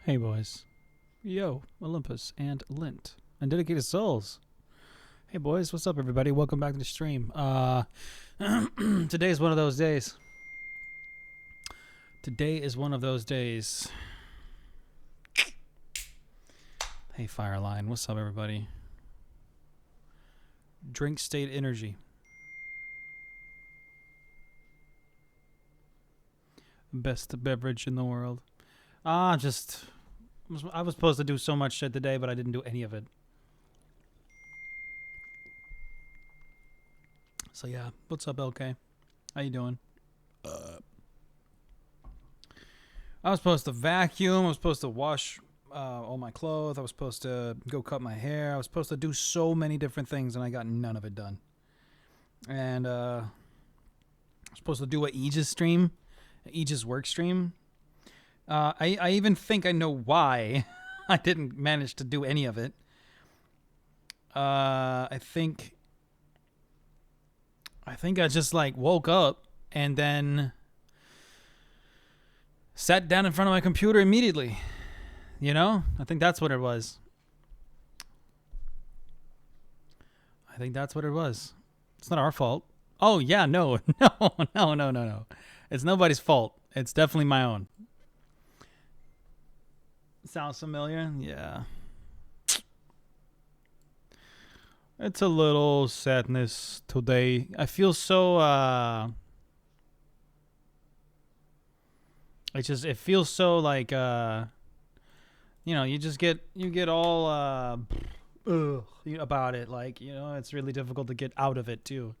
Hey boys. Yo, Olympus and Lint. And Dedicated Souls. Hey boys, what's up everybody? Welcome back to the stream. Today's one of those days. Today is one of those days. Hey Fireline, what's up everybody? Drink State Energy. Best beverage in the world. I was supposed to do so much shit today, but I didn't do any of it. So yeah, what's up, LK? How you doing? I was supposed to vacuum. I was supposed to wash all my clothes. I was supposed to go cut my hair. I was supposed to do so many different things, and I got none of it done. And I was supposed to do an Aegis stream, an Aegis work stream. I even think I know why I didn't manage to do any of it. I think I just like woke up and then sat down in front of my computer immediately. You know? I think that's what it was. It's not our fault. Oh, yeah, no. No. It's nobody's fault. It's definitely my own. Sounds familiar? Yeah. It's a little sadness today. I feel so, it feels so like, you know, you get all, about it. Like, you know, it's really difficult to get out of it too.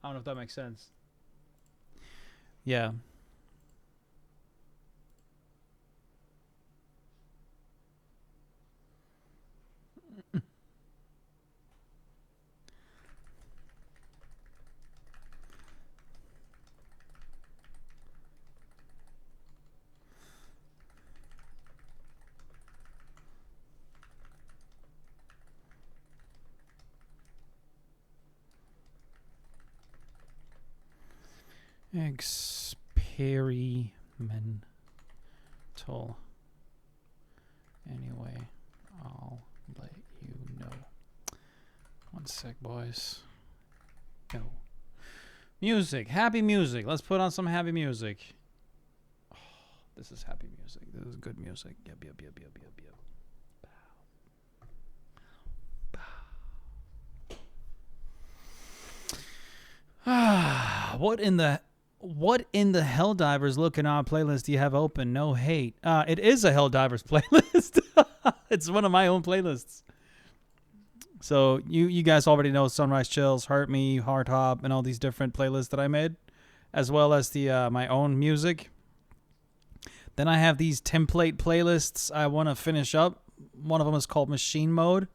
I don't know if that makes sense. Yeah. Experimental. Anyway, I'll let you know. One sec, boys. Go. Music. Happy music. Let's put on some happy music. Oh, this is happy music. This is good music. Yep. What in the Helldivers Looking On playlist do you have open? No hate. It is a Helldivers playlist. It's one of my own playlists. So you guys already know Sunrise Chills, Hurt Me, Heart Hop, and all these different playlists that I made, as well as the my own music. Then I have these template playlists I want to finish up. One of them is called Machine Mode.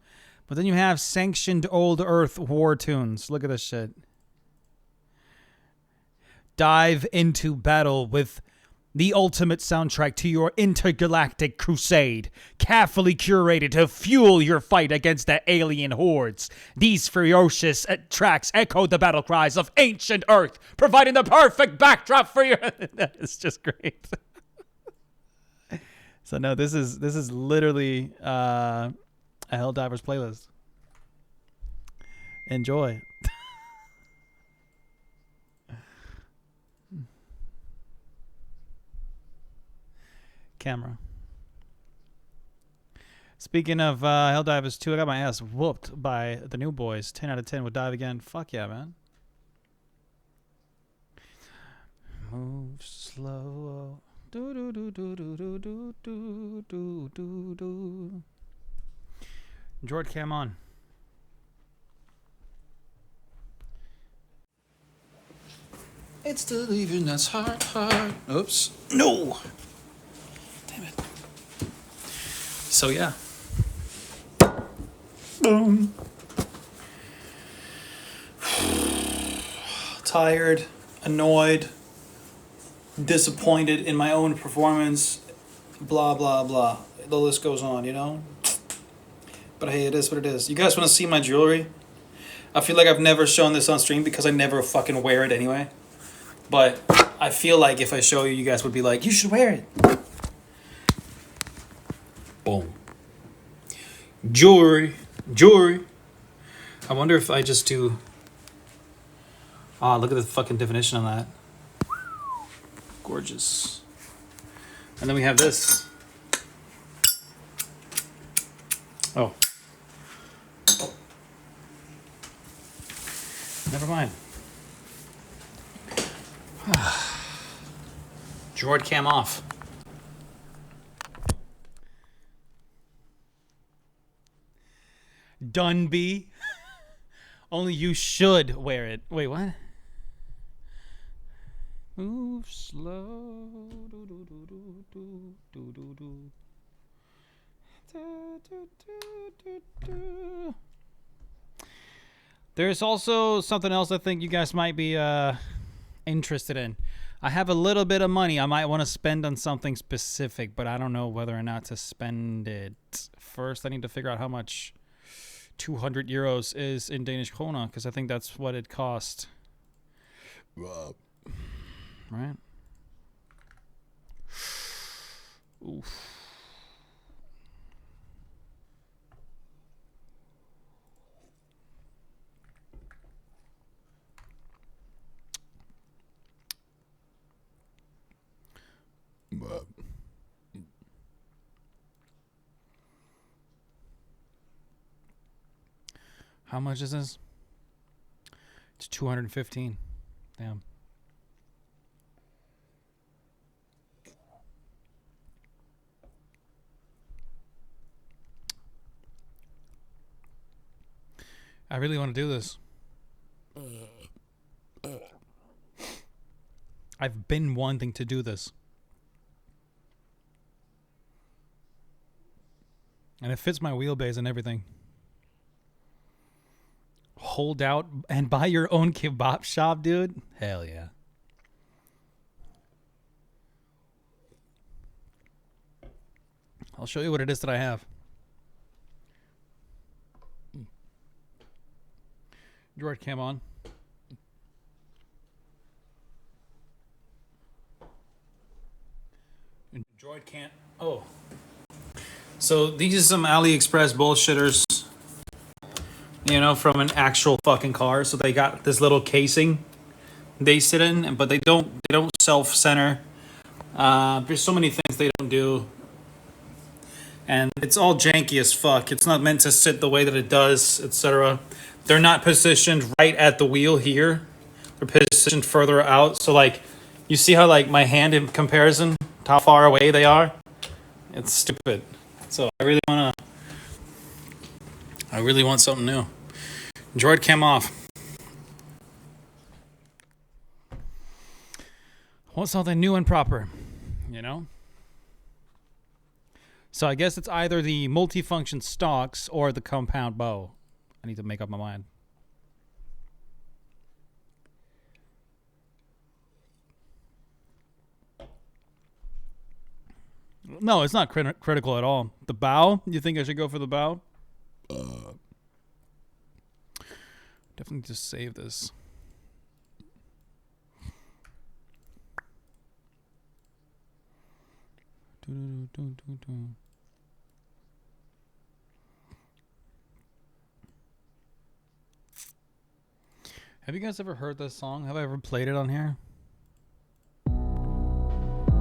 But then you have Sanctioned Old Earth War Tunes. Look at this shit. Dive into battle with the ultimate soundtrack to your intergalactic crusade, carefully curated to fuel your fight against the alien hordes. These ferocious tracks echo the battle cries of ancient Earth, providing the perfect backdrop for your... It's just great. So no, this is literally a Helldivers playlist. Enjoy. Camera. Speaking of Helldivers 2, I got my ass whooped by the new boys. 10 out of 10 would dive again. Fuck yeah, man. Move slow. Do do do do do do do do do do do. Droid cam on. It's the leaving that's hard. Oops. No. Damn it. So yeah. Boom. Tired, annoyed, disappointed in my own performance, blah blah blah. The list goes on, you know? But hey, it is what it is. You guys want to see my jewelry? I feel like I've never shown this on stream because I never fucking wear it anyway. But I feel like if I show you, you guys would be like, you should wear it. Boom. Jewelry. Jewelry. I wonder if I just do... Ah, look at the fucking definition on that. Gorgeous. And then we have this. Oh. Never mind. Droid cam off. Dunby. Only you should wear it. Wait, what? Move slow. Do, do, do, do, do, do, do, do. Do, do, do, do, do. There's also something else I think you guys might be interested in. I have a little bit of money I might want to spend on something specific, but I don't know whether or not to spend it. First, I need to figure out how much 200 euros is in Danish krona, because I think that's what it cost. Right? Oof. How much is this? It's 215. Damn. I really want to do this. I've been wanting to do this. And it fits my wheelbase and everything. Hold out and buy your own kebab shop, dude? Hell yeah. I'll show you what it is that I have. Droid cam on. Droid can't. Oh. So these are some AliExpress bullshitters. You know, from an actual fucking car. So they got this little casing they sit in, but they don't self-center. There's so many things they don't do. And it's all janky as fuck. It's not meant to sit the way that it does, etc. They're not positioned right at the wheel here. They're positioned further out. So like, you see how like my hand in comparison to how far away they are? It's stupid. So I really want something new. Droid cam off. I want something new and proper, you know? So I guess it's either the multifunction stocks or the compound bow. I need to make up my mind. No, it's not critical at all. The bow? You think I should go for the bow? Definitely just save this. Have you guys ever heard this song? Have I ever played it on here?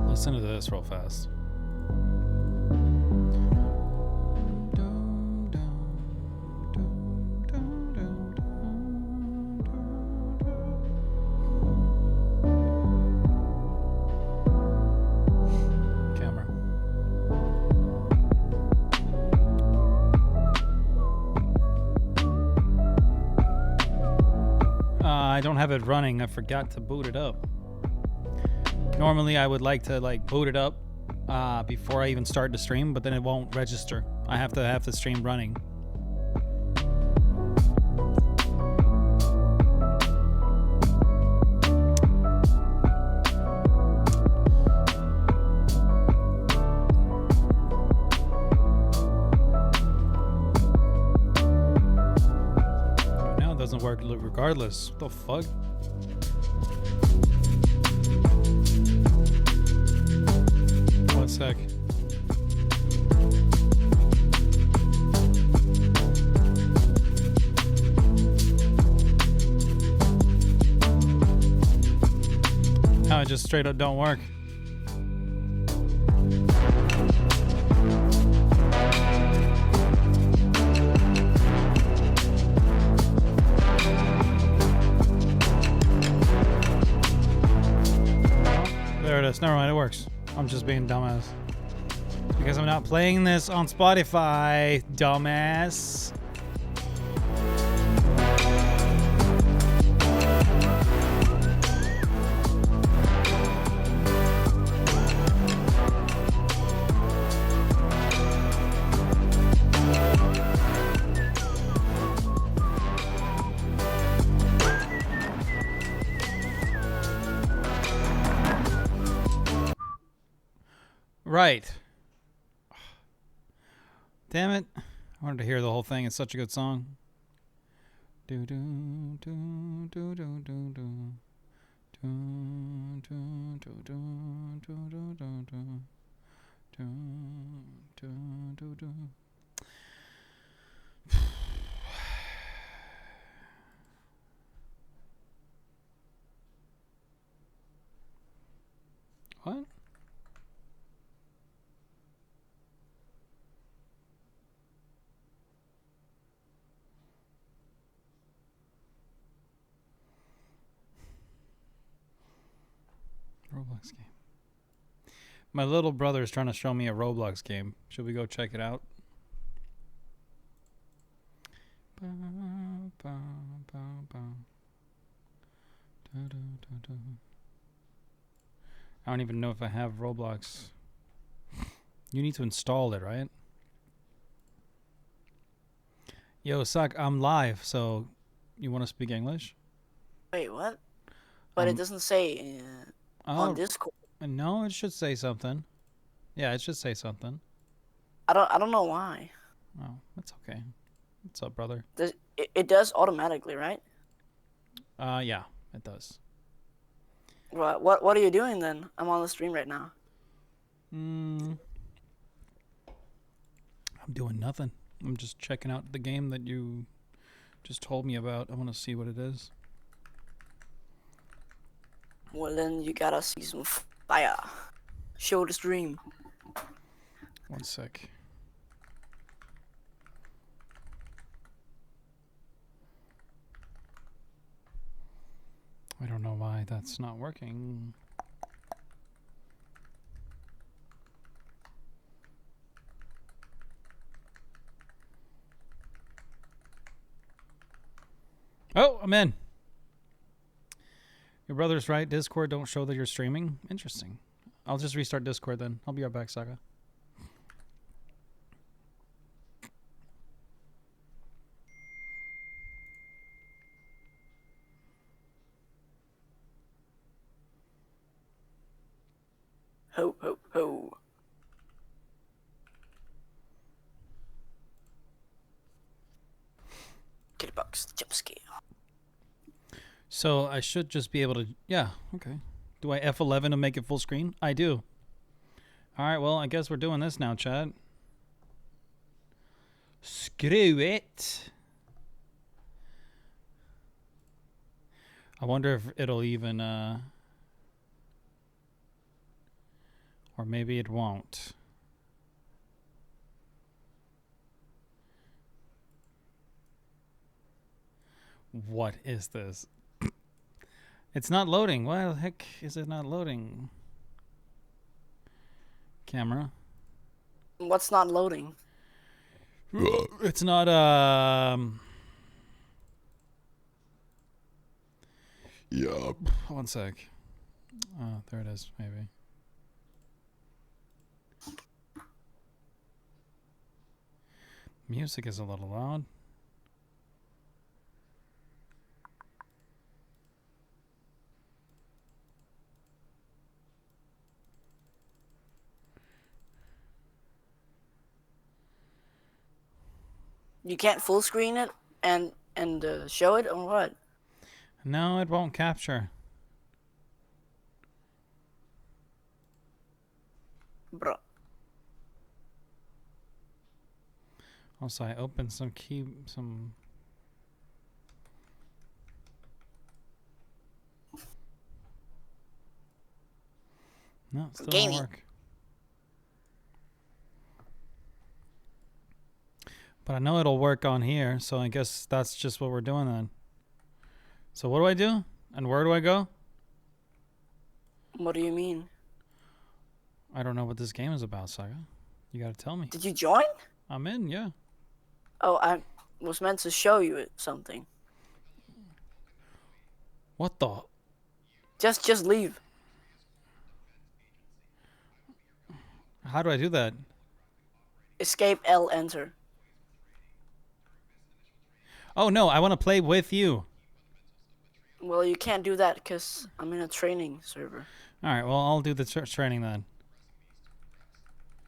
Listen to this real fast. I don't have it running. I forgot to boot it up. Normally I would like to boot it up before I even start the stream, but then it won't register. I have to have the stream running. Work regardless. What the fuck? One sec. it just straight up don't work. There it is. Never mind, it works. I'm just being dumbass. Because I'm not playing this on Spotify, dumbass. Right. Damn it. I wanted to hear the whole thing. It's such a good song. Do do do do do do do. Do do do do do do do do do do do. What? Roblox game. My little brother is trying to show me a Roblox game. Should we go check it out? I don't even know if I have Roblox. You need to install it, right? Yo, Suck, I'm live, so you want to speak English? Wait, what? But it doesn't say on Discord. No, it should say something. Yeah, it should say something. I don't know why. Oh, that's okay. What's up, brother? It does automatically, right? Yeah, it does. What are you doing then? I'm on the stream right now. I'm doing nothing. I'm just checking out the game that you just told me about. I want to see what it is. Well, then you gotta see some fire. Show the stream. One sec. I don't know why that's not working. Oh, I'm in. Your brother's right. Discord don't show that you're streaming. Interesting. I'll just restart Discord then. I'll be right back, Saga. Ho, ho, ho. Kittybox jump scale. So I should just be able to... Yeah, okay. Do I F11 to make it full screen? I do. All right, well, I guess we're doing this now, Chad. Screw it. I wonder if it'll even... Or maybe it won't. What is this? It's not loading. Why the heck is it not loading? Camera. What's not loading? It's not yeah. One sec. Oh, there it is, maybe. Music is a little loud. You can't full screen it and show it or what? No, it won't capture. Bro. Also, I opened some No, it still Gaming. won't work. But I know it'll work on here, so I guess that's just what we're doing then. So what do I do? And where do I go? What do you mean? I don't know what this game is about, Saga. You gotta tell me. Did you join? I'm in, yeah. Oh, I was meant to show you something. What the? Just leave. How do I do that? Escape L enter. Oh no, I want to play with you. Well, you can't do that because I'm in a training server. All right, well, I'll do the training then.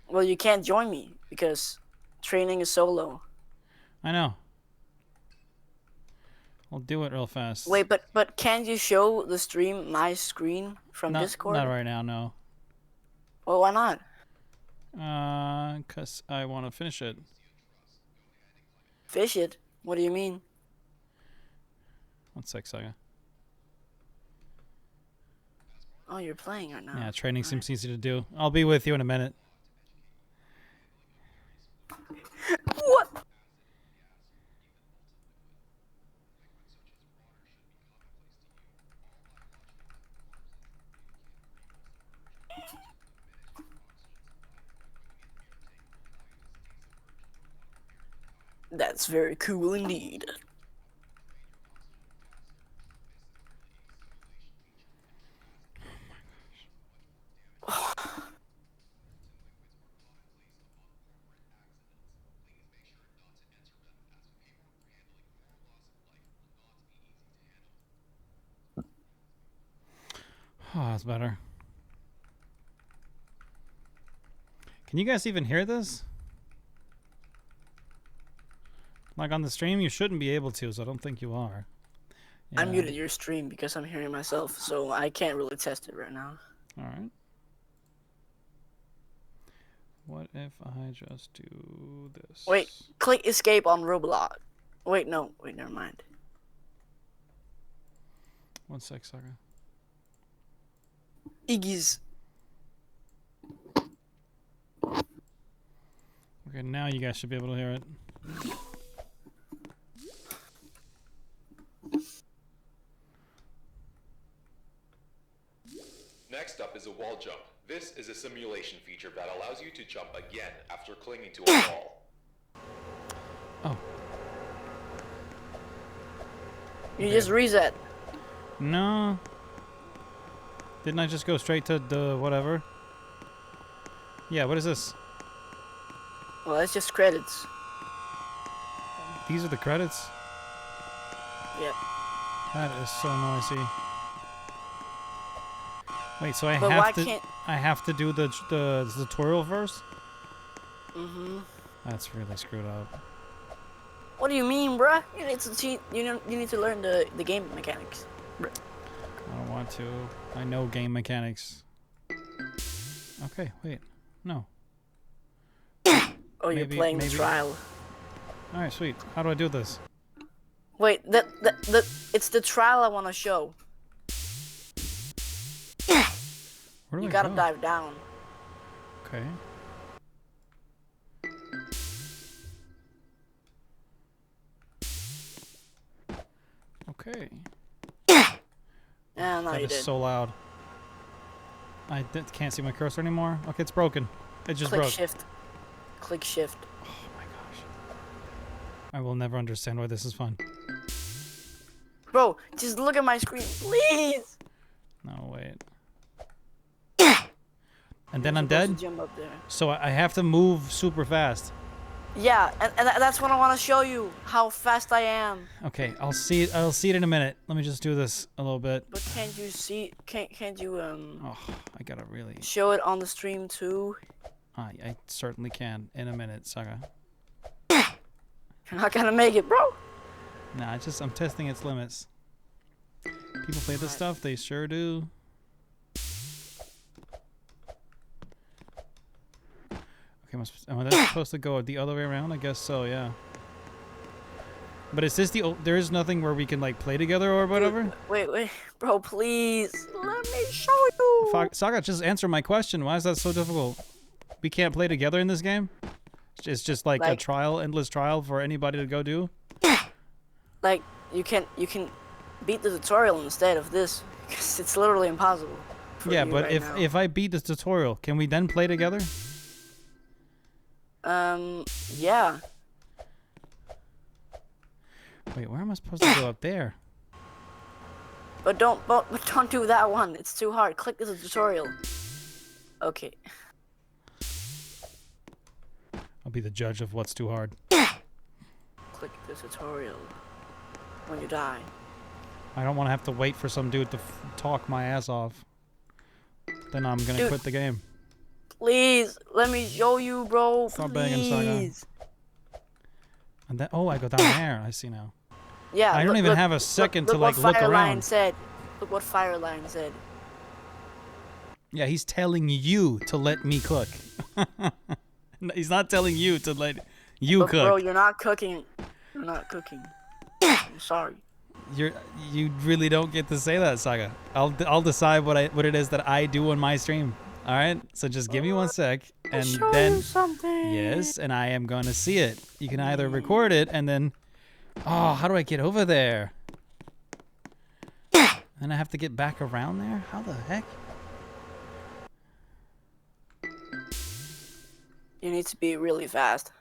Well, you can't join me because training is solo. I know. I'll do it real fast. Wait, but can't you show the stream my screen from Discord? Not right now, no. Well, why not? 'Cause I want to finish it. Fish it? What do you mean? 1 sec, Saga. Oh, you're playing right now. Yeah, training seems easy to do. I'll be with you in a minute. What? That's very cool indeed. Oh, that's better. Can you guys even hear this? Like on the stream, you shouldn't be able to, so I don't think you are. I Yeah. muted your stream because I'm hearing myself, so I can't really test it right now. All right. What if I just do this? Wait, click escape on Roblox. Wait, no. Wait, never mind. 1 sec, Saga. Iggy's. Okay, now you guys should be able to hear it. Next up is a wall jump. This is a simulation feature that allows you to jump again after clinging to a wall. Oh. You just reset. No. Didn't I just go straight to the whatever? Yeah, what is this? Well, that's just credits. These are the credits? Yep. That is so noisy. Wait, so I But why have to can't- I have to do the tutorial first? Mm-hmm. That's really screwed up. What do you mean, bruh? You need to cheat. You need to learn the game mechanics. Bruh. I don't want to. I know game mechanics. Okay, wait. No. Oh, you're Maybe- playing maybe- the trial. All right, sweet. How do I do this? Wait, it's the trial I want to show. Where do You I gotta go? dive down. Okay. Okay. Yeah, no, That you is did. so loud. I can't see my cursor anymore. Okay, it's broken. It just Click broke. shift. Click shift. Oh my gosh. I will never understand why this is fun. Bro, just look at my screen, please. No, wait. And then You're I'm supposed dead? to jump up there. So I have to move super fast. Yeah, and that's what I want to show you, how fast I am. Okay, I'll see it in a minute. Let me just do this a little bit. But can't you see? Can't you Oh, I gotta really. show it on the stream too? I certainly can in a minute, Saga. You're not gonna make it, bro. Nah, I'm testing its limits. People play this stuff, they sure do. Okay, am I supposed to go the other way around? I guess so, yeah. But is this there is nothing where we can like play together or whatever? Wait, bro, please let me show you. Saga, just answer my question. Why is that so difficult? We can't play together in this game? It's just like a trial, endless trial for anybody to go do? Like, you can beat the tutorial instead of this, because it's literally impossible. Yeah, but if I beat this tutorial, can we then play together? Yeah. Wait, where am I supposed to go up there? But don't do that one. It's too hard. Click the tutorial. Okay. I'll be the judge of what's too hard. Click the tutorial when you die. I don't want to have to wait for some dude to talk my ass off. Then I'm gonna quit the game. Please, let me show you, bro. Stop begging, Saga. And then, oh, I go down there. I see now. Yeah. I don't even have a second to like look around. Look what Fireline said. Yeah, he's telling you to let me cook. He's not telling you to let you cook. Bro, you're not cooking. You're not cooking. I'm sorry. You really don't get to say that, Saga. I'll decide what it is that I do on my stream. All right, so just give me 1 sec, and then yes, and I am gonna see it. You can either record it and then, oh, how do I get over there? Then I have to get back around there. How the heck? You need to be really fast.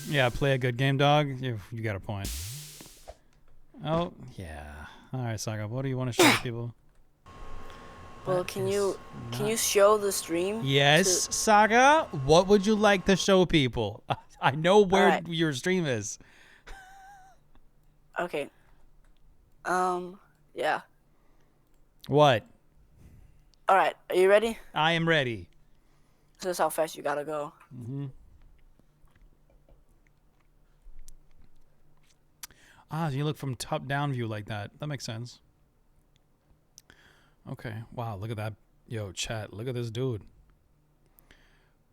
Yeah, play a good game, dog. You got a point. Oh, yeah. All right, Saga, what do you want to show the people? Well, can you show the stream? Yes, Saga. What would you like to show people? I know where your stream is. Okay. Yeah. What? All right. Are you ready? I am ready. This is how fast you gotta go. Mm-hmm. Ah, you look from top-down view like that. That makes sense. Okay. Wow, look at that. Yo, chat, look at this dude.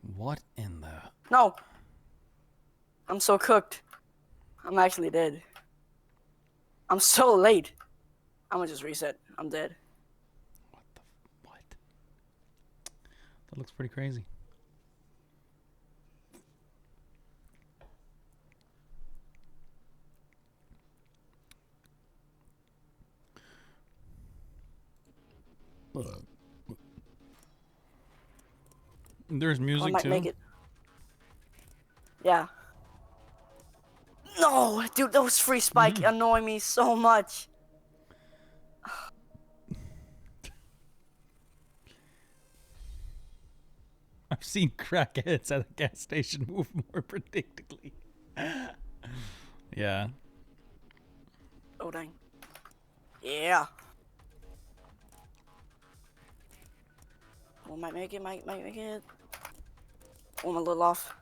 What in the... No! I'm so cooked. I'm actually dead. I'm so late. I'm gonna just reset. I'm dead. What? That looks pretty crazy. There's music might too. Make it. Yeah. No, dude, those free spike annoy me so much. I've seen crackheads at a gas station move more predictably. Yeah. Oh dang. Yeah. Oh, might make it. Might make it. Oh, I'm a little off.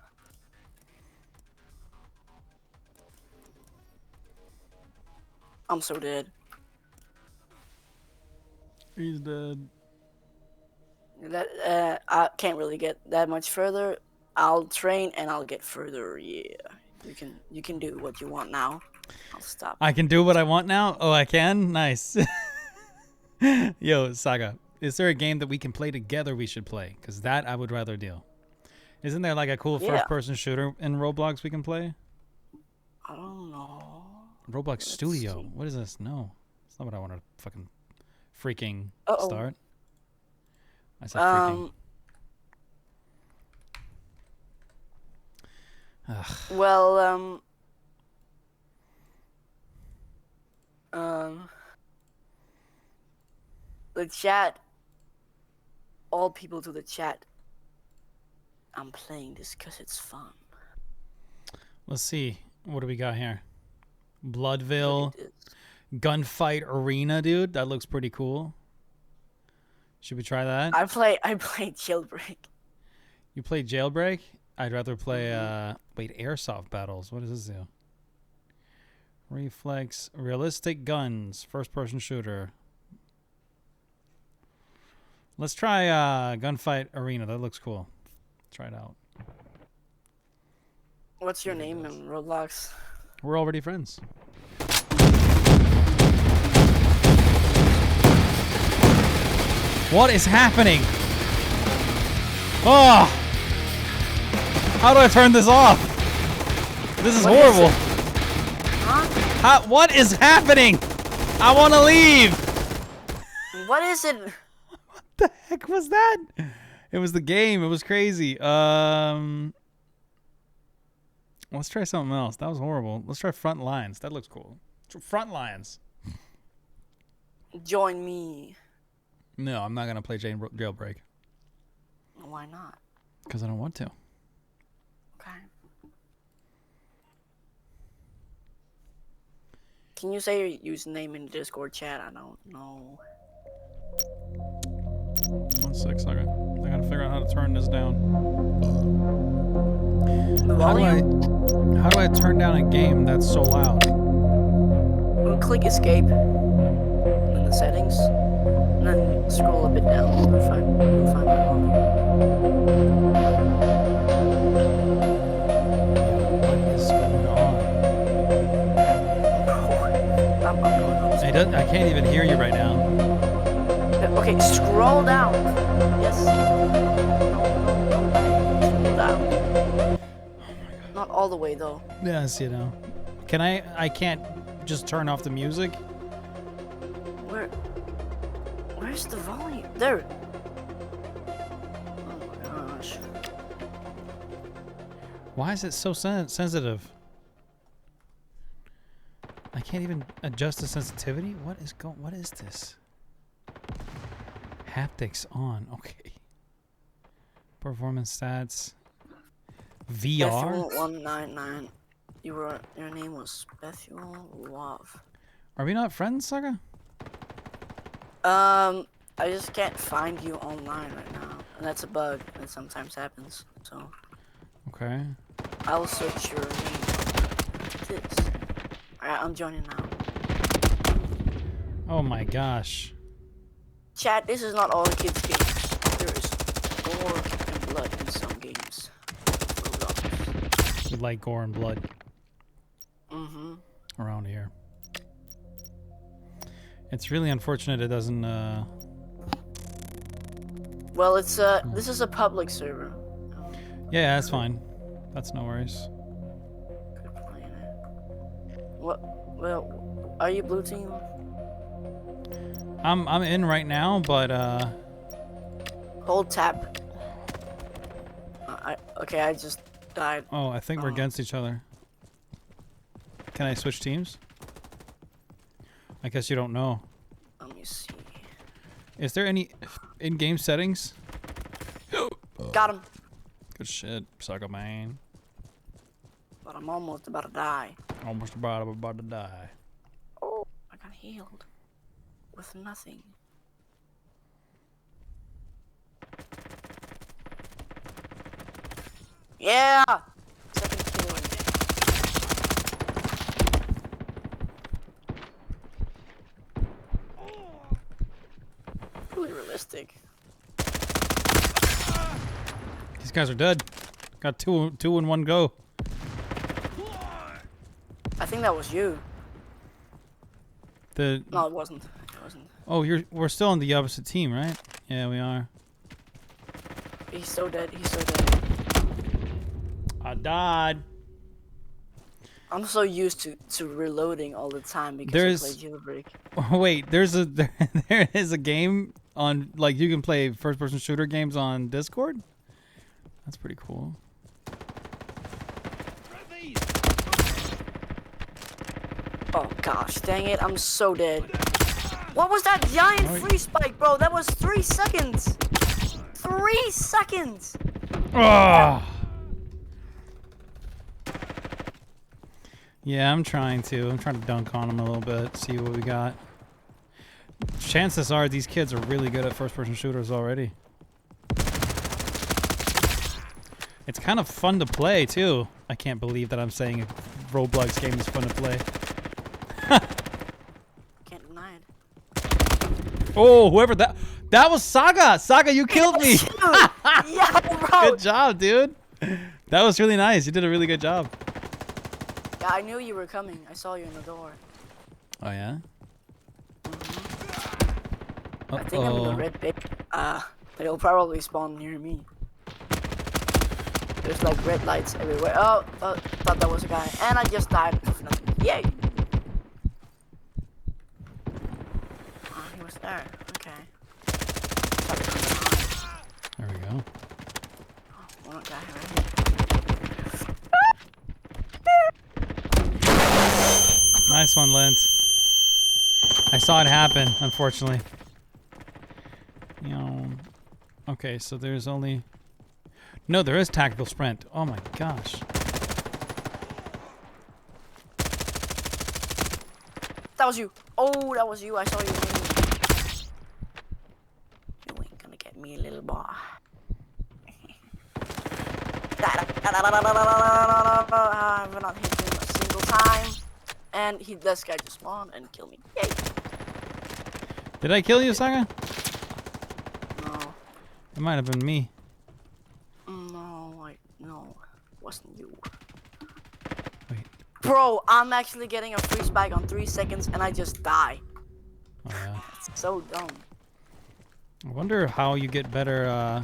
I'm so dead. He's dead. That I can't really get that much further. I'll train and I'll get further. Yeah, you can do what you want now. I'll stop. I can do what I want now? Oh, I can? Nice. Yo, Saga, is there a game that we can play together we should play? Because that I would rather do. Isn't there like a cool first-person shooter in Roblox we can play? I don't know. Roblox Studio. See. What is this? No. It's not what I want to fucking freaking start. I said freaking. Well, the chat, all people to the chat, I'm playing this because it's fun. Let's see. What do we got here? Bloodville Gunfight Arena, dude. That looks pretty cool. Should we try that? I play Jailbreak. You play Jailbreak? I'd rather play wait, Airsoft Battles. What does this do? Reflex, realistic guns, first person shooter. Let's try Gunfight Arena. That looks cool. Try it out. What's your name in Roblox? We're already friends. What is happening? Oh! How do I turn this off? This is What is horrible. Huh? What is happening? I want to leave. What is it? What the heck was that? It was the game. It was crazy. Let's try something else. That was horrible. Let's try Front Lines. That looks cool. Front Lines. Join me. No, I'm not gonna play Jailbreak Why not? because I don't want to. Okay. Can you say your username in the Discord chat? I don't know. 1 sec, second. I gotta figure out how to turn this down. The volume? How do I turn down a game that's so loud? Click escape in the settings, and then scroll a bit down. You'll find the volume. What is going on? I'm going on. I can't even hear you right now. Okay, scroll down. Yes. Scroll down. Not all the way though. Yes, you know. Can I can't just turn off the music? Where's the volume? There. Oh my gosh. Why is it so sensitive? I can't even adjust the sensitivity. What is this? Haptics on. Okay. Performance stats. VR. 199. Your name was Bethuel Love. Are we not friends, Saga? I just can't find you online right now, and that's a bug that sometimes happens. So Okay. I'll search your name. This. Alright, I'm joining now. Oh my gosh. Chat, this is not all the kids' games. There is gore and blood in some games. Roblox. We like gore and blood Mm-hmm. around here. It's really unfortunate it doesn't Well, it's this is a public server. Yeah, that's fine. That's no worries. Good plan. What? Well, are you blue team? I'm in right now, but Hold tab. Okay, I just died. oh, I think we're against each other. Can I switch teams? I guess you don't know. Let me see. Is there any in-game settings? Got him. Good shit, sucker man. But I'm almost about to die. Almost about to die. Oh, I got healed. With nothing. Yeah! Second kill. Really realistic. These guys are dead. Got two in one go. I think that was you. The No, it wasn't. It wasn't. oh, we're still on the opposite team, right? Yeah, we are. He's so dead. He's so dead. I died. I'm so used to reloading all the time because There's- I play Jailbreak. Oh, wait, there is a game on, like, you can play first-person shooter games on Discord? That's pretty cool. Oh gosh, dang it, I'm so dead. What was that giant free spike, bro? That was 3 seconds! 3 seconds! Oh. Yeah, I'm trying to dunk on them a little bit, see what we got. Chances are these kids are really good at first-person shooters already. It's kind of fun to play, too. I can't believe that I'm saying a Roblox game is fun to play. Can't deny it. Oh, whoever that was Saga. Saga, you killed me. Yeah, bro. Good job, dude. That was really nice. You did a really good job. Yeah, I knew you were coming. I saw you in the door. Oh yeah. I think I'm in the red pit. They'll probably spawn near me. There's like red lights everywhere. Oh, thought that was a guy. And I just died of nothing. Yay! Oh, he was there. Okay. There we go. Oh, one guy right here. Nice one, Lint. I saw it happen, unfortunately. You know. Okay, so there's only. No, there is tactical sprint. Oh my gosh. That was you. Oh, that was you. I saw you. You ain't gonna get me, little boy. I've not hit him a single time. And this guy just spawned and killed me. Yay! Did I kill you, Saga? No. It might have been me. No, wasn't you. Wait. Bro, I'm actually getting a free spike on 3 seconds and I just die. Oh yeah. That's so dumb. I wonder how you get better.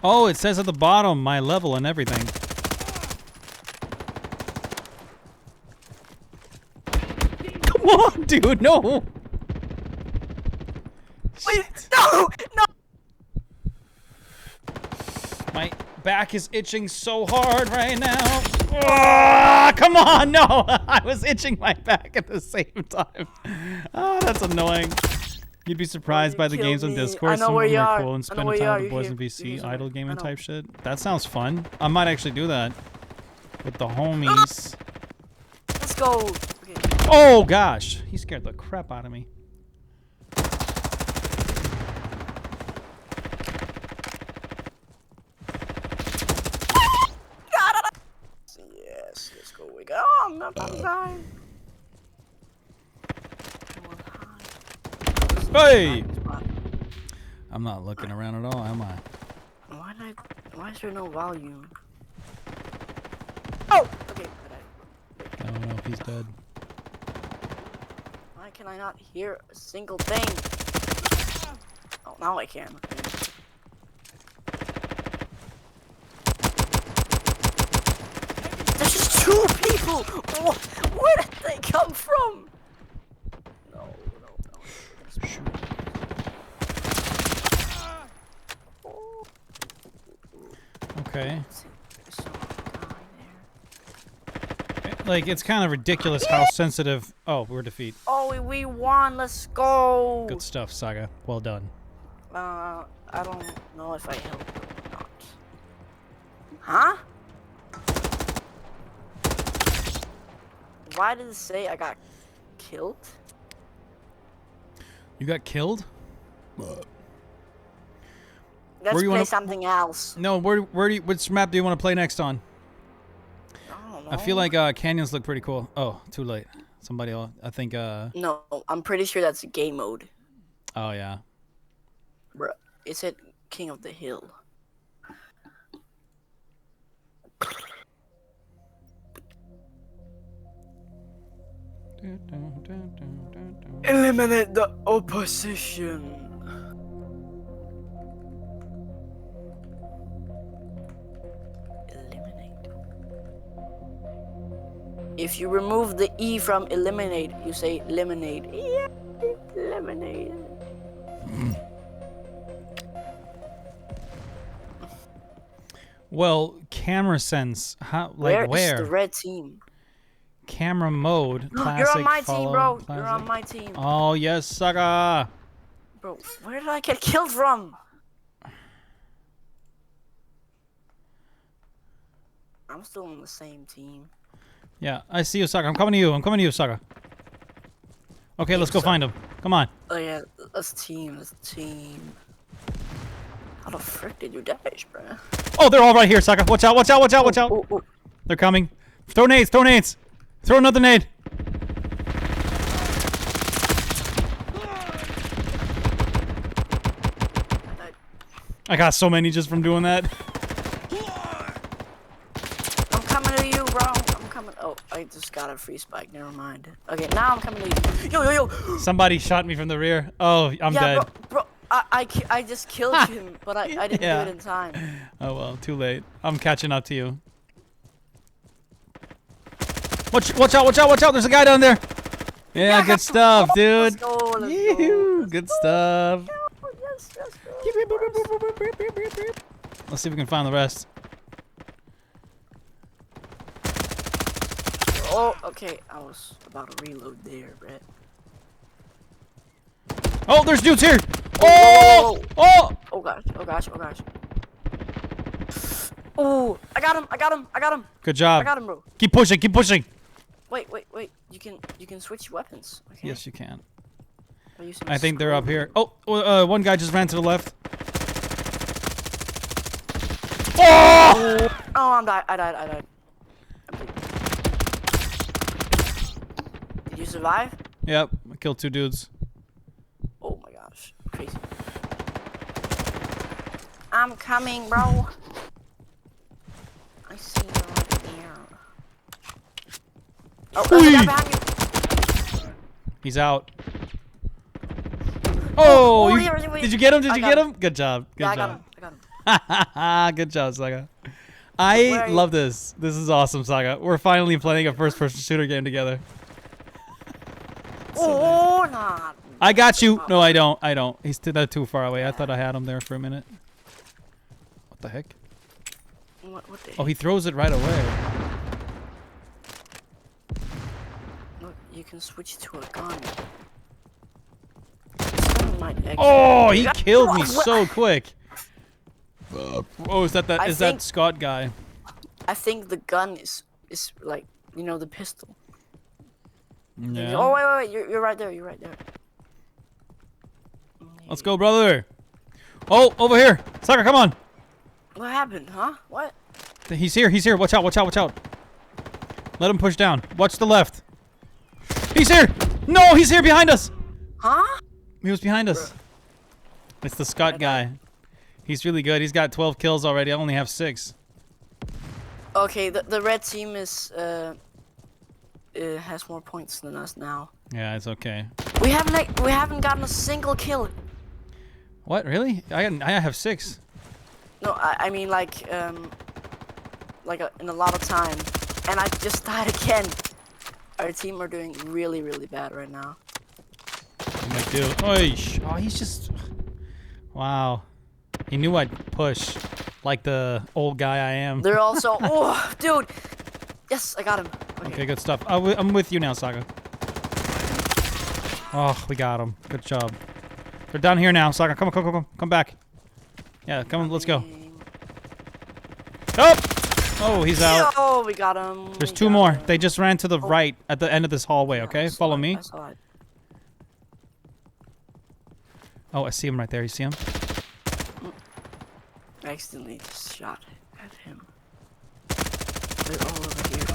Oh, it says at the bottom my level and everything. Come on, dude, no. Wait, no! My back is itching so hard right now. Ah, come on, no! I was itching my back at the same time. Oh, that's annoying. You'd be surprised by the killed games on me. Discord. I know Some where of them you are are. cool and I know spending where you time are. with the boys You're in here. VC, You're idle here. gaming I know. type shit. That sounds fun. I might actually do that with the homies. Let's go. Okay. Oh gosh, he scared the crap out of me. Yes, let's go. We go. I'm not dying. Hey! I'm not looking around at all, am I? Why is there no volume? Oh! Okay, No, he's dead. why can I not hear a single thing? Oh, now I can. There's just 2 people! Where did they come from? No. Okay. There's so much guy there. Like, it's kind of ridiculous how sensitive. Oh, we're defeat. Oh, we won. Let's go. Good stuff, Saga. Well done. I don't know if I helped or not. Huh? Why did it say I got killed? You got killed? Let's Where you play wanna- something else. No, which map do you want to play next on? I don't know. I feel like canyons look pretty cool. Oh, too late. Somebody else. I think. No, I'm pretty sure that's game mode. Oh yeah. Bruh, it said King of the Hill. Eliminate the opposition. Eliminate. If you remove the E from eliminate, you say lemonade. Yeah, lemonade. Well, camera sense. How? Like Where is the red team? Camera mode. Classic, You're on my team, follow, bro. classic. You're on my team. Oh yes, Saga. Bro, where did I get killed from? I'm still on the same team. Yeah, I see you, Saga. I'm coming to you. I'm coming to you, Saga. Okay, let's go find him. Come on. Oh yeah, that's team. That's team. How the frick did you dash, bro? Oh, they're all right here, Saga. Watch out! Watch out! Watch out! Watch out! Oh, oh. They're coming. Throw nades! Throw nades! Throw another nade! I got so many just from doing that. I'm coming to you, bro. I'm coming. Oh, I just got a free spike. Never mind. Okay, now I'm coming to you. Yo, yo, yo. Somebody shot me from the rear. Oh, I'm dead. Bro, I just killed him, but I didn't do it in time. Oh well, too late. I'm catching up to you. Watch out, watch out, watch out. There's a guy down there. Yeah, good stuff, dude. Let's go, let's Yoo-hoo, go. good stuff. Yes, yes, Let's see if we can find the rest. Oh, okay. I was about to reload there, Brett. Oh, there's dudes here. Whoa, Oh, oh. Oh gosh, oh gosh, oh gosh. Oh, I got him, I got him, I got him. Good I job. got him, bro. Keep pushing, keep pushing. Wait. You can switch weapons. Okay. Yes, you can. By using I think they're up scroll. here. Oh, one guy just ran to the left. Oh! Oh, I died. Did you survive? Yep, I killed 2 dudes. Oh my gosh, crazy. I'm coming, bro. I see you right here. Oh, there's a guy behind you. He's out. Oh, Oh, you- yeah, wait. did you get him? Did I you got get him. him? Good job. Good Yeah, job. I got him. Good job, Saga. Where I are you? love this. This is awesome, Saga. We're finally playing a first-person shooter game together. Oh, nah. I got you. No, I don't. I don't. He's too far away. I thought I had him there for a minute. What the heck? What the Oh, he throws it right away. Look, you can switch to a gun. This gun might actually... Oh, he Yeah. killed me What? so quick. Oh, is that I that think- Scott guy? I think the gun is like, you know, the pistol. Yeah. Oh, wait. You're right there. You're right there. Let's go, brother. Oh, over here. Sucker, come on. What happened, huh? What? He's here. He's here. Watch out. Watch out. Watch out. Let him push down. Watch the left. He's here. No, he's here behind us. Huh? He was behind us. It's the Scott guy. He's really good. He's got 12 kills already. I only have 6. Okay, the red team is has more points than us now. Yeah, it's okay. We haven't gotten a single kill. What? Really? I have 6. No, I mean like in a lot of time, and I just died again. Our team are doing really bad right now. My dude. Oish. Oh, he's just. Wow. He knew I'd push, like the old guy I am. They're also oh, dude. Yes, I got him. Okay, good stuff. I'm with you now, Saga. Oh, we got him. Good job. They're down here now, Saga. Come back. Yeah, come on. Let's go. Oh! Oh, he's out. Oh, we got him. There's we 2 got more. him. They just ran to the right at the end of this hallway. Yeah, Okay, I saw follow it, me. I saw it. Oh, I see him right there. You see him? I accidentally just shot at him. They're all over here.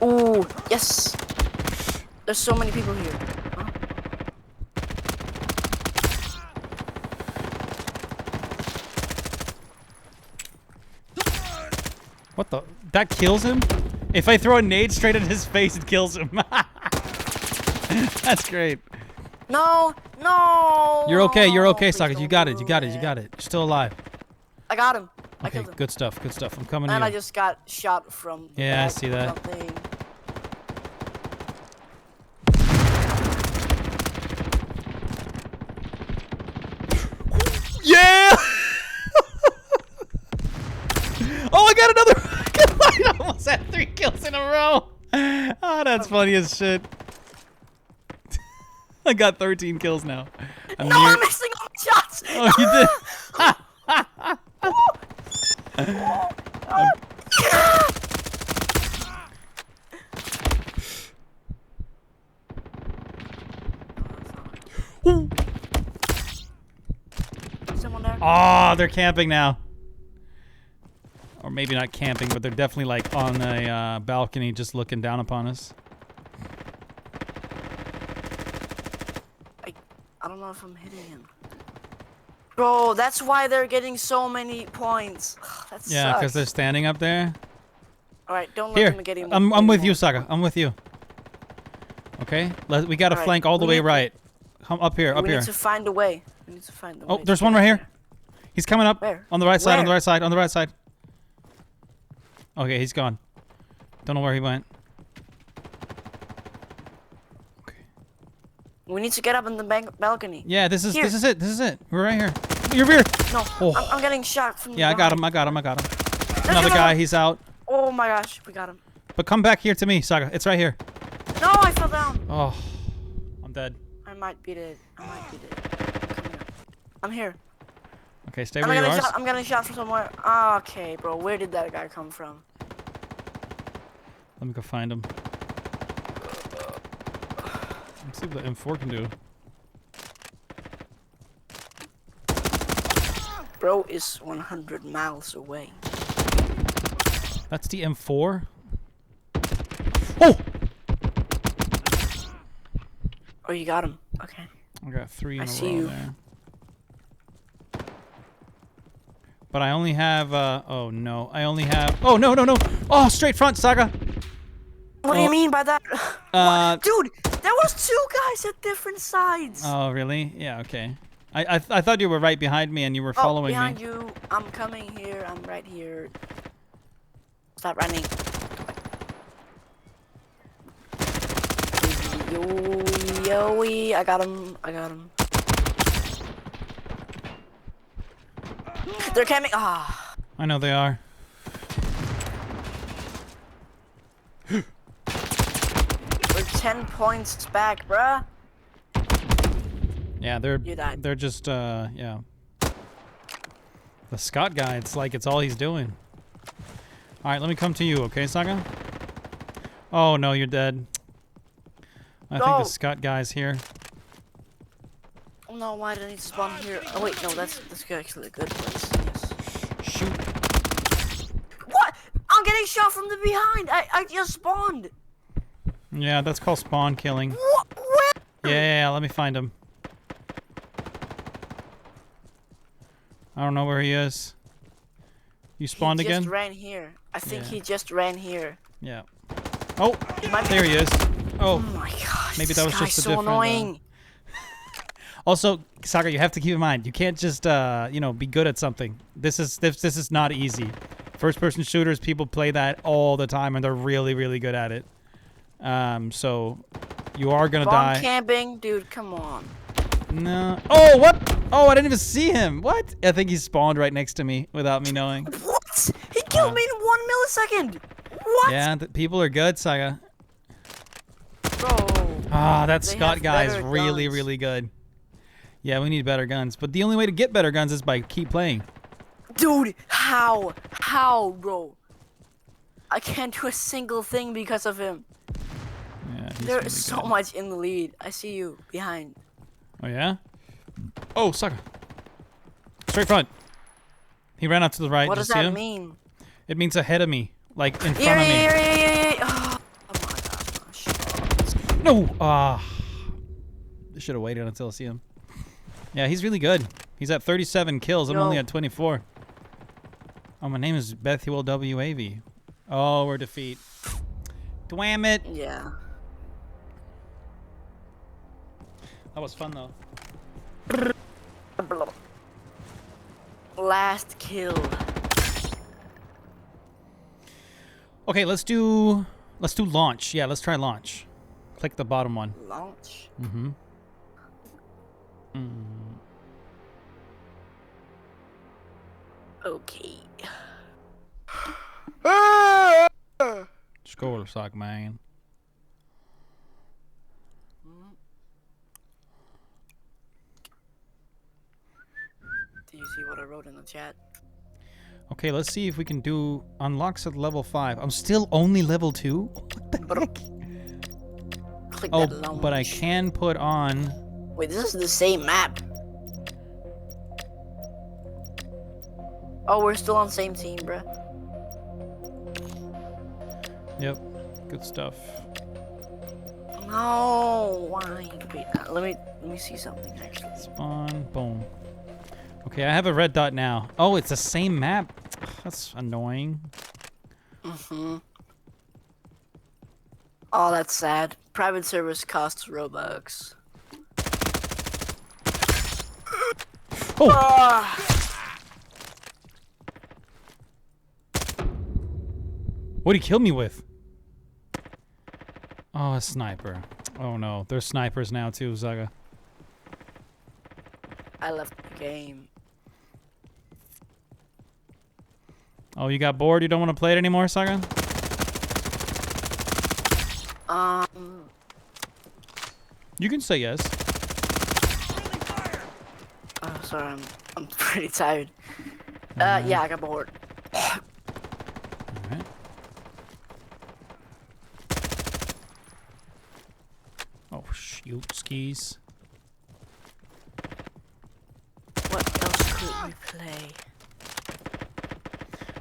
Oh, yes! There's so many people here. Huh? What the? That kills him? If I throw a nade straight at his face, it kills him. That's great. No! No! You're okay. You're okay, Please Saga. You don't got do it. You got it. You got it. You're still alive. I got him. I Okay, killed him. good stuff. Good stuff. I'm coming to And you. I just got shot from the Yeah, I back see or that. something. Yeah! Oh, I got another kill. I almost had 3 kills in a row. Oh, that's funny as shit. I got 13 kills now. I'm No, near- I'm missing all the shots! Oh, you did. Someone there? Oh, they're camping now. Or maybe not camping, but they're definitely like on a balcony just looking down upon us. I don't know if I'm hitting him. Bro, that's why they're getting so many points. That Yeah, because they're sucks. standing up there. Alright, don't let Here, them get any I'm with more. you, Saga. I'm with you. Okay, we gotta Alright, flank all the we way need to- right. Come up here, up We here. need to find a way. We need to find a way. Oh, to there's get one right up here. there. He's coming up. Where? On the right side, on the Where? right side, on the right side. Okay, he's gone. Don't know where he went. Okay. We need to get up on the balcony. Yeah, this is Here. it. This is it. We're right here. Your rear. No, Oh. I'm getting shot from Yeah, I got him. behind. I got him. No, Another no, guy. no. He's out. Oh my gosh, we got him. But come back here to me, Saga. It's right here. No, I fell down. Oh, I'm dead. I might be dead. I'm coming up. I'm here. Okay, stay I'm where you getting are. shot. I'm getting shot from somewhere. Okay, bro. Where did that guy come from? Let me go find him. Let's see what the M4 can do. Bro is 100 miles away. That's the M4. Oh! Oh, you got him. Okay. I got 3 in I a see row you. there. But I only have, oh no. I only have, oh no. Oh, straight front, Saga. What do Oh. you mean by that? Uh, Dude, there was 2 guys at different sides. oh, really? Yeah, okay. I thought you were right behind me and you were following behind me. you. I'm coming here. I'm right here. Stop running. Yo, I got him. They're coming. Ah. I know they are. We're 10 points back, bruh. Yeah, You died. they're just, yeah. The Scott guy, it's like it's all he's doing. Alright, let me come to you, okay, Saga? Oh, no, you're dead. I think No. the Scott guy's here. Oh no, why did I need to spawn here? Oh wait, no, that's actually a good place. Yes. Shoot. What? I'm getting shot from the behind. I just spawned. Yeah, that's called spawn killing. What? Where? Yeah, let me find him. I don't know where he is. You spawned He again? just ran here. I think Yeah. he just ran here. Yeah. Oh, He might be- there he is. Oh Oh. my gosh. Maybe this that was guy's just a so different, annoying. Also, Saga, you have to keep in mind, you can't just, you know, be good at something. This is not easy. First-person shooters, people play that all the time, and they're really, really good at it. So you are gonna Bomb die. camping, dude. Come on. No. Oh, what? Oh, I didn't even see him. What? I think he spawned right next to me without me knowing. What? He killed me in 1 millisecond. What? Yeah, people are good, Saga. Bro. Ah, that They Scott have guy is better really, guns. really good. Yeah, we need better guns. But the only way to get better guns is by keep playing. Dude, how? How, bro? I can't do a single thing because of him. Yeah, he's There really is so good. much in the lead. I see you behind. Oh, yeah? Oh, Saga. Straight front. He ran out to the right. What Did does you see that him? mean? It means ahead of me. Like, in Here, front of me. here. Oh my gosh. No! Ah. I should have waited until I see him. Yeah, he's really good. He's at 37 kills. I'm Yo. only at 24. Oh, my name is Bethuel WAV. Oh, we're defeat. Damn it. Yeah. That was fun, though. Last kill. Okay, let's do launch. Yeah, let's try launch. Click the bottom one. Launch. Mm-hmm. Okay. Score sock, man. Do you see what I wrote in the chat? Okay, let's see if we can do unlocks at level 5. I'm still only level 2? What the heck? Click Oh, that launch. but I can put on... Wait, this is the same map. Oh, we're still on the same team, bruh. Yep, good stuff. No, why? Wait, let me see something actually. Spawn, boom. Okay, I have a red dot now. Oh, it's the same map. That's annoying. Mm-hmm. Oh, that's sad. Private service costs Robux. Oh! Ah! What'd he kill me with? Oh, a sniper. Oh no, there's snipers now too, Zaga. I left the game. Oh, you got bored? You don't want to play it anymore, Saga? You can say yes. Oh, sorry, I'm pretty tired. Yeah, I got bored. Alright. Oh, shoot, skis. What else could we play?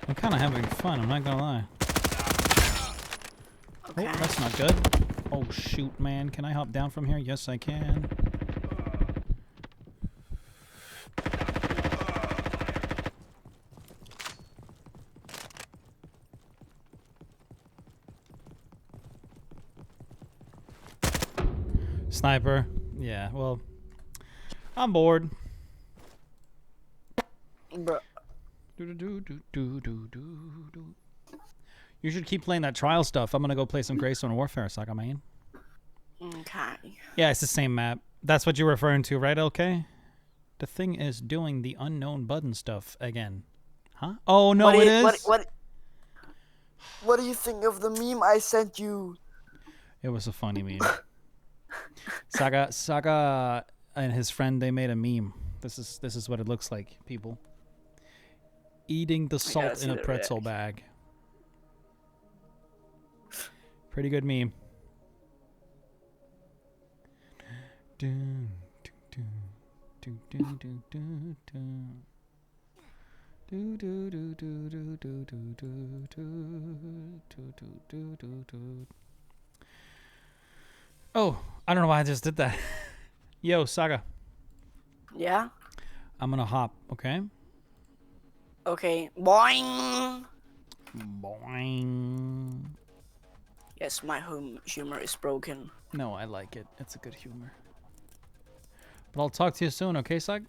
I'm kind of having fun, I'm not gonna lie. Okay. Oh, that's not good. Oh, shoot, man. Can I hop down from here? Yes, I can. Sniper. Yeah, well, I'm bored. Bruh. You should keep playing that trial stuff. I'm gonna go play some Greystone Warfare, Saga man. Okay. Yeah, it's the same map. That's what you're referring to, right, LK? The thing is doing the unknown button stuff again. Huh? Oh, no, it is? What do you think of the meme I sent you? It was a funny meme. Saga and his friend, they made a meme. This is what it looks like, people. Eating the salt in a pretzel bag. Pretty good meme. Oh, I don't know why I just did that. Yo, Saga. Yeah? I'm gonna hop, okay? Okay. Boing! Boing. Yes, my humor is broken. No, I like it. It's a good humor. But I'll talk to you soon, okay, Sag?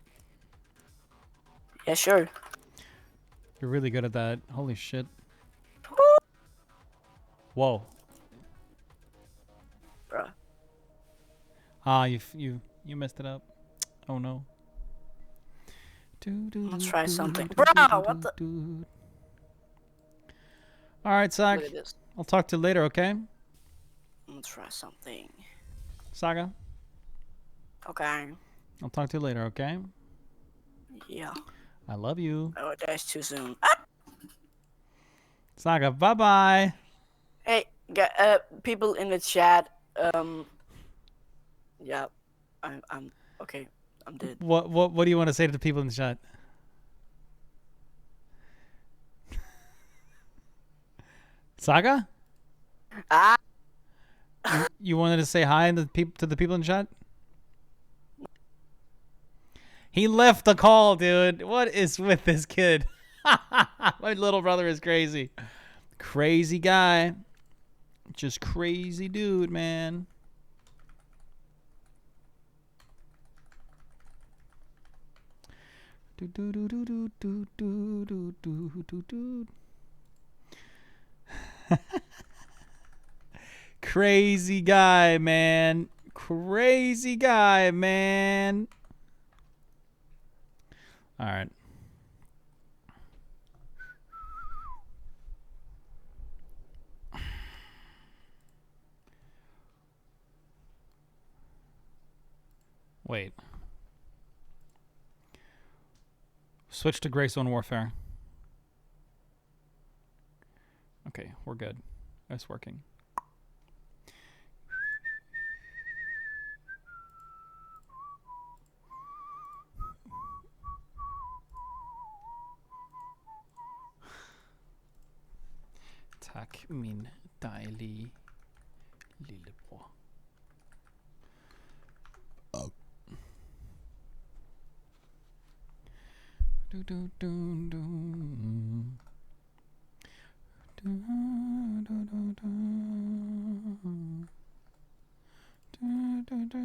Yeah, sure. You're really good at that. Holy shit. Whoa. Bruh. Ah, you messed it up. Oh no. Let's try something. Bruh, what the? Alright, Sag. Look at this. I'll talk to you later, okay? Let's try something. Saga. Okay. I'll talk to you later, okay? Yeah. I love you. Oh, that's too soon. Saga, bye-bye. Hey, people in the chat. Yeah, I'm okay. I'm dead. What do you want to say to the people in the chat? Saga? Ah. You wanted to say hi to the people in the chat? He left the call, dude. What is with this kid? My little brother is crazy. Crazy guy. Just crazy dude, man. Crazy guy, man. Crazy guy, man. All right. Wait. Switch to Greystone Warfare. Okay, we're good. It's working. Tack min dejlige lillebror. Do, do, do, do. Do, do, do, do. Do, do, do,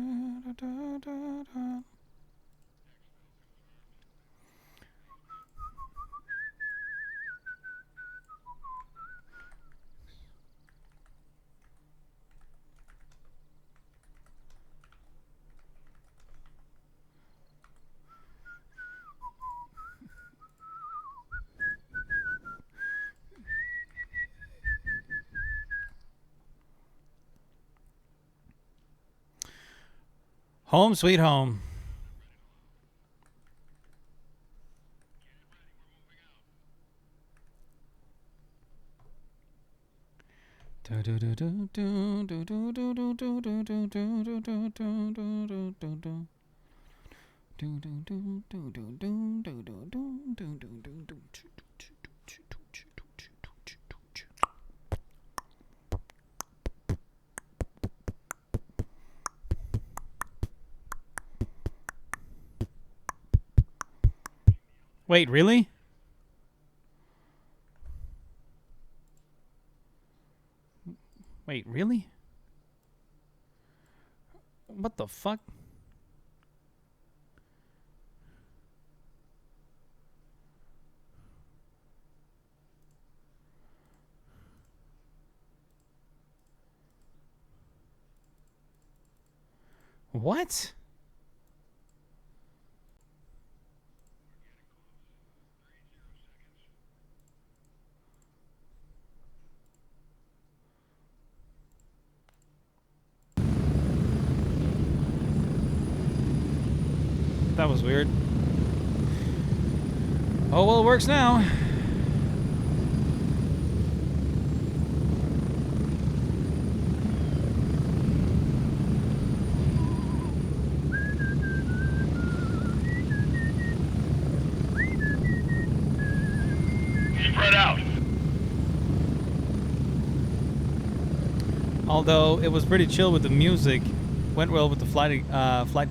do, do, do. Home sweet home. Do do do do do do do do do do do do do do do do do do do. Do do do do do do do do do do do do. Wait, really? Wait, really? What the fuck? What? That was weird. Oh, well, it works now. Spread out. Although it was pretty chill with the music, went well with the flight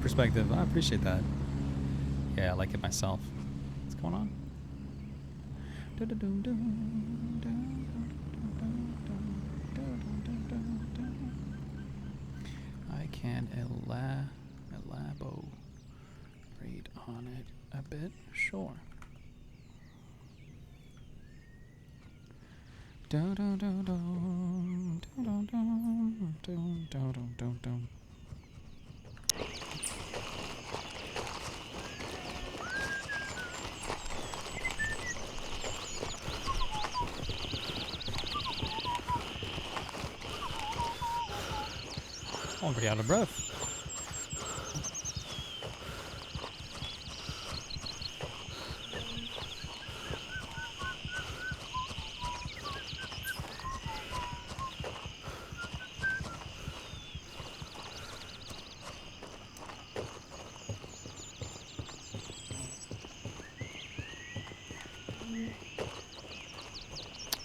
perspective. I appreciate that. Yeah, I like it myself. What's going on? I can elaborate on it a bit, sure. I'm pretty out of breath.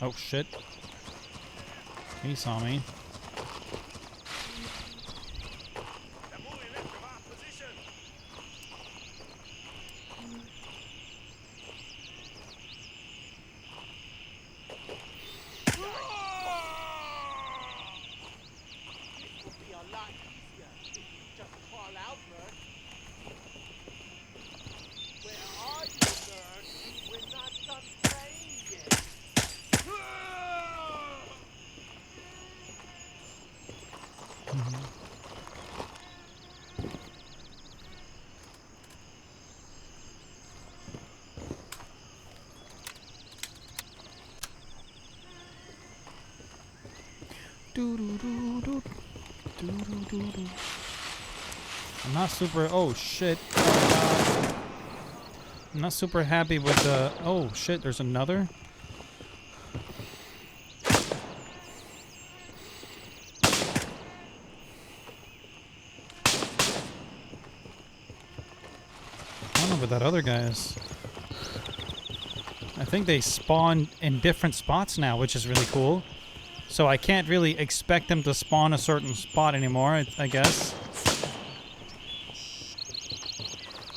Oh shit. He saw me. I'm not super. Oh shit. I'm not super happy with the. Oh shit, there's another. I don't know where that other guy is. I think they spawn in different spots now, which is really cool. So I can't really expect them to spawn a certain spot anymore, I guess.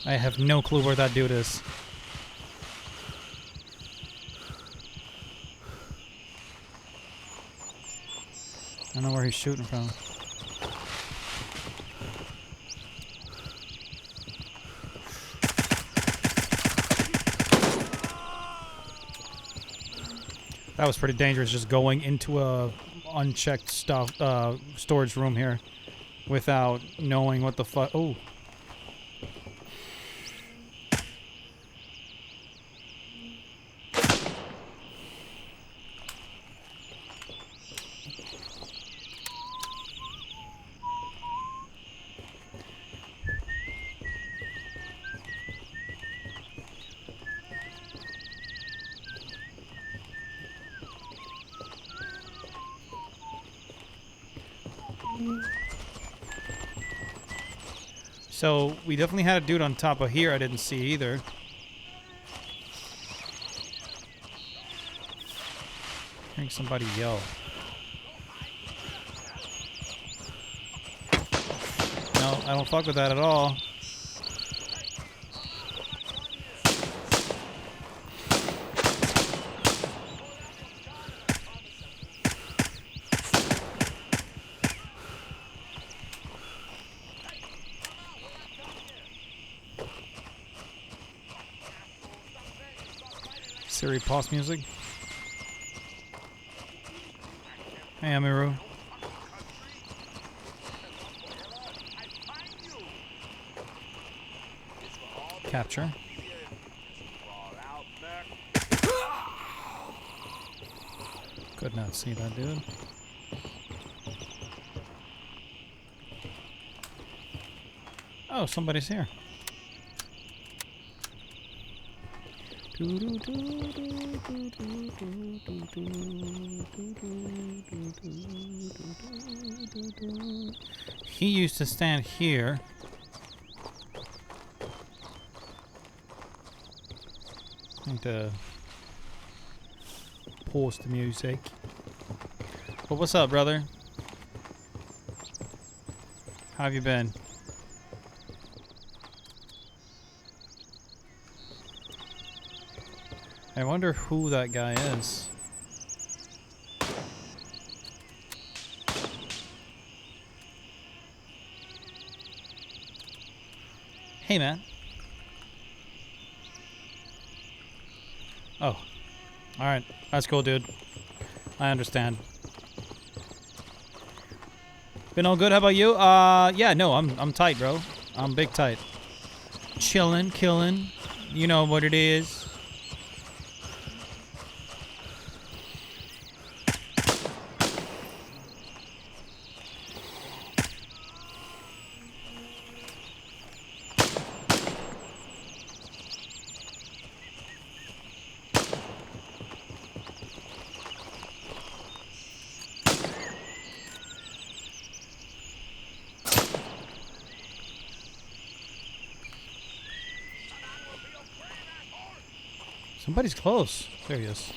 I have no clue where that dude is. I don't know where he's shooting from. That was pretty dangerous, just going into a unchecked stuff storage room here without knowing what the fuck. Oh. So, we definitely had a dude on top of here I didn't see either. Hearing somebody yell. No, I don't fuck with that at all. Siri, pause music. Hey, Amiru. Capture. Could not see that dude. Oh, somebody's here. He used to stand here. I need to pause the music. But what's up, brother? How have you been? I wonder who that guy is. Hey, man. Oh. Alright. That's cool, dude. I understand. Been all good? How about you? Yeah, no, I'm tight, bro. I'm big tight. Chillin', killin'. You know what it is. Somebody's close. There he is.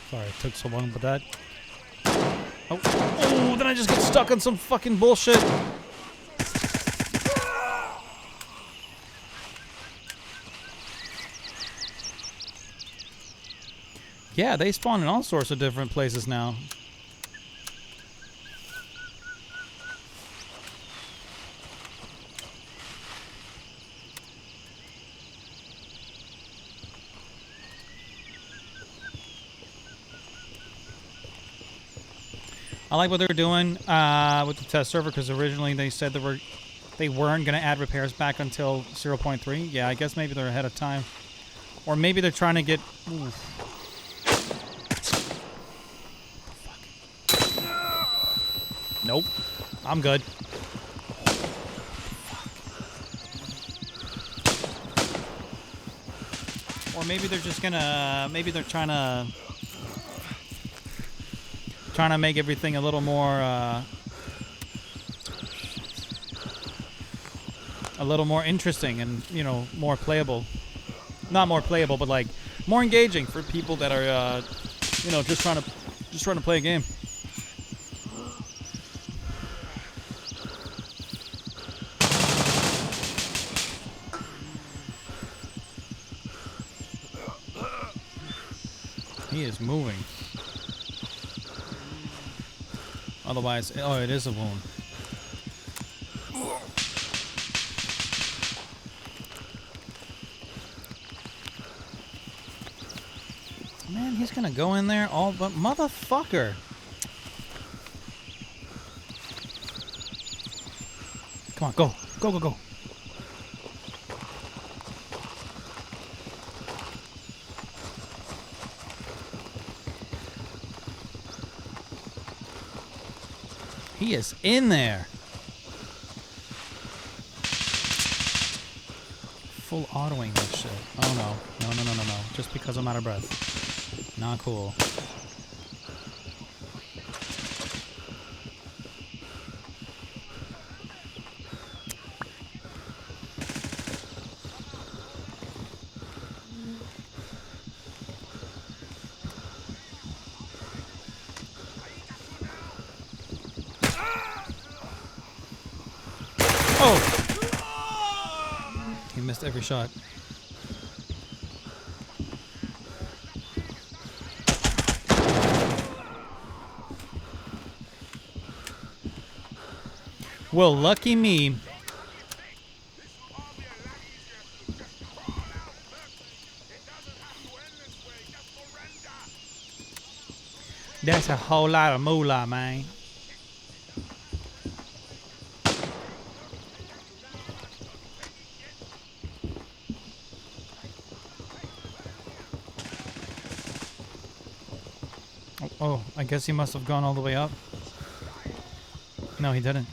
Sorry, it took so long, but that. Oh, oh! Then I just get stuck on some fucking bullshit. Yeah, they spawn in all sorts of different places now. I like what they're doing with the test server, because originally they said they weren't going to add repairs back until 0.3. Yeah, I guess maybe they're ahead of time. Or maybe they're trying to get... Ooh. Nope. I'm good. Or maybe they're just gonna... Maybe they're trying to make everything a little more interesting and, you know, more playable. Not more playable, but like more engaging for people that are you know, just trying to play a game. He is moving. Otherwise, oh, it is a wound. Man, he's gonna go in there all but motherfucker. Come on, go. Go, go, go. He is in there. Full autoing this shit. Oh no. No, no, no, no, no. Just because I'm out of breath. Not cool. Oh! He missed every shot. Well, lucky me. That's a whole lot of moolah, man. Oh, I guess he must have gone all the way up. No, he didn't.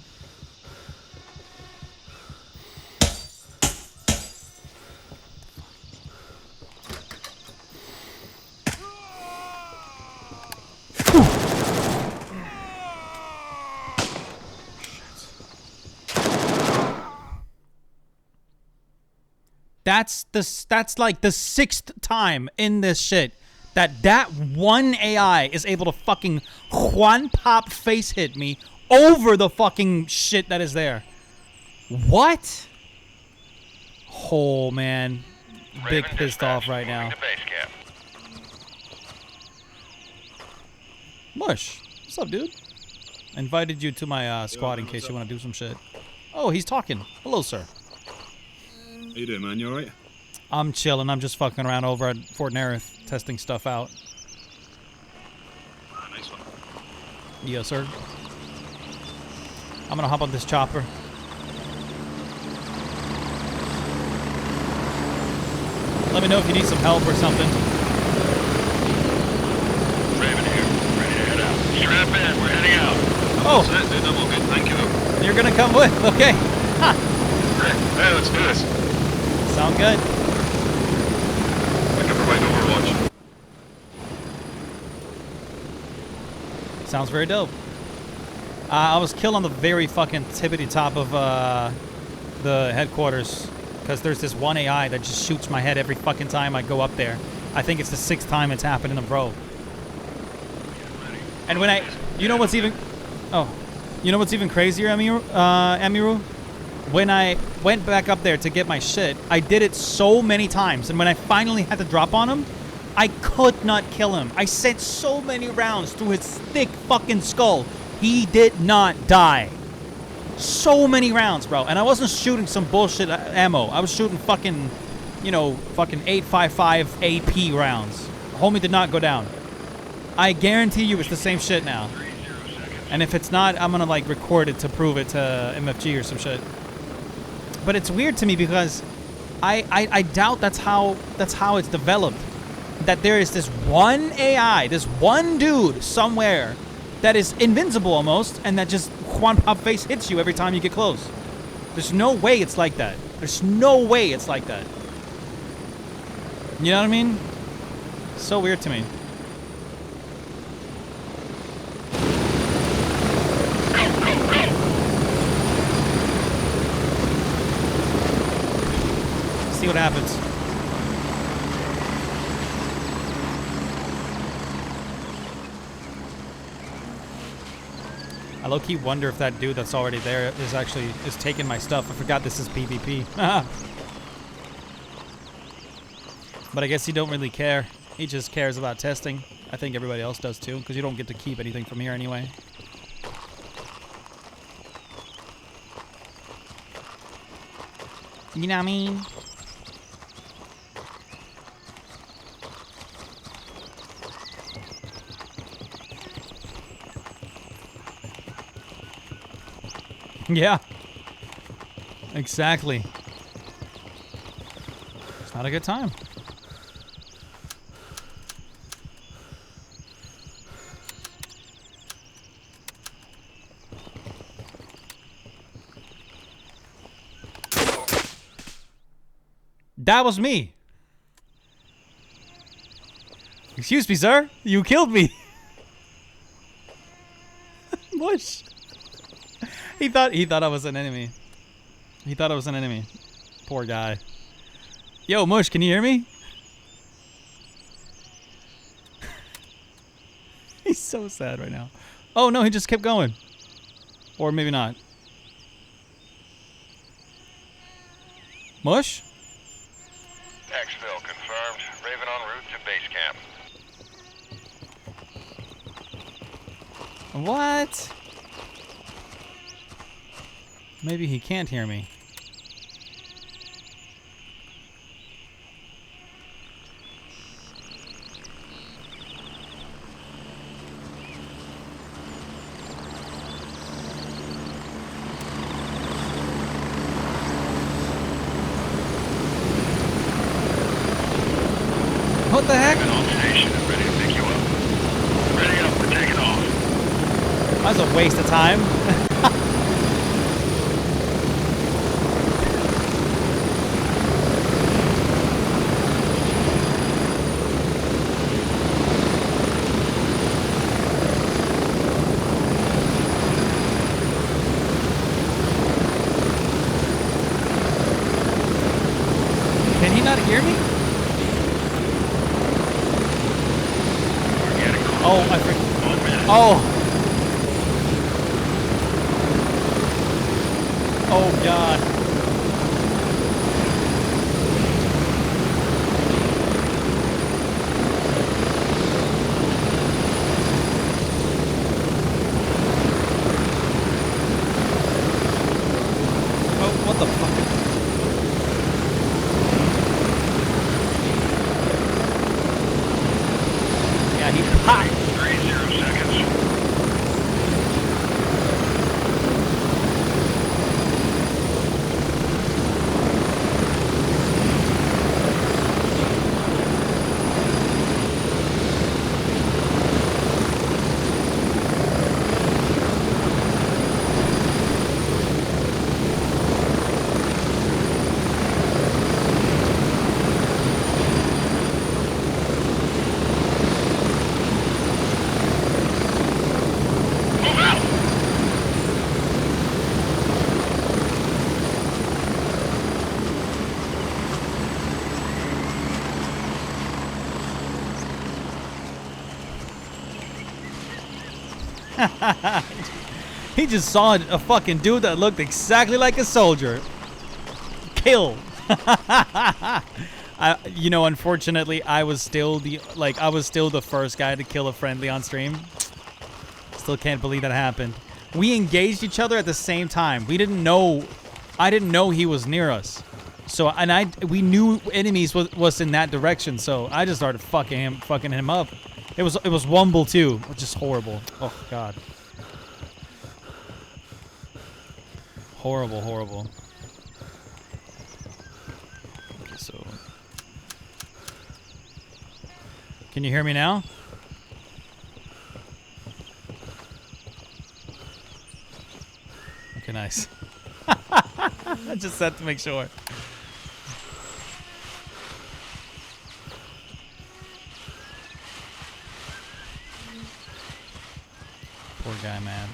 That's like the 6th time in this shit that one AI is able to fucking Juan Pop face hit me over the fucking shit that is there. What? Oh man, big pissed off right now. Mush, what's up, dude? I invited you to my squad in case you want to do some shit. Oh, he's talking. Hello, sir. How you doing, man? You alright? I'm chilling. I'm just fucking around over at Fort Nerith, testing stuff out. Ah, nice one. Yes, sir. I'm gonna hop on this chopper. Let me know if you need some help or something. Raven here. Ready to head out. Strap in. We're heading out. Oh, That's it, dude. I'm all good. Thank you. you're gonna come with? Okay. Ha. Hey, let's do this. Sound good. I can provide overwatch. Sounds very dope. I was killed on the very fucking tippity top of the headquarters because there's this one AI that just shoots my head every fucking time I go up there. I think it's the 6th time it's happened in a row. And when you know what's even crazier, Amiru? When I went back up there to get my shit, I did it so many times, and when I finally had to drop on him, I could not kill him. I sent so many rounds through his thick fucking skull. He did not die. So many rounds, bro. And I wasn't shooting some bullshit ammo. I was shooting fucking, fucking 8.55 AP rounds. Homie did not go down. I guarantee you it's the same shit now. And if it's not, I'm gonna like record it to prove it to MFG or some shit. But it's weird to me because I doubt that's how it's developed. That there is this one AI, this one dude somewhere that is invincible almost, and that just Juan Pop face hits you every time you get close. There's no way it's like that. There's no way it's like that. You know what I mean? So weird to me. See what happens. I low-key wonder if that dude that's already there is taking my stuff. I forgot this is PvP. But I guess he don't really care. He just cares about testing. I think everybody else does too, because you don't get to keep anything from here anyway. You know what I mean? Yeah. Exactly. It's not a good time. That was me. Excuse me, sir. You killed me. Mush. He thought I was an enemy. He thought I was an enemy. Poor guy. Yo, Mush, can you hear me? He's so sad right now. Oh no, he just kept going. Or maybe not. Mush? Exfil confirmed. Raven en route to base camp. What? Maybe he can't hear me. What the heck? Raven on station and ready to pick you up. Ready up, we're taking off. That was a waste of time. Can he not hear me? We're getting close. Oh, I forgot. 1 minute. Oh. Oh, God. Oh, what the fuck? Yeah, he popped. 30 seconds. Move out! He just saw a fucking dude that looked exactly like a soldier. Kill. You know, unfortunately, I was still the first guy to kill a friendly on stream. Still can't believe that happened. We engaged each other at the same time. I didn't know he was near us. So, we knew enemies was in that direction. So I just started fucking him up. It was Wumble too, which is horrible. Oh God. Horrible, horrible. Okay, so can you hear me now? Okay, nice. I just had to make sure. Poor guy, man.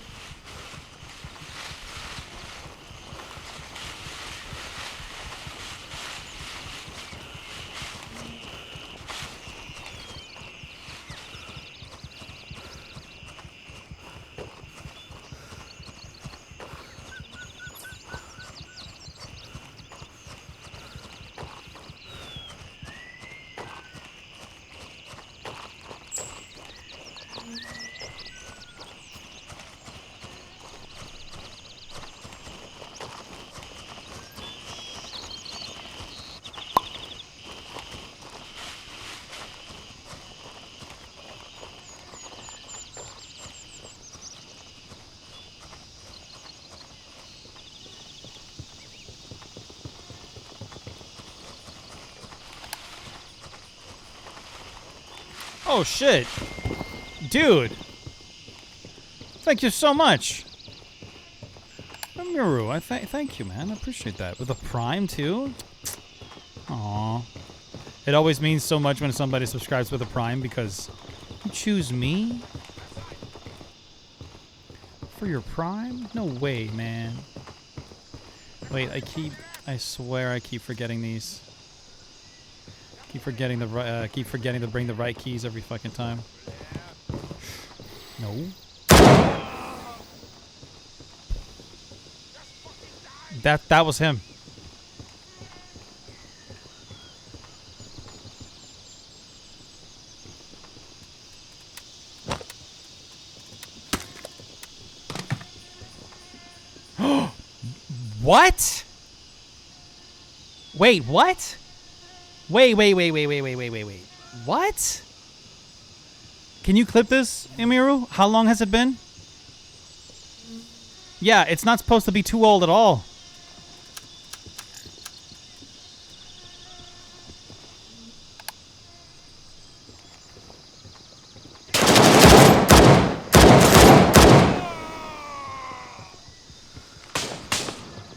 Oh shit, dude! Thank you so much, Miru. Thank you, man. I appreciate that. With a Prime too. Aw, it always means so much when somebody subscribes with a Prime because you choose me for your Prime. No way, man. Wait, I swear I keep forgetting these. Keep forgetting to bring the right keys every fucking time. No. That was him. What? Wait, what? Wait. What? Can you clip this, Emiru? How long has it been? Yeah, it's not supposed to be too old at all.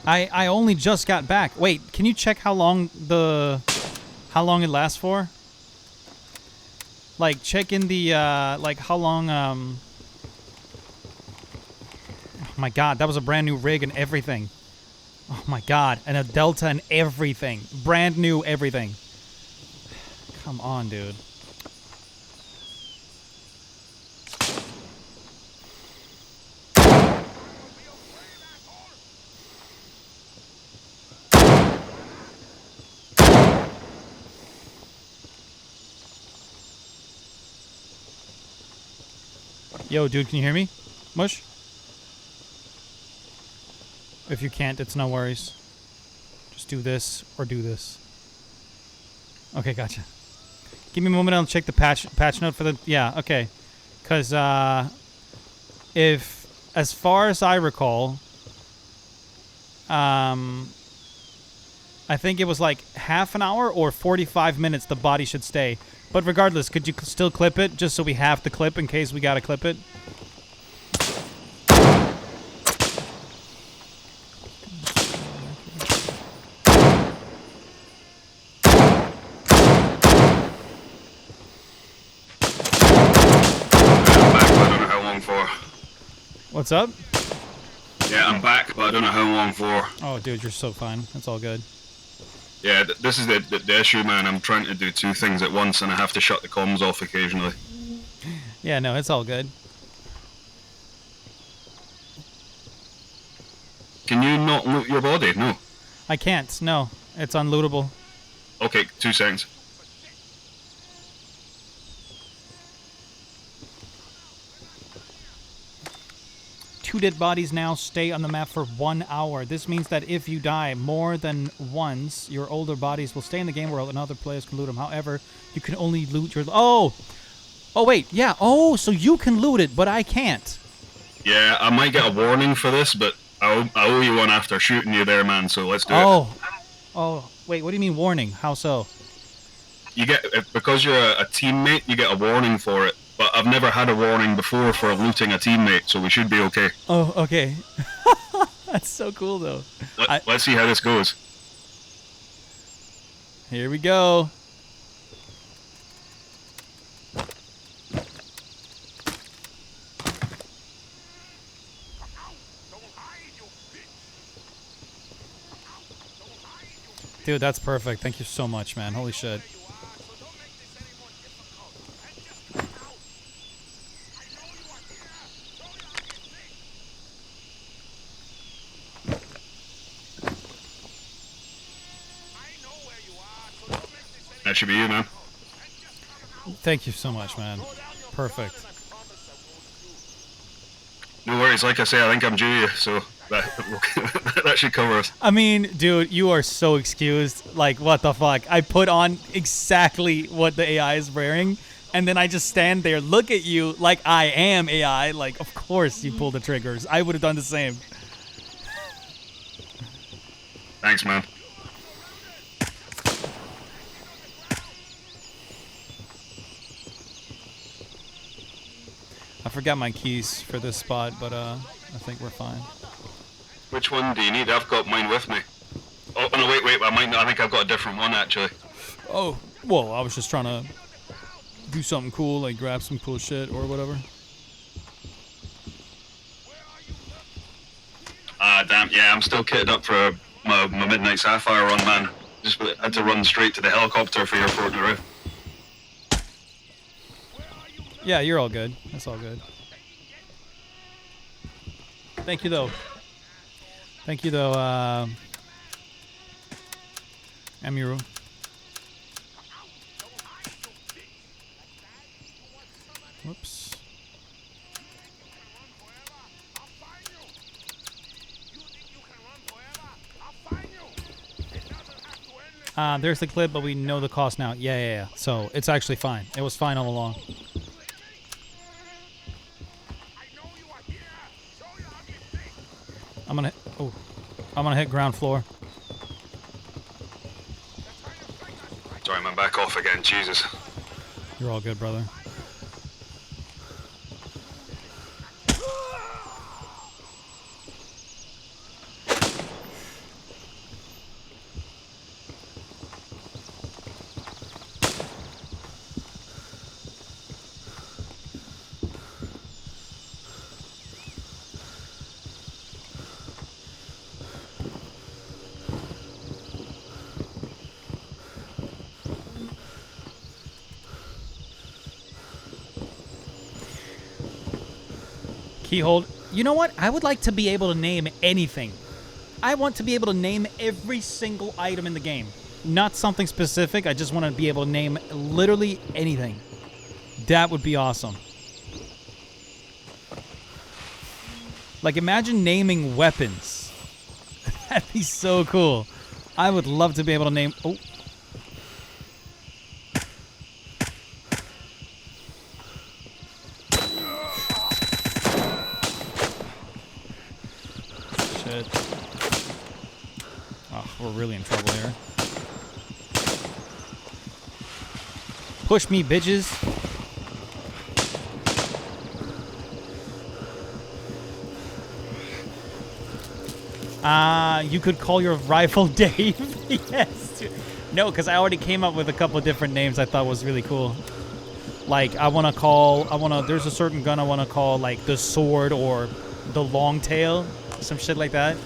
I only just got back. Wait, can you check how long it lasts for? Like, check in the, like, how long, oh my god, that was a brand new rig and everything. Oh my god, and a Delta and everything. Brand new everything. Come on, dude. Yo, dude, can you hear me? Mush? If you can't, it's no worries. Just do this or do this. Okay, gotcha. Give me a moment, I'll check the patch note for the... Yeah, okay. Because, if... As far as I recall... I think it was like half an hour or 45 minutes the body should stay. But regardless, could you still clip it, just so we have to clip in case we gotta clip it? What's up? Yeah, I'm back, but I don't know how long for. Oh, dude, you're so fine. That's all good. Yeah, this is the issue, man. I'm trying to do two things at once, and I have to shut the comms off occasionally. Yeah, no, it's all good. Can you not loot your body? No. I can't. No, it's unlootable. Okay, 2 seconds. Two dead bodies now stay on the map for 1 hour. This means that if you die more than once, your older bodies will stay in the game world and other players can loot them. However, you can only loot your... Oh, wait. Yeah. Oh, so you can loot it, but I can't. Yeah, I might get a warning for this, but I owe you one after shooting you there, man, so let's do it. Oh, wait. What do you mean warning? How so? You get... Because you're a teammate, you get a warning for it. But I've never had a warning before for looting a teammate, so we should be okay. Oh, okay. That's so cool, though. Let's see how this goes. Here we go. Dude, that's perfect. Thank you so much, man. Holy shit. That should be you, man. Thank you so much, man. Perfect. No worries. Like I say, I think I'm due you, so that should cover us. I mean, dude, you are so excused. Like, what the fuck? I put on exactly what the AI is wearing, and then I just stand there, look at you like I am AI. Like, of course you pull the triggers. I would have done the same. Thanks, man. I forgot my keys for this spot, but I think we're fine. Which one do you need? I've got mine with me. Oh no, wait, I might not. I think I've got a different one actually. Oh, well, I was just trying to do something cool, like grab some cool shit or whatever. Damn, yeah, I'm still kitted up for my Midnight Sapphire run, man. Just had to run straight to the helicopter for Airport Nauru. Yeah, you're all good. That's all good. Thank you, though. Thank you, though, Amiru. Whoops. There's the clip, but we know the cost now. Yeah. So it's actually fine. It was fine all along. I'm gonna hit ground floor. Sorry, man, back off again. Jesus. You're all good, brother. Keyhold. You know what? I would like to be able to name anything. I want to be able to name every single item in the game. Not something specific. I just want to be able to name literally anything. That would be awesome. Like, imagine naming weapons. That'd be so cool. I would love to be able to name... Oh. We're really in trouble here. Push me, bitches. You could call your rifle Dave. Yes. No, because I already came up with a couple of different names I thought was really cool. Like, there's a certain gun I want to call, like, the sword or the long tail. Some shit like that.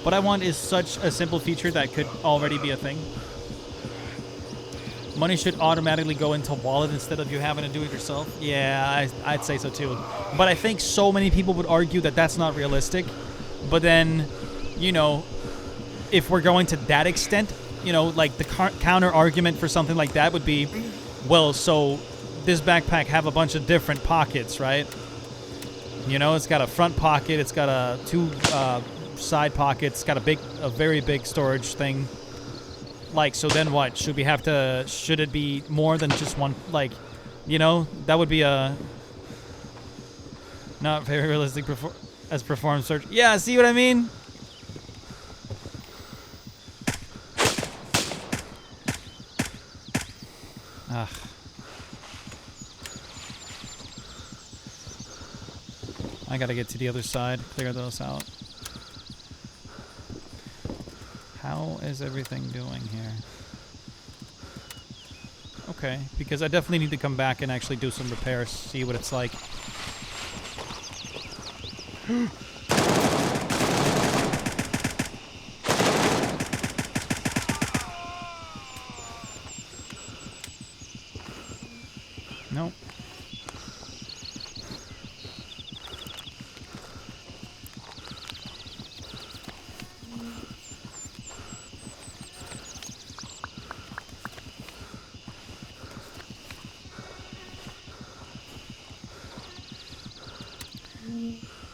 What I want is such a simple feature that could already be a thing. Money should automatically go into wallet instead of you having to do it yourself. Yeah, I'd say so too. But I think so many people would argue that that's not realistic. But then, you know, if we're going to that extent, you know, like the counter argument for something like that would be, well, so this backpack have a bunch of different pockets, right? You know, it's got a front pocket, it's got two side pockets, got a very big storage thing. Like, so then what? Should it be more than just one, like, you know, that would be a not very realistic as perform search. Yeah, see what I mean? I gotta get to the other side, clear those out. How is everything doing here? Okay, because I definitely need to come back and actually do some repairs, see what it's like. Nope.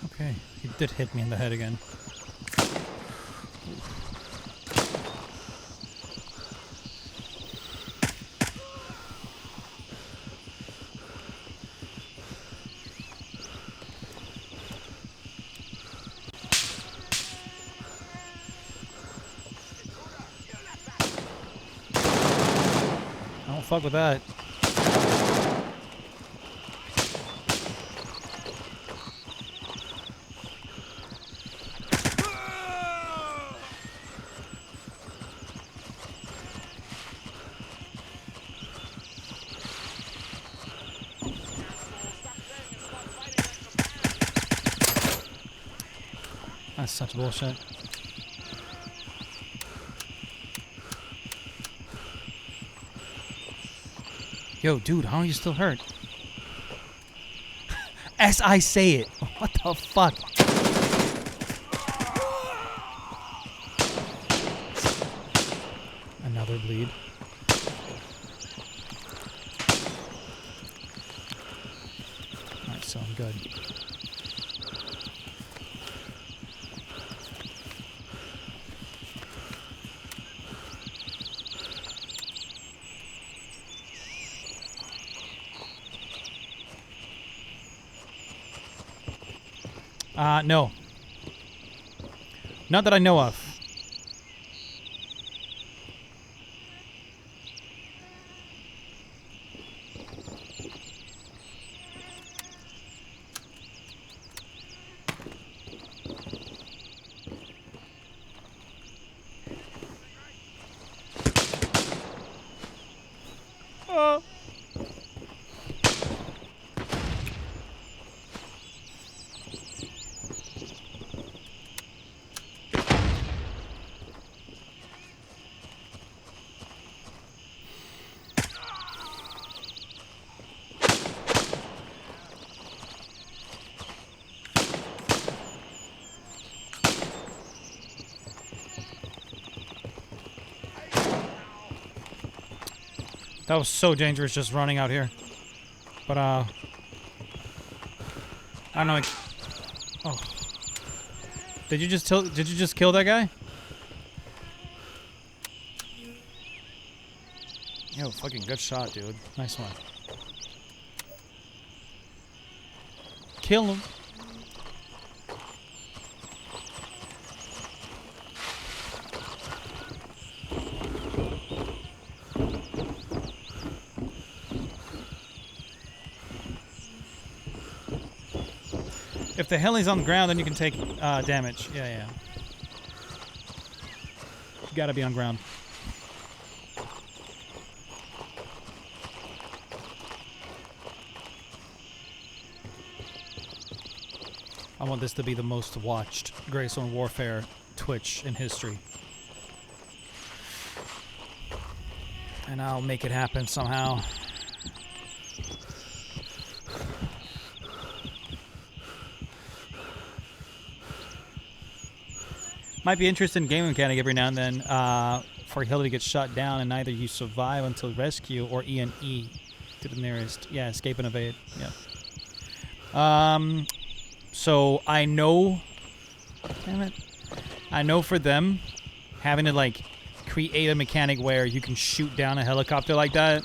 Okay, he did hit me in the head again. fuck with that. That's such bullshit. Yo, dude, how are you still hurt? As I say it. What the fuck? Another bleed. Alright, so I'm good. No. Not that I know of. That was so dangerous just running out here. But, I don't know. Oh. Did you just kill that guy? Yo, fucking good shot, dude. Nice one. Kill him. If the heli's on the ground, then you can take damage. Yeah, yeah. You gotta be on ground. I want this to be the most watched Greystone Warfare Twitch in history. And I'll make it happen somehow. Might be interested in game mechanic every now and then for a heli to get shot down and either you survive until rescue or E and E to the nearest. Yeah, escape and evade. Yeah. So I know, damn it, I know for them having to like create a mechanic where you can shoot down a helicopter like that,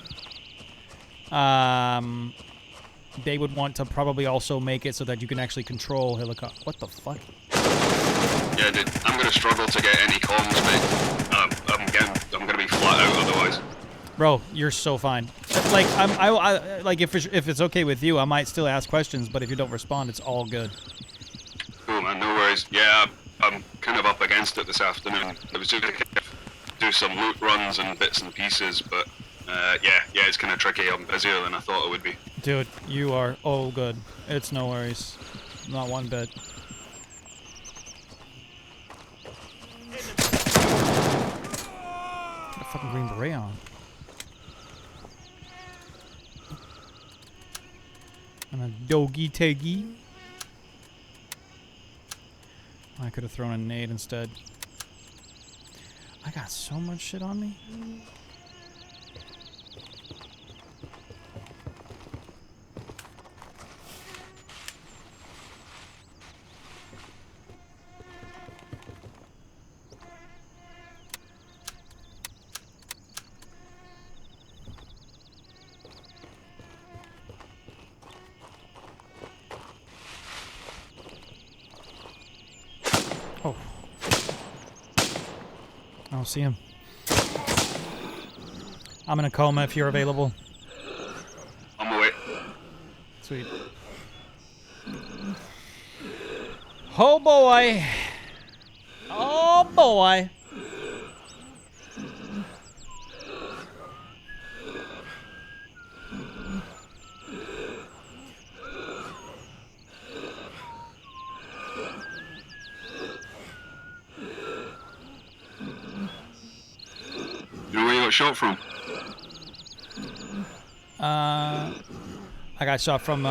they would want to probably also make it so that you can actually control helicopter. What the fuck? Yeah, dude, I'm gonna struggle to get any comms, mate. I'm gonna be flat out otherwise. Bro, you're so fine. Like, I like if it's okay with you, I might still ask questions, but if you don't respond, it's all good. Cool, man, no worries. Yeah, I'm kind of up against it this afternoon. I was just gonna do some loot runs and bits and pieces, but yeah, it's kind of tricky. I'm busier than I thought it would be. Dude, you are all good. It's no worries. Not one bit. Got a fucking green beret on. And a doggy taggy. I could have thrown a nade instead. I got so much shit on me. Oh. I don't see him. I'm in a coma if you're available. On my way. Sweet. Oh boy. Oh boy. You know where you got shot from? I got shot from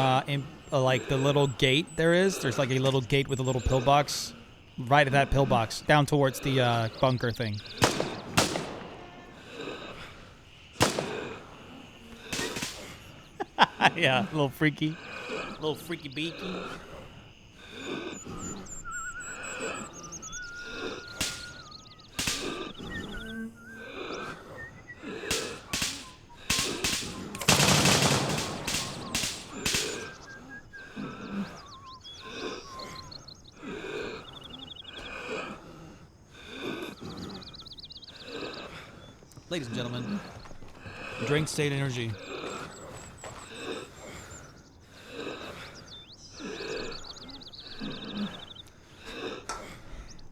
like the little gate there is. There's like a little gate with a little pillbox. Right at that pillbox. Down towards the bunker thing. Yeah, a little freaky. A little freaky beaky. Ladies and gentlemen, drink state energy.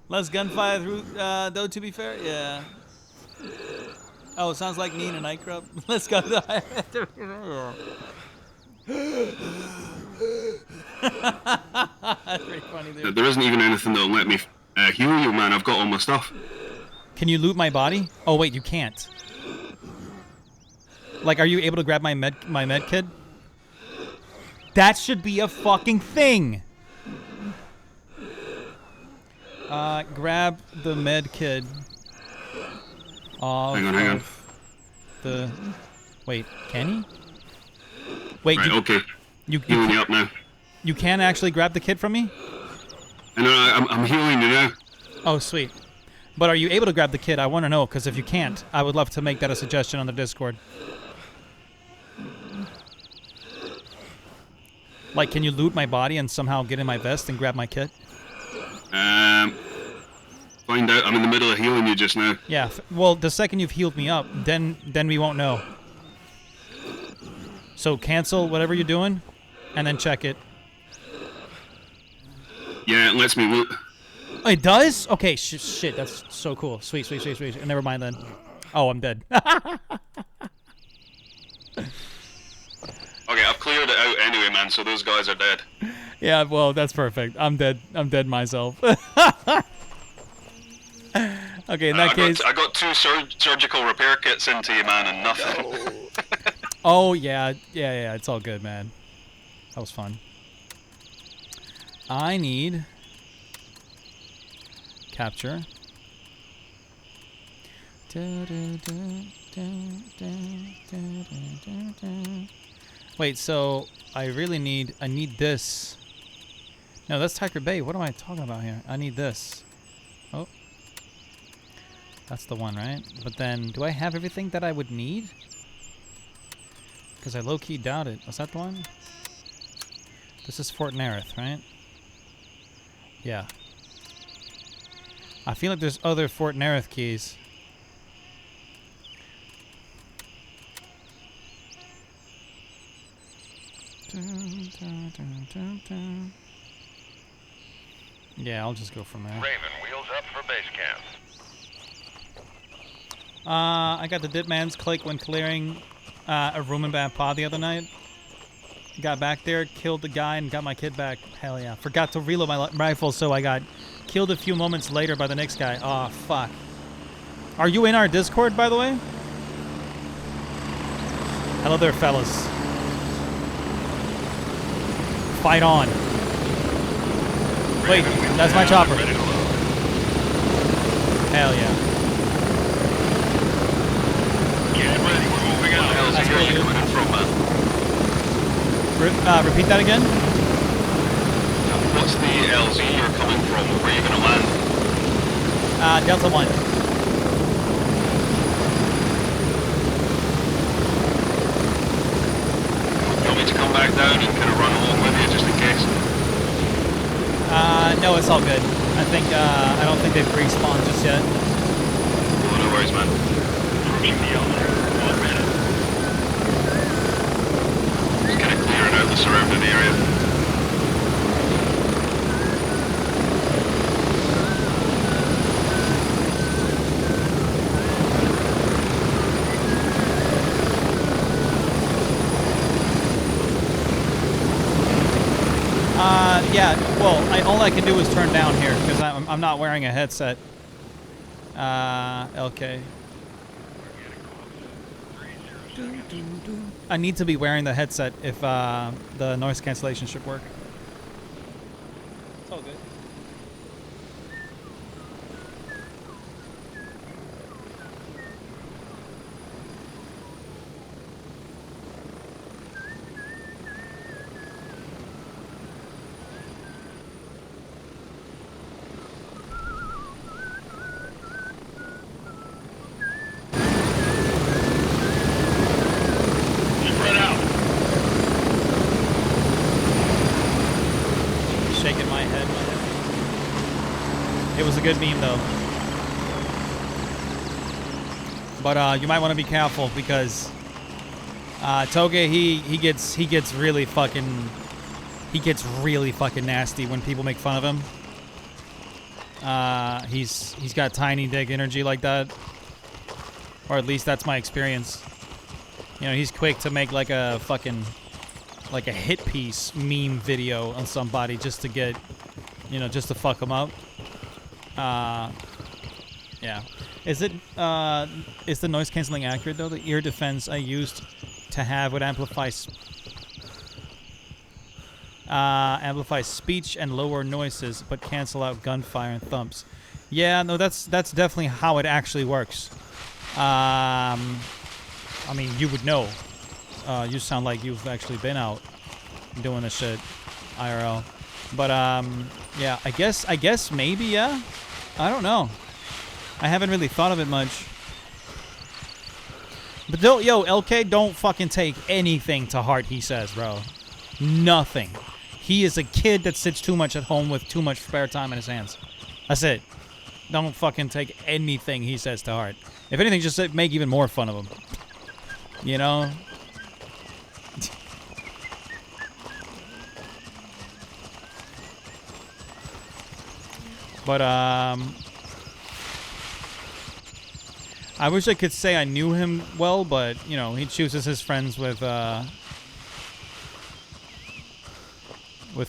Less gunfire through, though, to be fair, yeah. Oh, sounds like me in a nightclub. Let's go. That's pretty funny, dude. There isn't even anything that'll let me heal you, man. I've got all my stuff. Can you loot my body? Oh wait, you can't. Like, are you able to grab my med kit? That should be a fucking thing. Grab the med kit. Hang on. The wait, can you? Wait, Right, okay. you Healing you up now. you can actually grab the kit from me? And I'm healing you now. Oh, sweet. But are you able to grab the kit? I want to know, because if you can't, I would love to make that a suggestion on the Discord. Like, can you loot my body and somehow get in my vest and grab my kit? Find out. I'm in the middle of healing you just now. Yeah, well, the second you've healed me up, then we won't know. So cancel whatever you're doing, and then check it. Yeah, it lets me loot. Oh, it does? Okay, shit, that's so cool. Sweet. Never mind then. Oh, I'm dead. Okay, I've cleared it out anyway, man, so those guys are dead. Yeah, well, that's perfect. I'm dead. I'm dead myself. Okay, in that case... I got 2 surgical repair kits into you, man, and nothing. Oh, yeah, it's all good, man. That was fun. I need... capture. Wait, so I need this. No, that's Tiger Bay. What am I talking about here? I need this. Oh. That's the one, right? But then, do I have everything that I would need? Because I low-key doubt it. Was that the one? This is Fort Nerith, right? Yeah. I feel like there's other Fort Nerith keys. Yeah, I'll just go from there. Raven, wheels up for base camp. I got the Dipman's click when clearing a room in Bad Pod the other night. Got back there, killed the guy, and got my kid back. Hell yeah. Forgot to reload my rifle, so I got killed a few moments later by the next guy. Oh, fuck. Are you in our Discord, by the way? Hello there, fellas. Fight on. Wait, that's my chopper. Hell yeah. Get ready, we're moving out. That's cool, dude. Coming in from, man. Repeat that again? What's the LZ you're coming from? Where are you going to land? Delta 1. You want me to come back down and kind of run along with you just in case? No, it's all good. I don't think they've respawned just yet. Oh, no worries, man. Approaching the elevator. Just kind of clearing out the surrounding area. Yeah, well, all I can do is turn down here because I'm not wearing a headset. LK. I need to be wearing the headset if the noise cancellation should work. It's all good. Spread out. Shaking my head. It was a good meme though. But you might want to be careful because Toge he gets really fucking nasty when people make fun of him. He's got tiny dick energy like that, or at least that's my experience. You know, he's quick to make like a hit piece meme video on somebody just to get, you know, just to fuck them up. Yeah. Is the noise canceling accurate though? The ear defense I used to have would amplify speech and lower noises, but cancel out gunfire and thumps. Yeah, no, that's definitely how it actually works. I mean, you would know. You sound like you've actually been out doing this shit, IRL. But yeah, I guess maybe, yeah. I don't know. I haven't really thought of it much. But yo, LK, don't fucking take anything to heart he says, bro. Nothing. He is a kid that sits too much at home with too much spare time in his hands. That's it. Don't fucking take anything he says to heart. If anything, just make even more fun of him. You know? But, I wish I could say I knew him well, but, you know, he chooses his friends with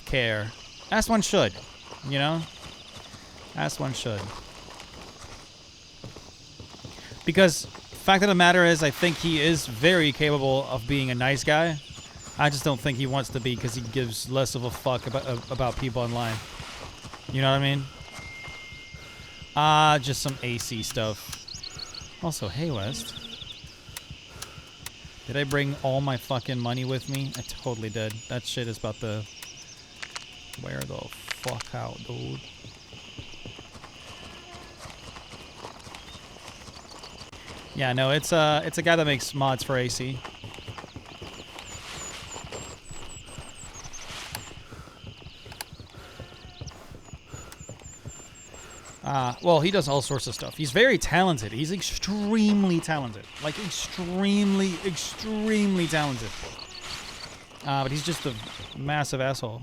care. As one should, you know? As one should. Because, fact of the matter is, I think he is very capable of being a nice guy. I just don't think he wants to be because he gives less of a fuck about people online. You know what I mean? Just some AC stuff. Also, hey West. Did I bring all my fucking money with me? I totally did. That shit is about to wear the fuck out, dude. Yeah, no, it's a guy that makes mods for AC. Well, he does all sorts of stuff. He's very talented. He's extremely talented. Like, extremely, extremely talented. But he's just a massive asshole.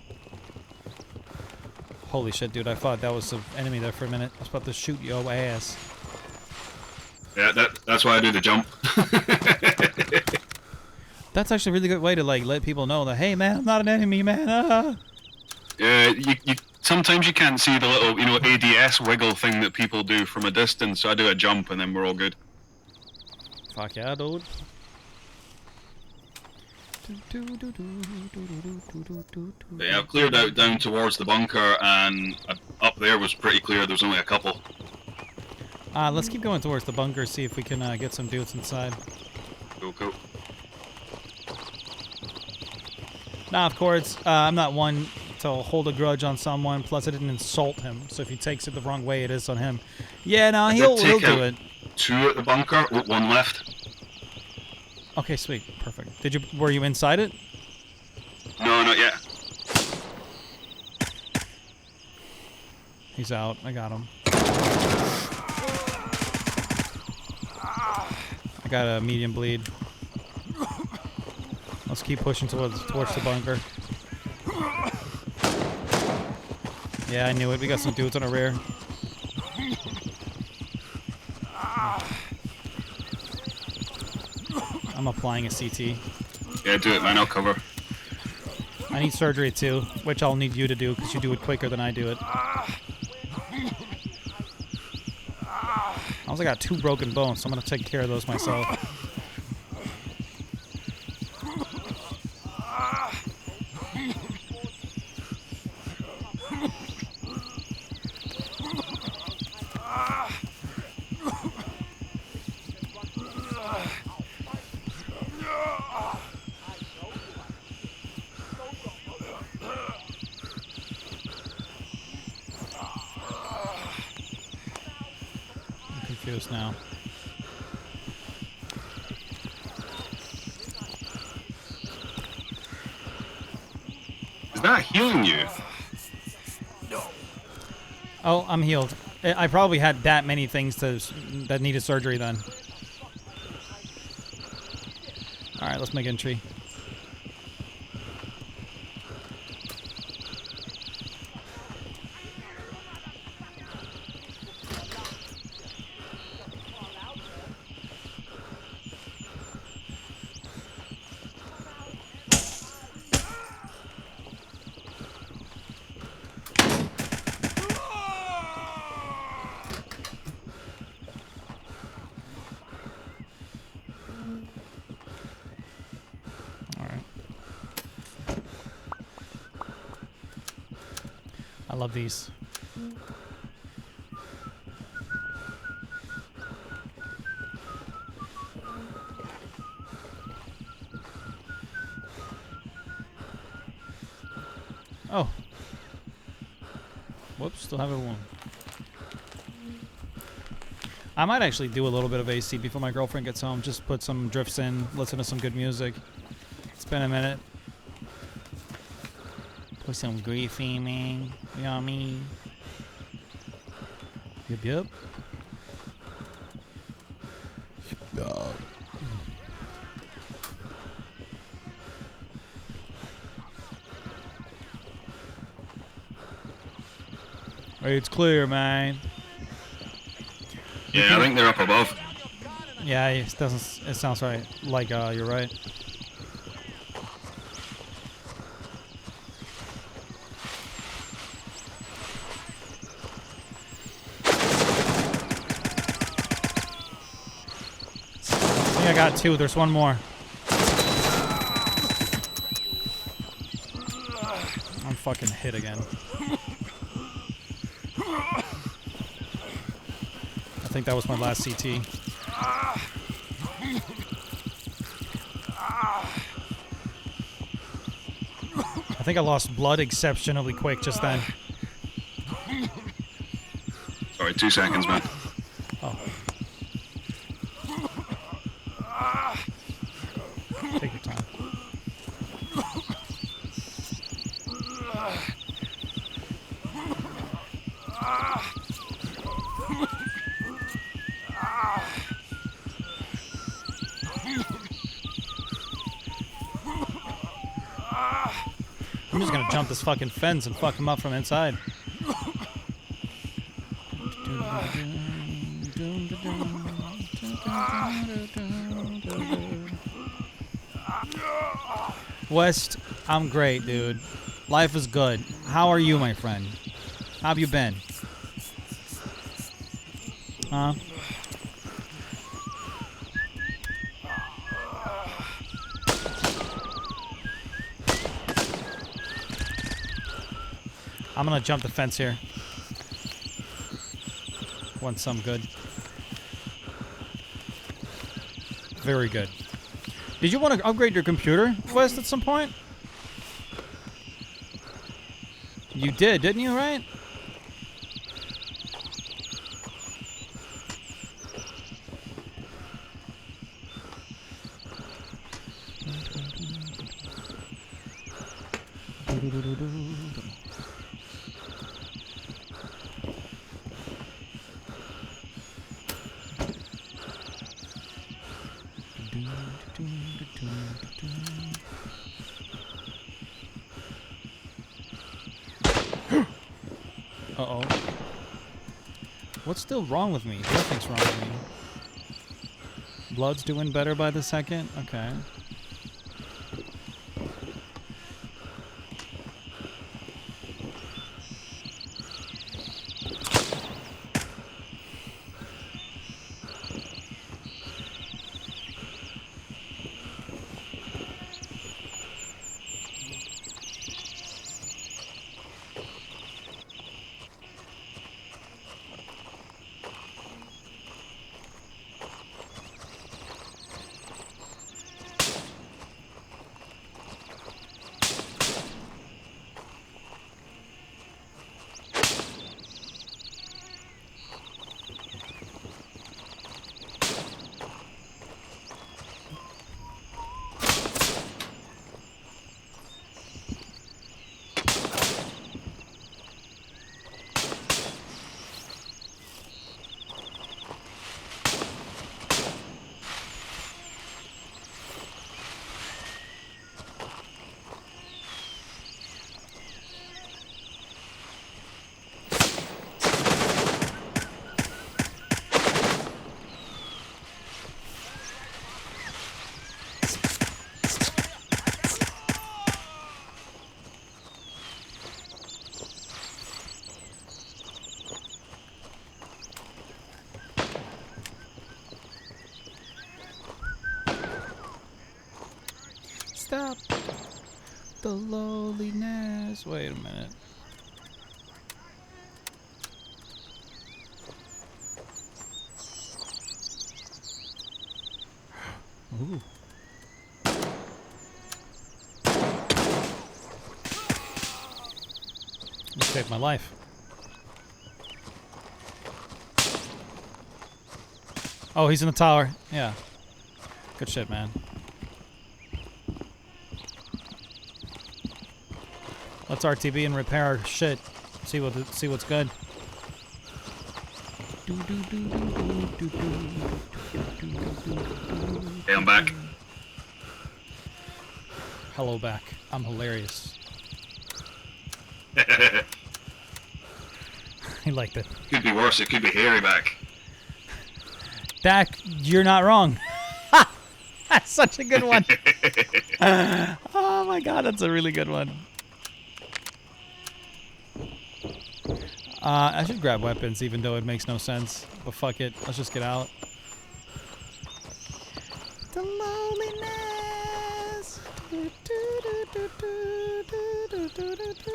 Holy shit, dude. I thought that was an enemy there for a minute. I was about to shoot your ass. Yeah, that's why I do the jump. That's actually a really good way to, like, let people know that, hey, man, I'm not an enemy, man. Yeah, sometimes you can't see the little, you know, ADS wiggle thing that people do from a distance, so I do a jump and then we're all good. Fuck yeah, dude. But yeah, I've cleared out down towards the bunker, and up there was pretty clear. There was only a couple. Let's keep going towards the bunker, see if we can get some dudes inside. Cool. Nah, of course, I'm not one to hold a grudge on someone, plus I didn't insult him, so if he takes it the wrong way, it is on him. Yeah, no, he'll do it. 2 at the bunker, 1 left. Okay, sweet, perfect. Were you inside it? No, not yet. He's out, I got him. I got a medium bleed. Let's keep pushing towards the bunker. Yeah, I knew it. We got some dudes on our rear. I'm applying a CT. Yeah, do it, man. I'll cover. I need surgery too, which I'll need you to do because you do it quicker than I do it. I also got 2 broken bones, so I'm gonna take care of those myself. I'm confused now. Is that healing you? Oh, I'm healed. I probably had that many things that needed surgery then. Alright, let's make entry. I love these. Oh. Whoops, still have one. I might actually do a little bit of AC before my girlfriend gets home. Just put some drifts in, listen to some good music. It's been a minute. Put some griefing, man. You know what I mean? Yep. Hey, it's clear, man. Yeah, I think they're up above. Yeah, it doesn't. It sounds right. Like you're right. I think I got 2. There's one more. I'm fucking hit again. I think that was my last CT. I think I lost blood exceptionally quick just then. Sorry, 2 seconds, man. Oh. Take your time. I'm just gonna jump this fucking fence and fuck him up from inside. West, I'm great, dude. Life is good. How are you, my friend? How have you been? Huh? I'm gonna jump the fence here. Want some good. Very good. Did you want to upgrade your computer, West, at some point? You did, didn't you, right? Uh-oh. What's still wrong with me? Nothing's wrong with me. Blood's doing better by the second? Okay. Stop the loneliness. Wait a minute. Ooh. You saved my life. Oh, he's in the tower. Yeah. Good shit, man. Let's RTB and repair our shit. See what's good. Hey, I'm back. Hello back. I'm hilarious. He liked it. Could be worse. It could be hairy back. Dak, you're not wrong. That's such a good one. Oh my god, that's a really good one. I should grab weapons even though it makes no sense. But fuck it, let's just get out. The loneliness.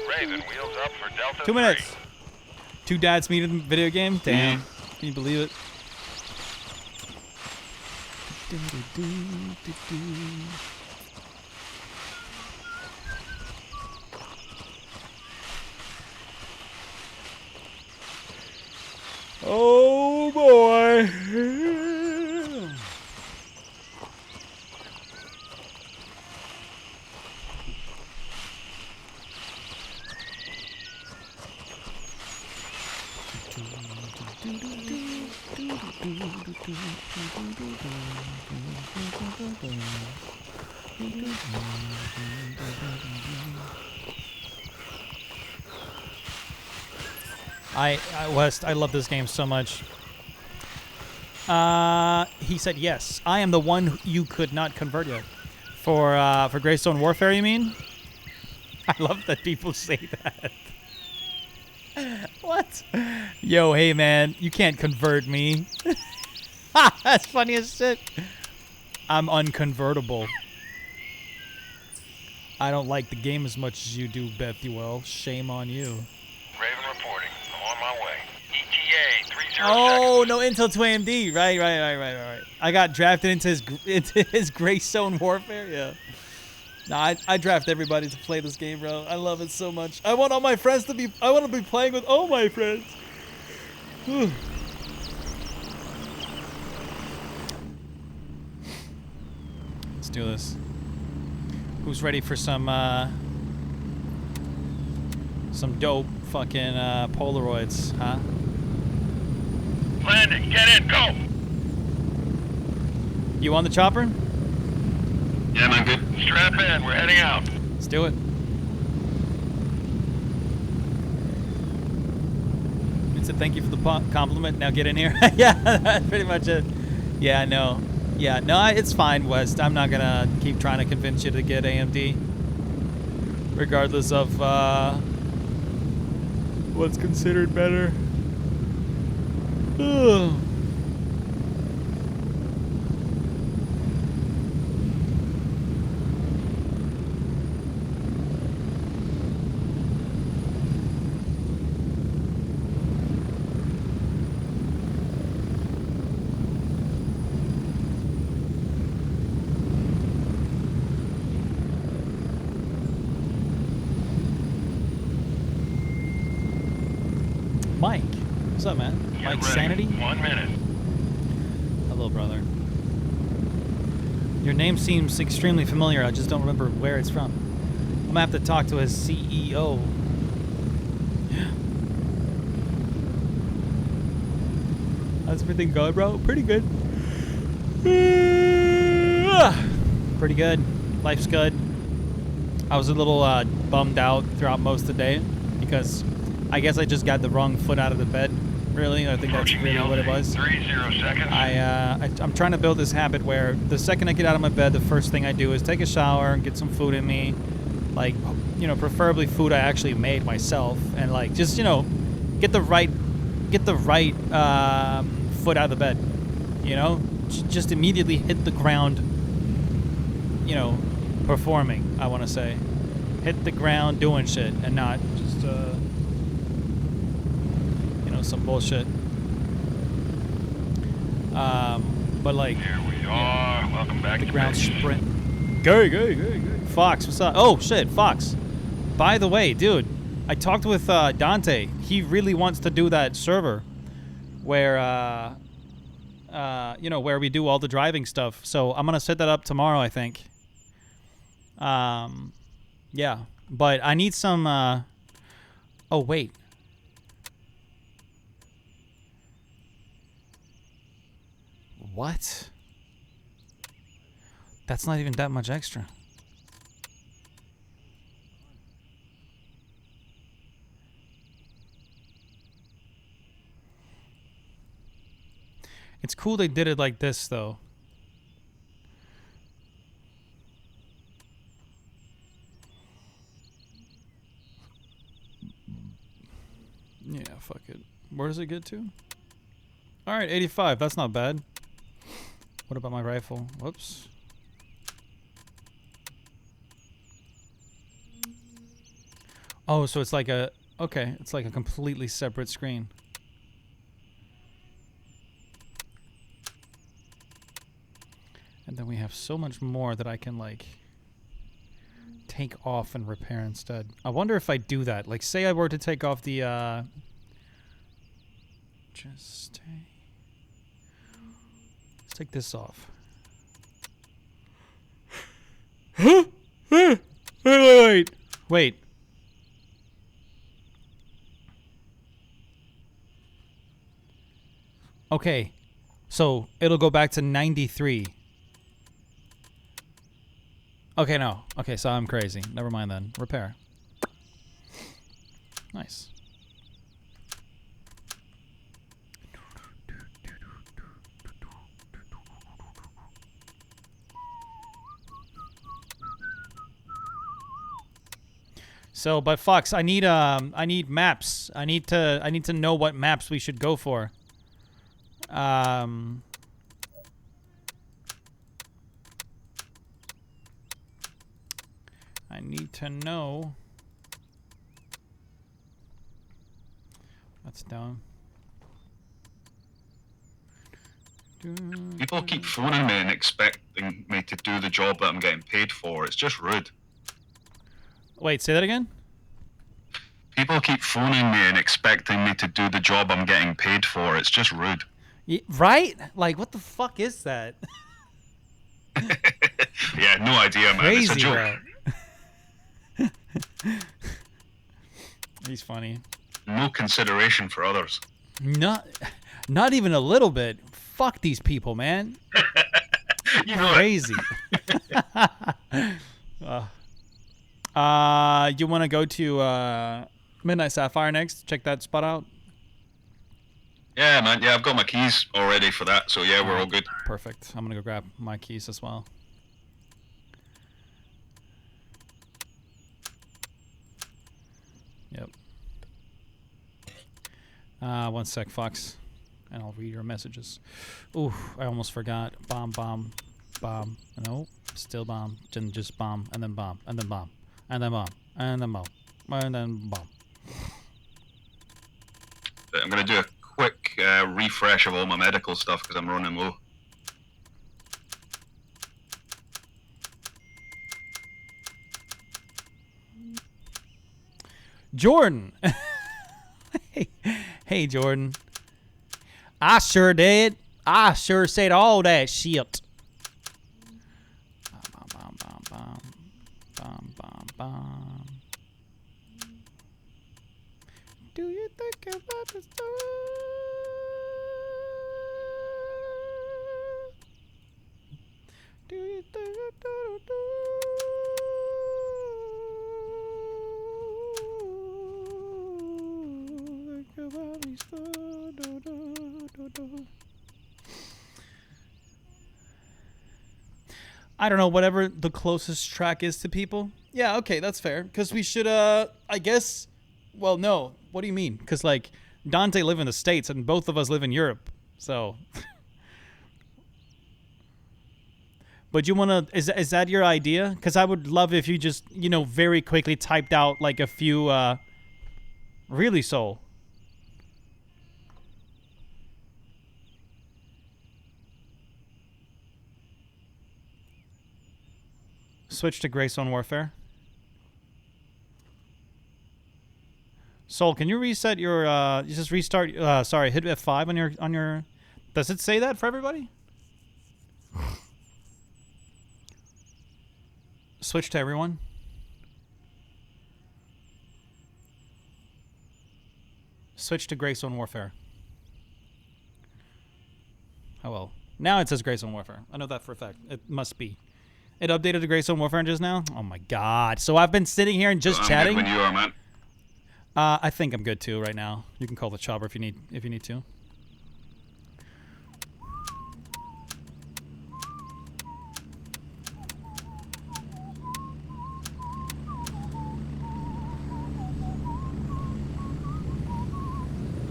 Raven, wheels up for Delta 2 minutes. 2 dads meet in the video game? Damn. Can you believe it? Oh boy. West, I love this game so much. He said yes. I am the one you could not convert yet. For Greystone Warfare, you mean? I love that people say that. What? Yo, hey man, you can't convert me. That's funny as shit. I'm unconvertible. I don't like the game as much as you do, Bethuel. Shame on you. Raven reporting. I'm on my way. ETA 30 Oh, seconds. no Intel to AMD. Right. I got drafted into his Greystone Warfare. Yeah. Nah, I draft everybody to play this game, bro. I love it so much. I want all my friends to be. I want to be playing with all my friends. Whew. Let's do this. Who's ready for some dope fucking Polaroids, huh? Landing. Get in. Go. You on the chopper? Yeah, man, good. Strap in. We're heading out. Let's do it. said thank you for the compliment. Now get in here. Yeah, that's pretty much it. Yeah, no. Yeah, no, it's fine, West. I'm not gonna keep trying to convince you to get AMD, regardless of what's considered better. Ugh. Mike, what's up, man? Get Mike ready. Sanity? 1 minute. Hello, brother. Your name seems extremely familiar. I just don't remember where it's from. I'm gonna have to talk to his CEO. How's everything going, bro? Pretty good. Pretty good. Life's good. I was a little bummed out throughout most of the day because I guess I just got the wrong foot out of the bed. Really, I think that's Approaching really what it was. 30 seconds. I'm trying to build this habit where the second I get out of my bed, the first thing I do is take a shower and get some food in me, like, you know, preferably food I actually made myself, and like just, you know, get the right foot out of the bed, you know, just immediately hit the ground, you know, performing. I want to say, hit the ground doing shit and not just you know, some bullshit. But like, Here we are. Welcome back the to ground base. sprint. Go. Fox, what's up? Oh shit, Fox. By the way, dude, I talked with Dante. He really wants to do that server where you know, where we do all the driving stuff. So I'm gonna set that up tomorrow, I think. Yeah, but I need some. Oh wait. What? That's not even that much extra. It's cool they did it like this, though. Yeah, fuck it. Where does it get to? Alright, 85. That's not bad. What about my rifle? Whoops. Oh, so it's like a... Okay, it's like a completely separate screen. And then we have so much more that I can, like, take off and repair instead. I wonder if I do that. Like, say I were to take off the, just stay... Let's take this off. Wait. Okay. So, it'll go back to 93. Okay, no. Okay, so I'm crazy. Never mind then. Repair. Nice. So, but Fox, I need maps. I need to know what maps we should go for. I need to know. That's down. People keep phoning me and expecting me to do the job that I'm getting paid for. It's just rude. Wait, say that again? People keep phoning me and expecting me to do the job I'm getting paid for. It's just rude. Right? Like, what the fuck is that? Yeah, no idea, man. It's a Crazy, joke. bro. He's funny. No consideration for others. Not even a little bit. Fuck these people, man. You know it. Crazy. You want to go to Midnight Sapphire next? Check that spot out. Yeah, man. Yeah, I've got my keys already for that, so yeah, we're all good. Perfect. I'm gonna go grab my keys as well. Yep. 1 sec, Fox. And I'll read your messages. Ooh, I almost forgot. Bomb, bomb, bomb. No, still bomb. Then just bomb, and then bomb, and then bomb, and then bomb, and then bomb, and then bomb. I'm gonna do a quick refresh of all my medical stuff because I'm running low. Jordan. Hey, Jordan. I sure did. I sure said all that shit. Bom, bom, bom, bom, bom, bom, bom. Do you think about the stuff? Do you think about these stuff? I don't know, whatever the closest track is to people. Yeah, okay, that's fair. Because we should, I guess, well, no. What do you mean? Because, like, Dante live in the States and both of us live in Europe. So. But you want to, is that your idea? Because I would love if you just, you know, very quickly typed out, like, a few, really, Soul? Switch to Greystone Warfare. Soul, can you reset your you just restart sorry, hit F5 on your does it say that for everybody? Switch to everyone. Switch to Greystone Warfare. Oh well. Now it says Greystone Warfare. I know that for a fact. It must be. It updated to Greystone Warfare just now? Oh my god. So I've been sitting here and just chatting. Good when you are, man. I think I'm good too right now. You can call the chopper if you need to.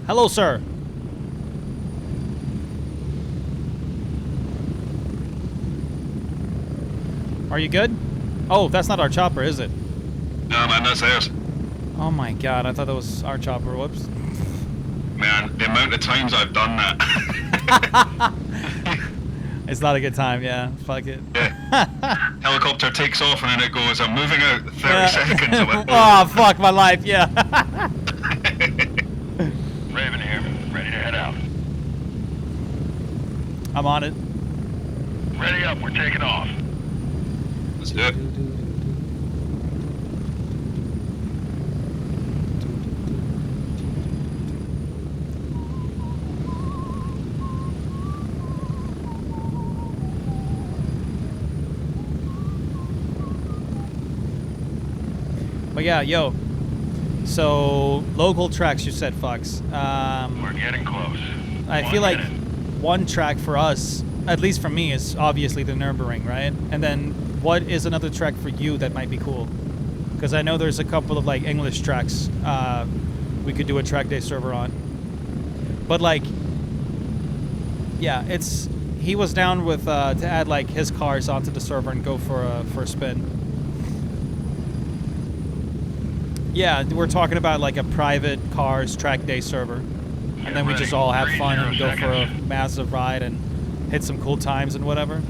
Hello, sir. Are you good? Oh, that's not our chopper, is it? No, man, that's ours. Oh my god, I thought that was our chopper. Whoops. Man, the amount of times I've done that. It's not a good time, yeah. Fuck it. Yeah. Helicopter takes off and then it goes, I'm moving out 30 seconds. I went, oh, fuck my life, yeah. Raven here, ready to head out. I'm on it. Ready up, we're taking off. Let's do it. But yeah, yo. So, local tracks, you said, Fox. We're getting close. I feel like one track for us, at least for me, is obviously the Nürburgring, right? And then what is another track for you that might be cool? Because I know there's a couple of like English tracks we could do a track day server on. But like, yeah, he was down with to add like his cars onto the server and go for a spin. Yeah, we're talking about like a private cars track day server. And then we just all have fun and go for a massive ride and hit some cool times and whatever.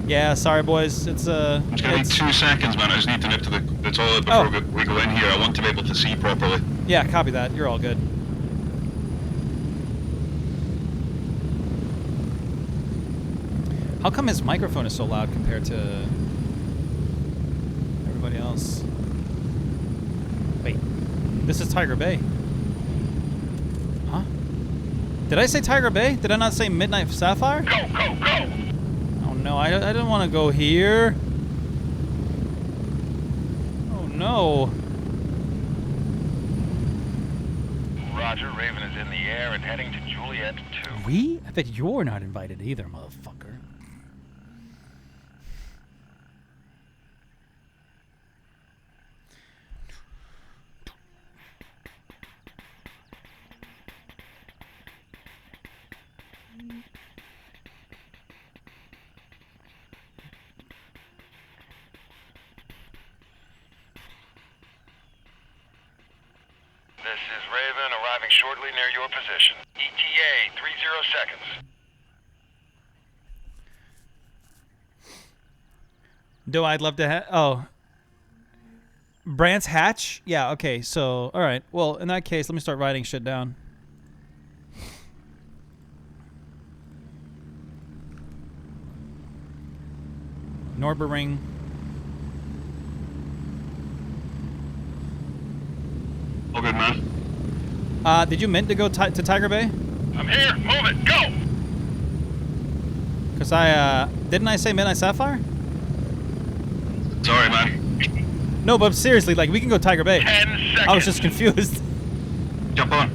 Yeah, sorry boys, it's It's gonna be 2 seconds, man. I just need to nip to the toilet before we go in here. I want to be able to see properly. Yeah, copy that. You're all good. How come his microphone is so loud compared to everybody else? Wait, this is Tiger Bay. Huh? Did I say Tiger Bay? Did I not say Midnight Sapphire? Go, go, go! Oh no, I don't want to go here. Oh no. Roger, Raven is in the air and heading to Juliet. Juliet 2. We? I bet you're not invited either, motherfucker. This is Raven arriving shortly near your position. ETA 30 seconds. Do I'd love to have... Oh. Brands Hatch? Yeah, okay, so... Alright, well, in that case, let me start writing shit down. Norbering. All good, man. Did you meant to go to Tiger Bay? I'm here. Move it. Go. Because didn't I say Midnight Sapphire? Sorry, man. No, but seriously, like, we can go Tiger Bay. 10 seconds. I was just confused. Jump on.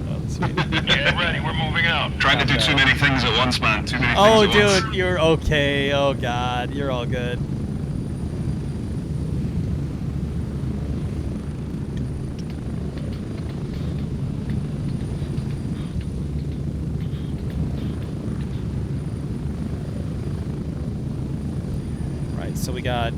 Oh, sweet. Get ready. We're moving out. Trying to do too many things at once, man. Too many Oh, things at dude, once. you're okay. Oh, God, you're all good. Right, so we got...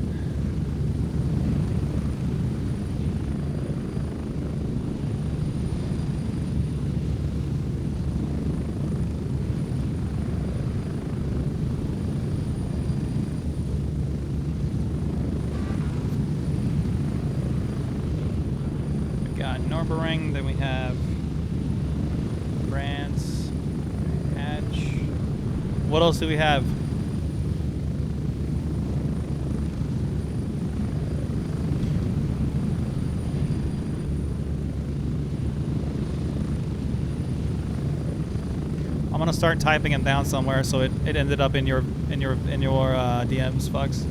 Norbering, then we have Brands Hatch. What else do we have? I'm gonna start typing them down somewhere so it ended up in your DMs, fucks.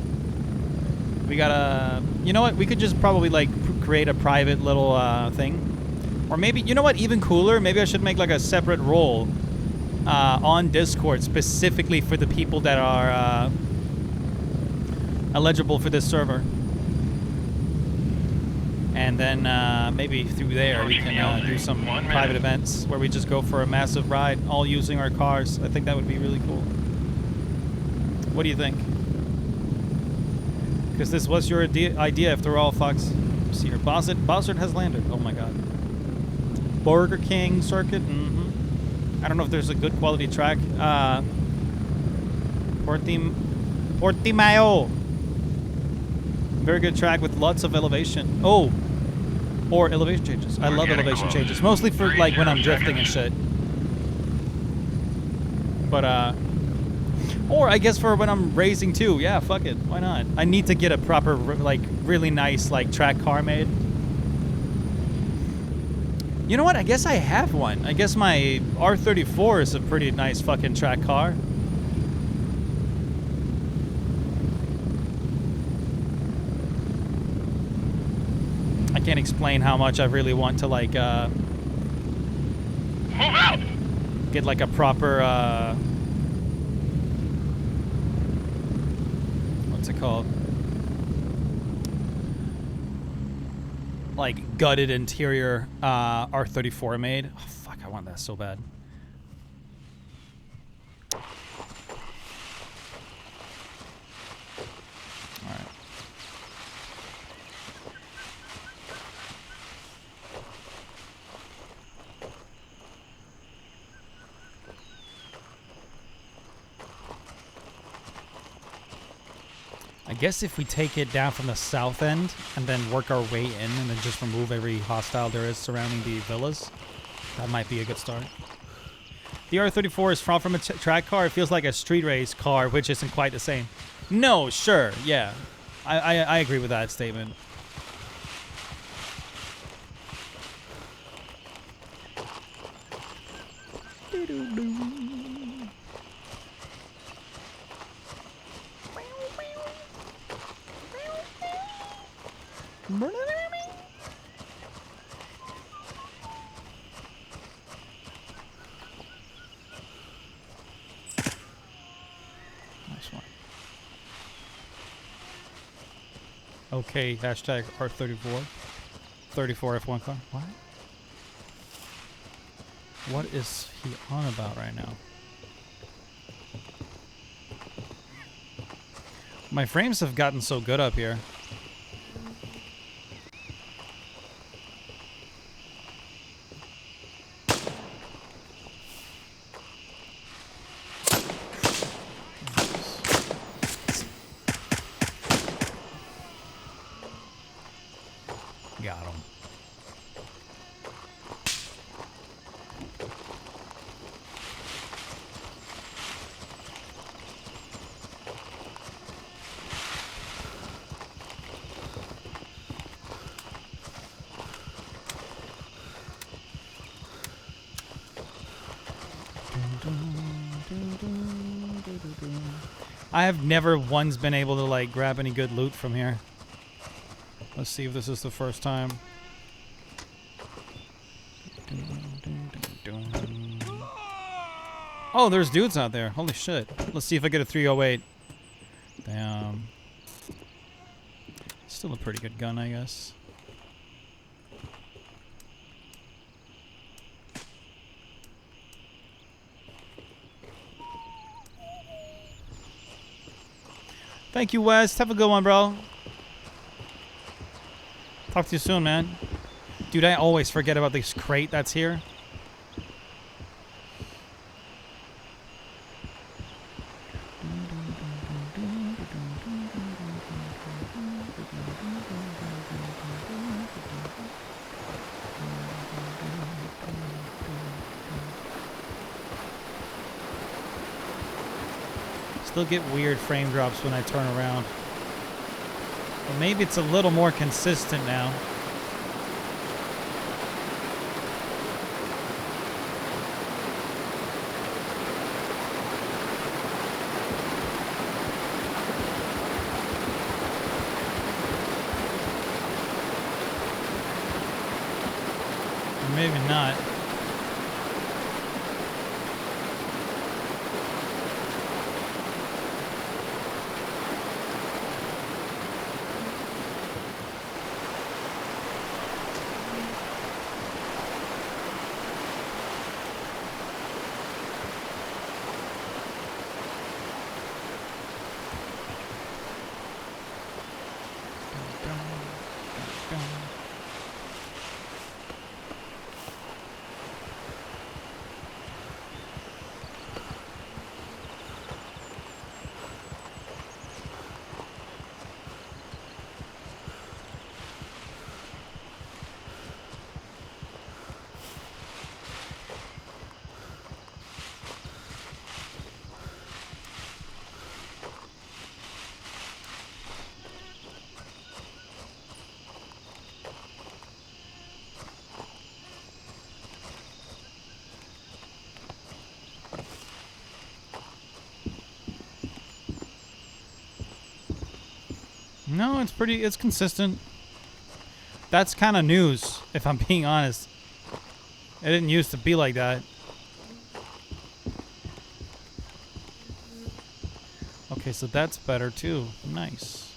We gotta, you know what? We could just probably like create a private little thing, or maybe, you know what? Even cooler. Maybe I should make like a separate role on Discord specifically for the people that are eligible for this server, and then maybe through there we can do some private events where we just go for a massive ride, all using our cars. I think that would be really cool. What do you think? Because this was your idea after all, Fox. See here. Bossard has landed. Oh my god. Burger King circuit. I don't know if there's a good quality track. Portimao. Very good track with lots of elevation. Oh. Or elevation changes. I love elevation changes. Mostly for like when I'm drifting and shit. But or I guess for when I'm racing too. Yeah, fuck it. Why not? I need to get a proper, like, really nice, like, track car made. You know what? I guess I have one. I guess my R34 is a pretty nice fucking track car. I can't explain how much I really want to, like, Move out. get, like, a proper, what's it called? Like gutted interior R34 made. Oh, fuck, I want that so bad. Alright. I guess if we take it down from the south end and then work our way in and then just remove every hostile there is surrounding the villas, that might be a good start. The R34 is far from a track car. It feels like a street race car, which isn't quite the same. No, sure, yeah. I agree with that statement. one. Okay, hashtag R34. 34 F1 car. What? What is he on about right now? My frames have gotten so good up here. Got him. I have never once been able to like grab any good loot from here. Let's see if this is the first time. Oh, there's dudes out there. Holy shit. Let's see if I get a 308. Damn. Still a pretty good gun, I guess. Thank you, West. Have a good one, bro. Talk to you soon, man. Dude, I always forget about this crate that's here. Still get weird frame drops when I turn around. But maybe it's a little more consistent now. Or maybe not. No, it's consistent. That's kind of news, if I'm being honest. It didn't used to be like that. Okay, so that's better too. Nice.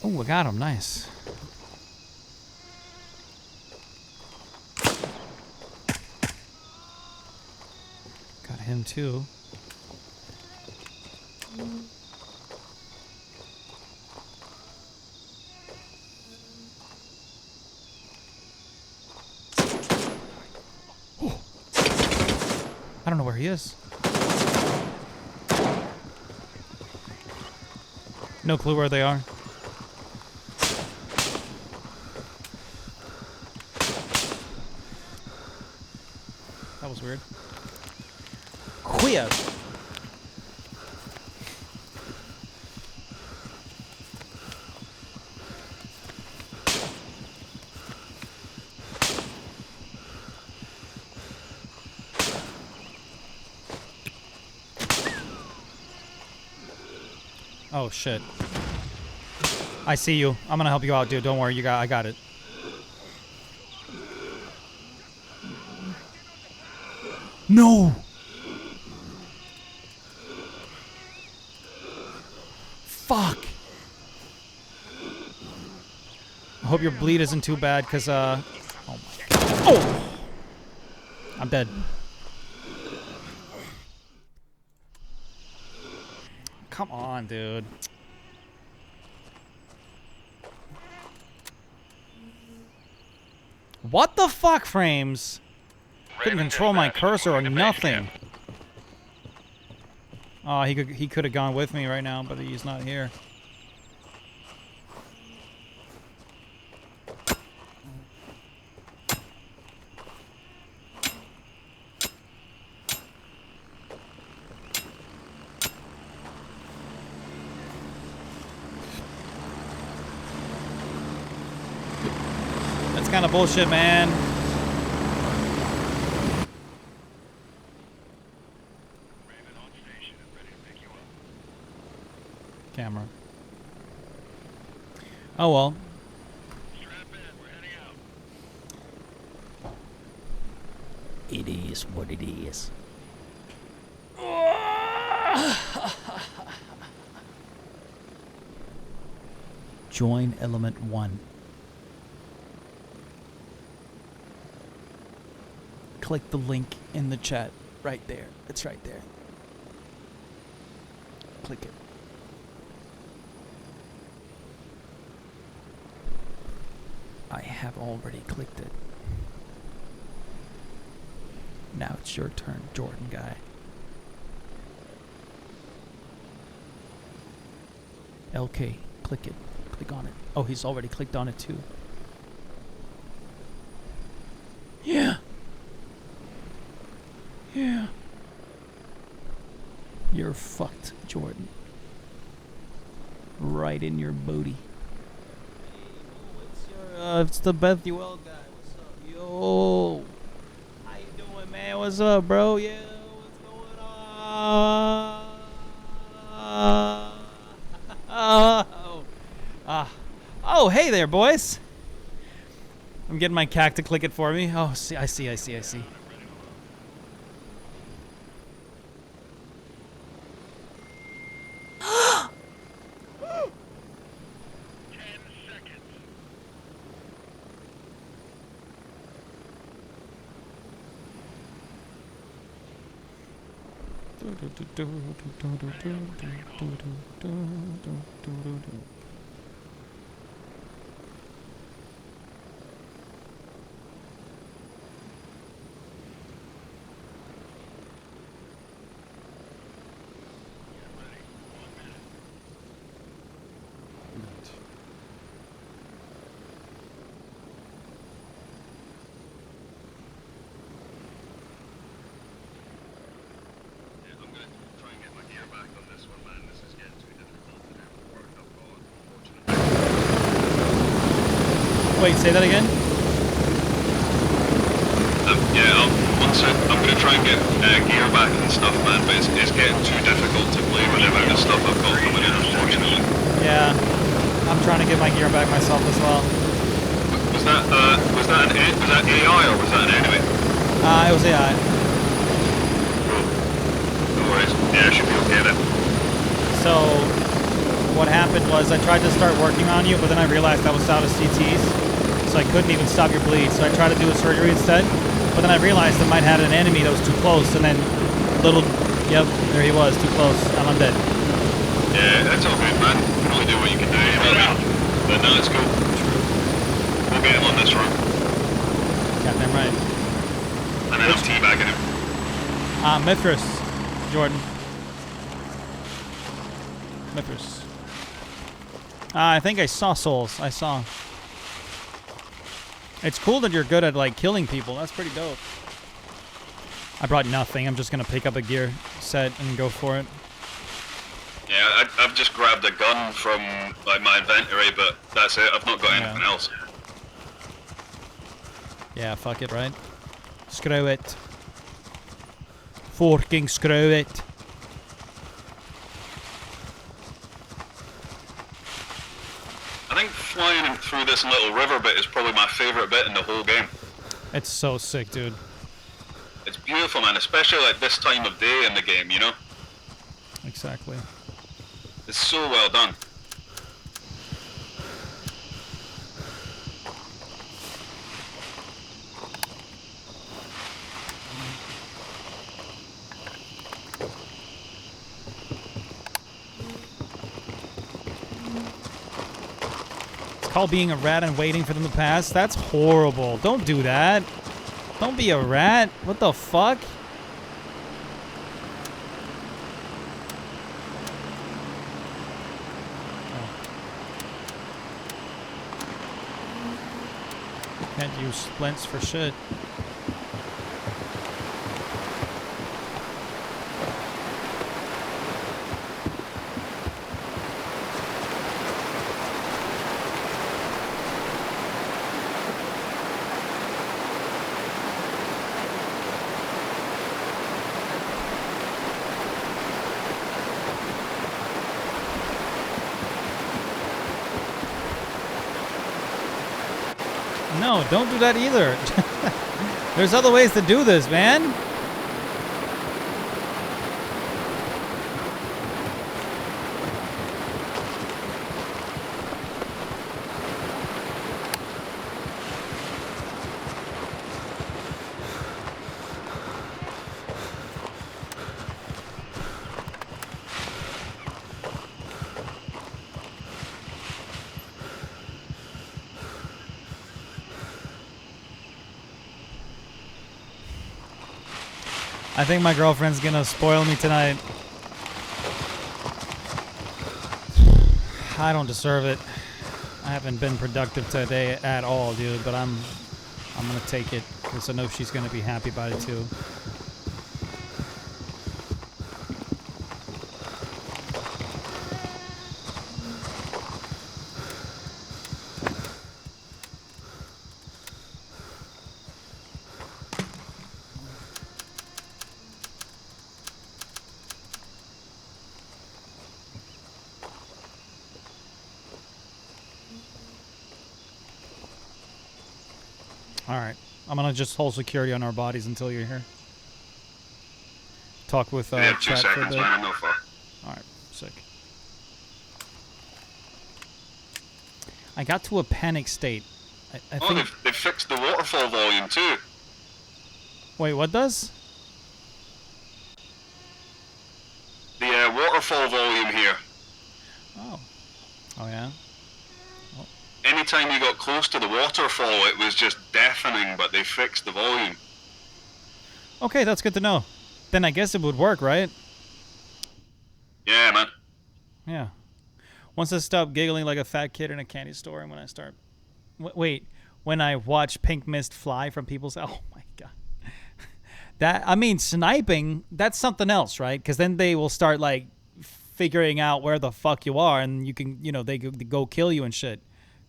Oh, I got him. Nice. Got him too. Oh. I don't know where he is. No clue where they are. That was weird. Queer. Oh shit. I see you. I'm gonna help you out, dude. Don't worry. I got it. No. Fuck. I hope your bleed isn't too bad, cause oh my God. Oh. I'm dead. Come on, dude. What the fuck, Frames? Couldn't control my cursor or nothing. Oh, he could have gone with me right now, but he's not here. That's kind of bullshit, man. Camera. Oh well. It is what it is. Join element 1. Click the link in the chat right there. It's right there. Click it. I have already clicked it. Now it's your turn, Jordan guy. LK, click it. Click on it. Oh, he's already clicked on it too. Yeah. Yeah. You're fucked, Jordan. Right in your booty. It's the Bethuel guy. What's up, yo? How you doing, man? What's up, bro? Yeah, what's going on? Oh, hey there, boys. I'm getting my cack to click it for me. Oh, see, I see. Wait, say that again? Yeah, I'm gonna try and get gear back and stuff, man, but it's getting too difficult to play with the amount of stuff I've got coming in, unfortunately. Yeah, I'm trying to get my gear back myself as well. Was that AI or was that an enemy? It was AI. Cool. No worries. Yeah, it should be okay then. So, what happened was I tried to start working on you, but then I realized I was out of CTs, so I couldn't even stop your bleed. So I tried to do a surgery instead, but then I realized I might have had an enemy that was too close, and then yep, there he was, too close, and I'm dead. Yeah, that's all good, man. You can only do what you can do, you know what I mean? But no, it's cool. We'll get him on this run. Goddamn right. And then I'm teabagging him. Mithras, Jordan. Mithras. I think I saw souls. I saw. It's cool that you're good at, like, killing people. That's pretty dope. I brought nothing. I'm just going to pick up a gear set and go for it. Yeah, I've just grabbed a gun from, like, my inventory, but that's it. I've not got anything else. Yeah, fuck it, right? Screw it. Fucking screw it. I think flying through this little river bit is probably my favourite bit in the whole game. It's so sick, dude. It's beautiful, man, especially at this time of day in the game, you know? Exactly. It's so well done. It's called being a rat and waiting for them to pass. That's horrible. Don't do that. Don't be a rat. What the fuck? Can't use splints for shit. No, don't do that either. There's other ways to do this, man. I think my girlfriend's gonna spoil me tonight. I don't deserve it. I haven't been productive today at all, dude, but I'm gonna take it because I know she's gonna be happy about it too. Alright. I'm gonna just hold security on our bodies until you're here. Talk with We have 2 chat for a seconds, bit. man, I'm no far. Alright, sick. I got to a panic state. I Oh, think... they've fixed the waterfall volume too. Wait, what does? The waterfall volume here. Oh. Oh, yeah? Anytime you got close to the waterfall, it was just deafening, but they fixed the volume. Okay, that's good to know. Then I guess it would work, right? Yeah, man. Yeah. Once I stop giggling like a fat kid in a candy store and when I start... wait, when I watch pink mist fly from people's... Oh, my God. That, I mean, sniping, that's something else, right? Because then they will start, like, figuring out where the fuck you are and you can, you know, they go kill you and shit.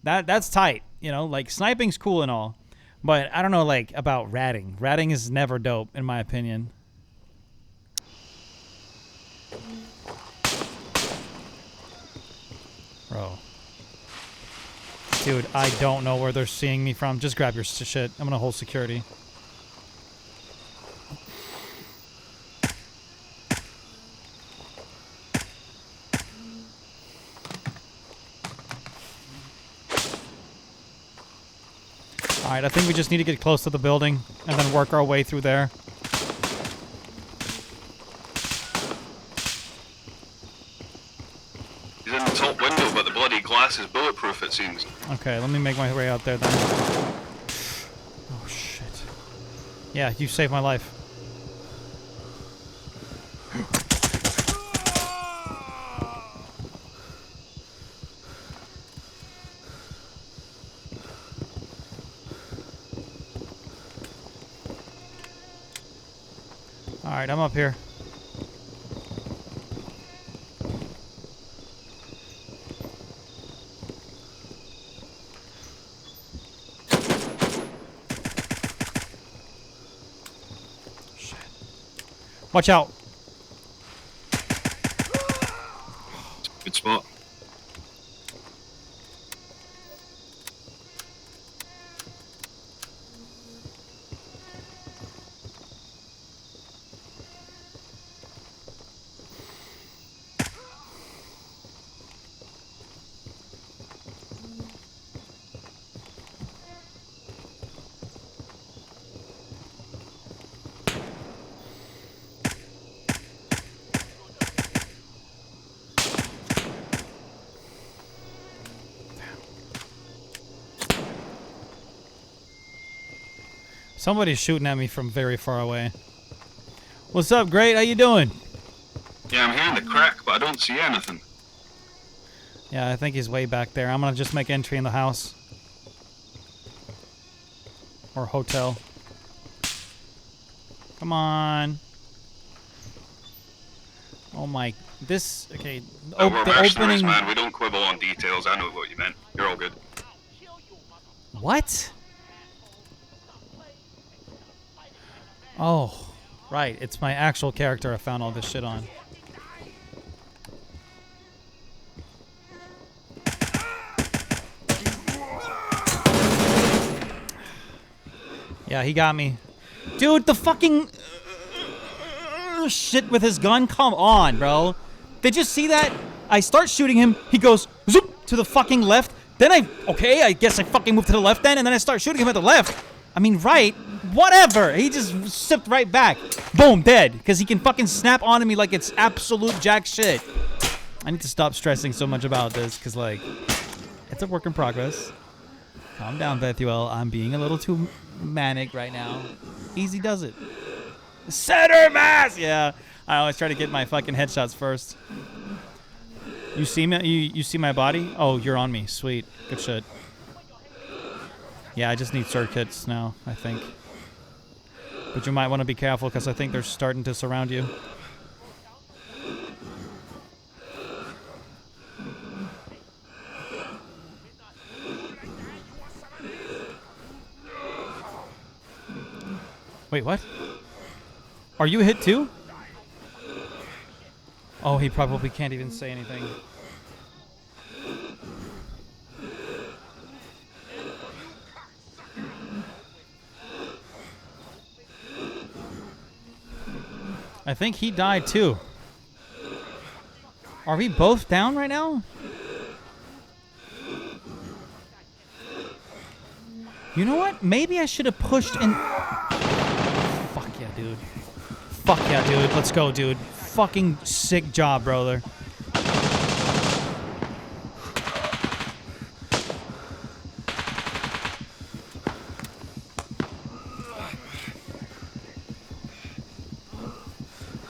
That's tight, you know? Like, sniping's cool and all. But I don't know, like, about ratting. Ratting is never dope, in my opinion. Bro. Dude, I don't know where they're seeing me from. Just grab your shit. I'm gonna hold security. Alright, I think we just need to get close to the building and then work our way through there. He's in the top window, but the bloody glass is bulletproof, it seems. Okay, let me make my way out there then. Oh, shit. Yeah, you saved my life. Alright, I'm up here. Shit. Watch out. Good spot. Somebody's shooting at me from very far away. What's up, Great? How you doing? Yeah, I'm hearing the crack, but I don't see anything. Yeah, I think he's way back there. I'm gonna just make entry in the house. Or hotel. Come on. Oh my, this, okay. We're The mercenaries, opening. man. We don't quibble on details. I know what you meant. You're all good. What? Oh, right. It's my actual character I found all this shit on. Yeah, he got me. Dude, the fucking shit with his gun. Come on, bro. Did you see that? I start shooting him. He goes zoop to the fucking left. Then I guess I fucking move to the left then, and then I start shooting him at the left. I mean, right. Whatever. He just sipped right back. Boom, dead. Because he can fucking snap onto me like it's absolute jack shit. I need to stop stressing so much about this, because, like, it's a work in progress. Calm down, Bethuel. I'm being a little too manic right now. Easy does it. Center mass! Yeah. I always try to get my fucking headshots first. You see me? You see my body? Oh, you're on me. Sweet. Good shit. Yeah, I just need circuits now, I think. But you might want to be careful because I think they're starting to surround you. Wait, what? Are you hit too? Oh, he probably can't even say anything. I think he died too. Are we both down right now? You know what? Maybe I should have pushed in. Fuck yeah, dude. Fuck yeah, dude. Let's go, dude. Fucking sick job, brother.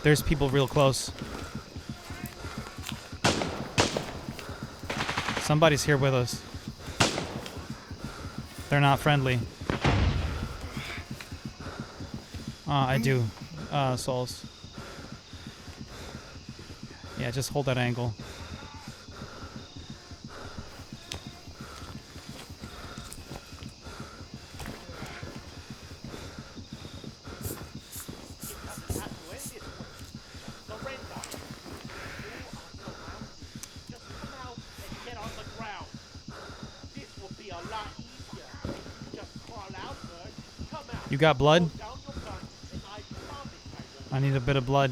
There's people real close. Somebody's here with us. They're not friendly. I do. Souls. Yeah, just hold that angle. You got blood? I need a bit of blood.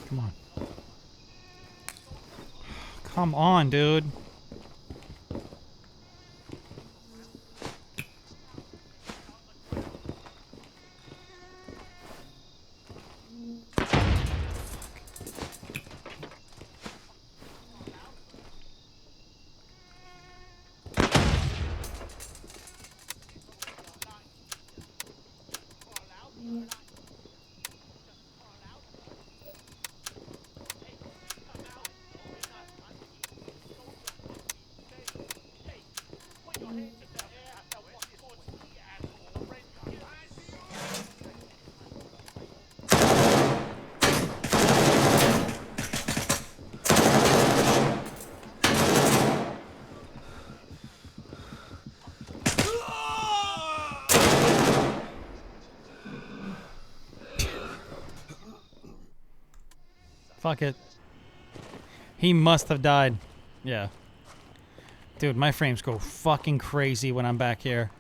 Come on. Come on, dude. Fuck it. He must have died. Yeah. Dude, my frames go fucking crazy when I'm back here.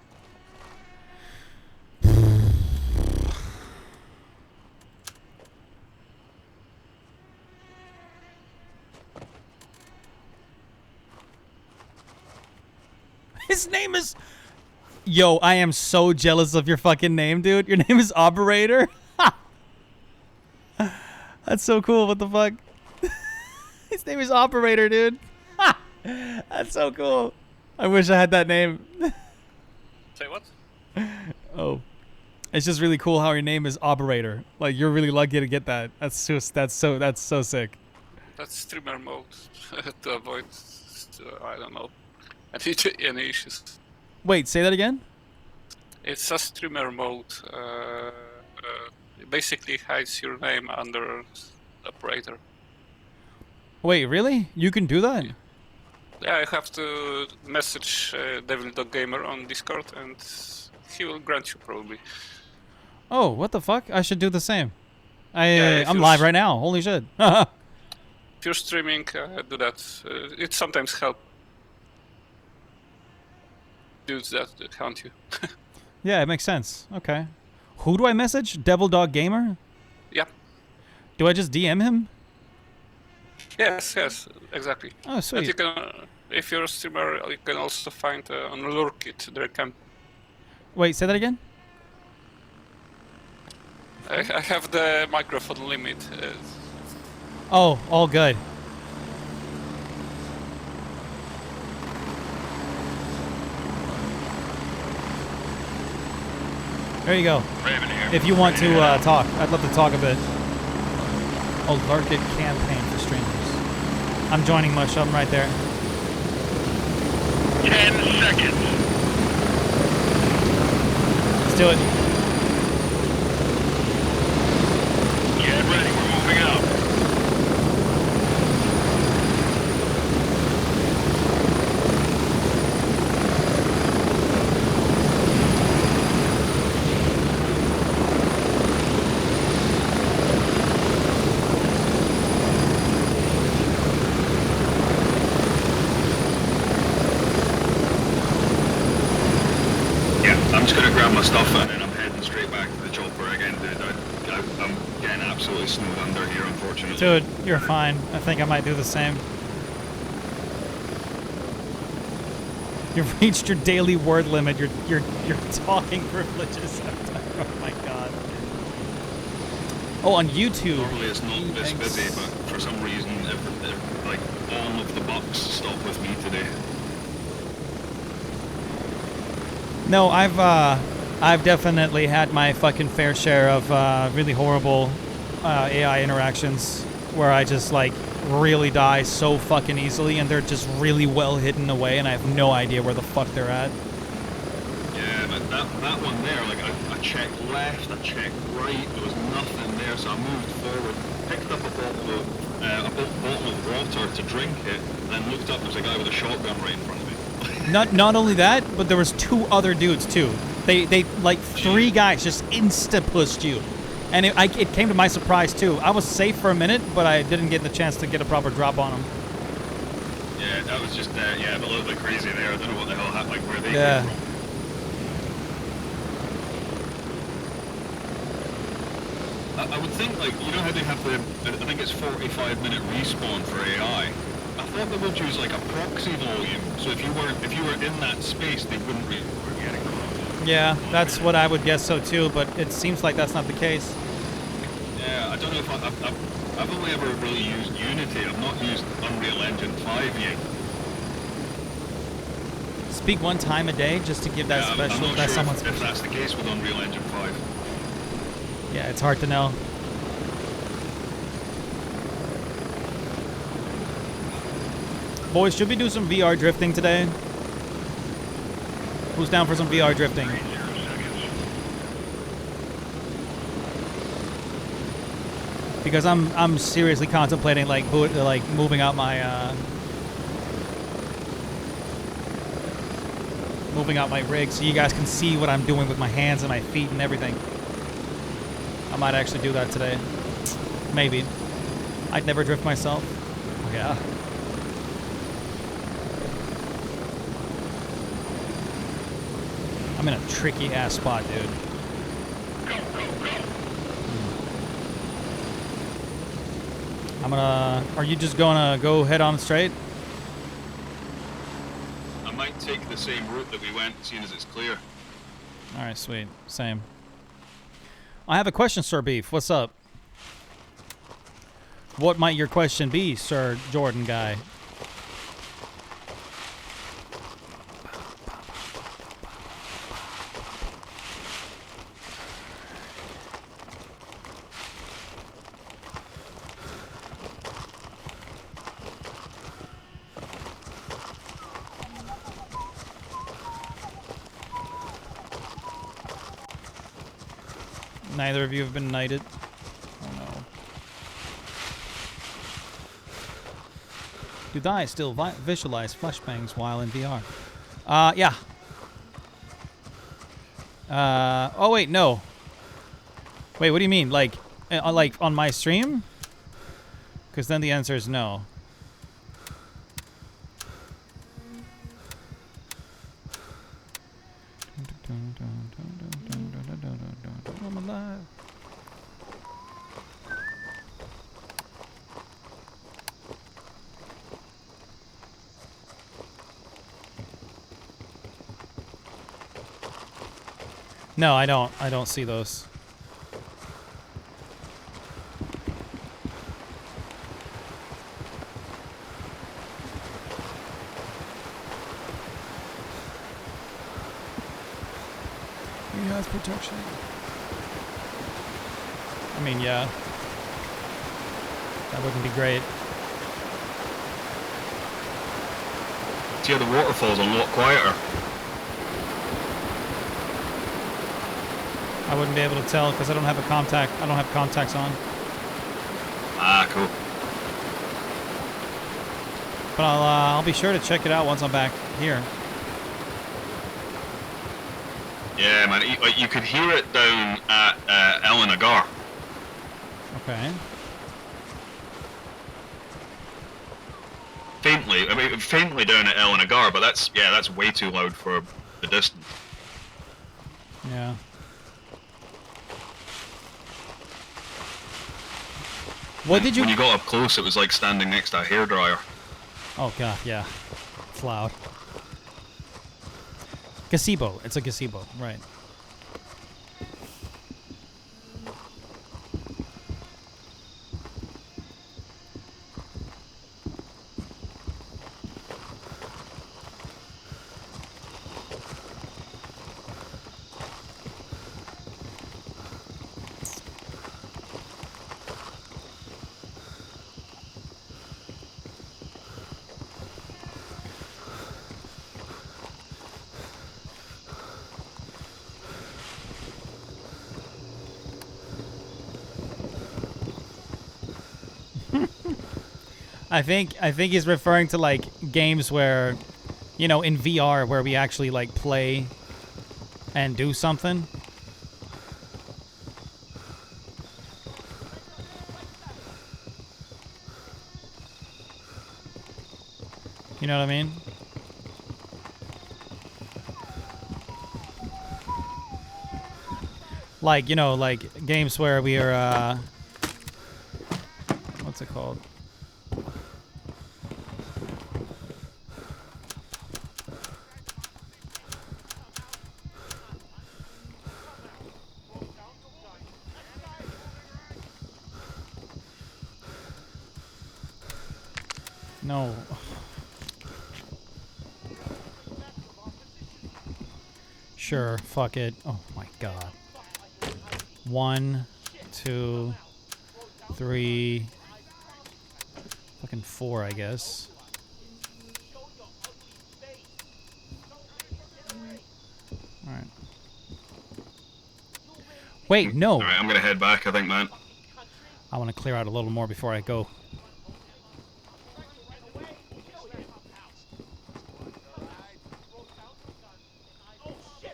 His name is... Yo, I am so jealous of your fucking name, dude. Your name is Operator? That's so cool. What the fuck? His name is Operator, dude. That's so cool. I wish I had that name. Say what? Oh. It's just really cool how your name is Operator. Like, you're really lucky to get that. That's so sick. That's streamer mode to avoid, I don't know, any issues. Wait, say that again? It's a streamer mode. It basically hides your name under operator. Wait, really? You can do that? Yeah, I have to message Devil.Gamer on Discord and he will grant you probably. Oh, what the fuck? I should do the same. Yeah, I'm live right now. Holy shit. If you're streaming, do that. It sometimes helps dudes that hunt you. Yeah, it makes sense. Okay. Who do I message? Devil.Gamer? Yeah. Do I just DM him? Yes, exactly. Oh, And sweet. you can, if you're a streamer, you can also find on Lurkit their camp. Wait, say that again? I have the microphone limit. Oh, all good. There you go. Raven here. If you want to talk, I'd love to talk a bit. Oh, Lurkit campaign for streamers. I'm joining Mush. I'm right there. 10 seconds. Let's do it. Get ready, we're moving out. I'm just gonna grab my stuff and then I'm heading straight back to the chopper again, dude. I'm getting absolutely snowed under here, unfortunately. Dude, you're fine. I think I might do the same. You've reached your daily word limit. Your talking privileges. Oh my god. Oh, on YouTube. Normally it's not this Thanks. busy, but for some reason, like all of the bucks stop with me today. No, I've definitely had my fucking fair share of really horrible AI interactions where I just like really die so fucking easily and they're just really well hidden away and I have no idea where the fuck they're at. Yeah, but that one there, like I checked left, I checked right, there was nothing there, so I moved forward, picked up a bottle of water to drink it, and then looked up, there was a guy with a shotgun right in front of me. Not only that, but there was two other dudes too. They like three guys just insta pushed you, and it came to my surprise too. I was safe for a minute, but I didn't get the chance to get a proper drop on them. Yeah, that was just yeah, a little bit crazy there. I don't know what the hell happened, like where they Yeah. came from. I would think, like, you know how they have the, I think it's 45-minute respawn for AI. I thought they would use like a proxy volume, so if you were in that space, they wouldn't really be getting across. Yeah, that's what I would guess so too, but it seems like that's not the case. Yeah, I don't know if I've only ever really used Unity. I've not used Unreal Engine 5 yet. Speak one time a day just to give that Yeah, special. I'm not That's sure someone's. if that's the case with Unreal Engine 5. Yeah, it's hard to know. Boys, should we do some VR drifting today? Who's down for some VR drifting? 0 seconds. Because I'm seriously contemplating like moving out my rig so you guys can see what I'm doing with my hands and my feet and everything. I might actually do that today. Maybe. I'd never drift myself. Oh, yeah. I'm in a tricky ass spot, dude. I'm gonna. Are you just gonna go head on straight? I might take the same route that we went, seeing as it's clear. All right, sweet. Same. I have a question, Sir Beef. What's up? What might your question be, Sir Jordan guy? Neither of you have been knighted. Oh no. Do I still visualize flashbangs while in VR? Yeah. Oh wait, no. Wait, what do you mean? Like on my stream? Because then the answer is no. I'm alive. No, I don't. I don't see those. He has protection. I mean, yeah. That wouldn't be great. See how the waterfall's a lot quieter. I wouldn't be able to tell because I don't have a contact. I don't have contacts on. Ah, cool. But I'll be sure to check it out once I'm back here. Yeah, man, you could hear it down at Ellen Agar. Okay. Faintly, I mean, faintly down at Ellen Agar, but that's way too loud for the distance. Yeah. What did you? When you got up close, it was like standing next to a hairdryer. Oh god, yeah. It's loud. Gazebo. It's a gazebo, right. I think he's referring to like games where, you know, in VR where we actually like play and do something. You know what I mean? Like, you know, like games where we are what's it called? No. Sure, fuck it. Oh my god. 1, 2, 3, fucking 4, I guess. Alright. Wait, no! Alright, I'm gonna head back, I think, man. I want to clear out a little more before I go.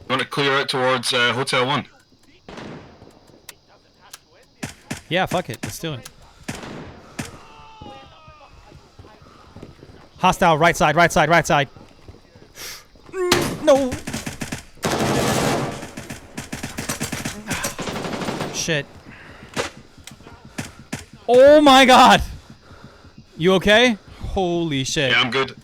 You want to clear out towards Hotel 1? Yeah, fuck it. Let's do it. Hostile, right side, right side, right side. No! shit. Oh my god! You okay? Holy shit. Yeah, I'm good.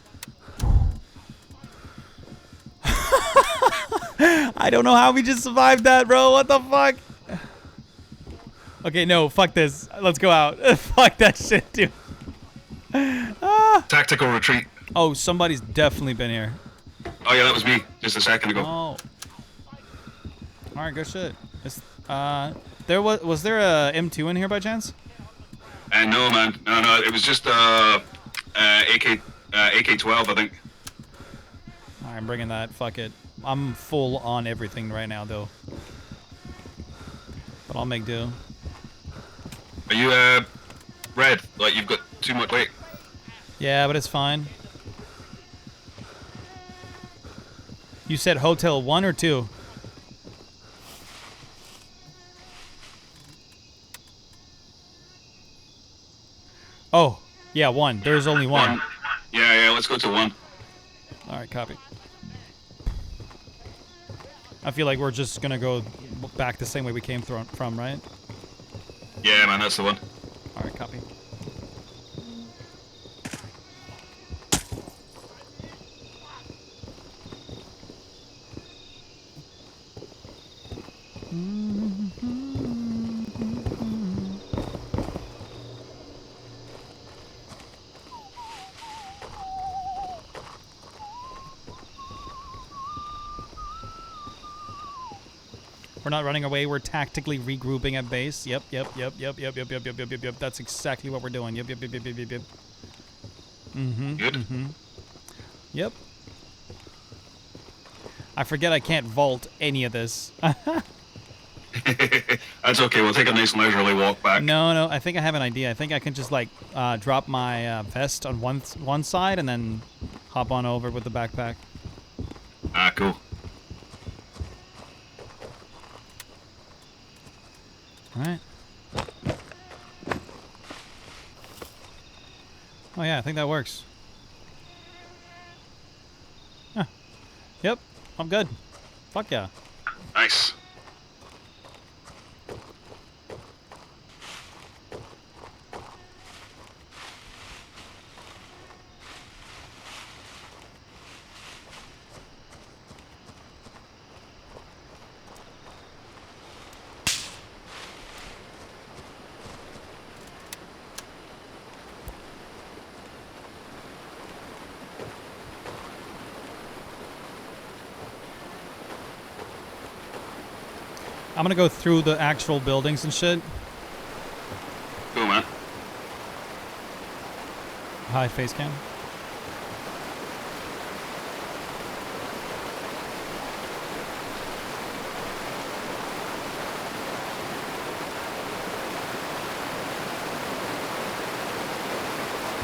I don't know how we just survived that, bro. What the fuck? Okay, no, fuck this. Let's go out. Fuck that shit, dude. Tactical retreat. Oh, somebody's definitely been here. Oh yeah, that was me just a second ago. Oh. Alright, good shit. There was there a M2 in here by chance? No, man. No, it was just AK-12, I think. Alright, I'm bringing that. Fuck it. I'm full on everything right now, though. But I'll make do. Are you red? Like you've got too much weight? Yeah, but it's fine. You said hotel 1 or 2? Oh, yeah, 1. There's only 1. Yeah, let's go to 1. Alright, copy. I feel like we're just gonna go back the same way we came from, right? Yeah, man, that's the one. Alright, copy. We're not running away. We're tactically regrouping at base. Yep. That's exactly what we're doing. Yep. Good. Yep. I forget I can't vault any of this. That's okay. We'll take a nice leisurely walk back. No. I think I have an idea. I think I can just like drop my vest on one side and then hop on over with the backpack. Ah, cool. All right. Oh yeah, I think that works. Huh. Yep, I'm good. Fuck yeah. Nice. I'm gonna go through the actual buildings and shit. Cool, man. Hi, face cam.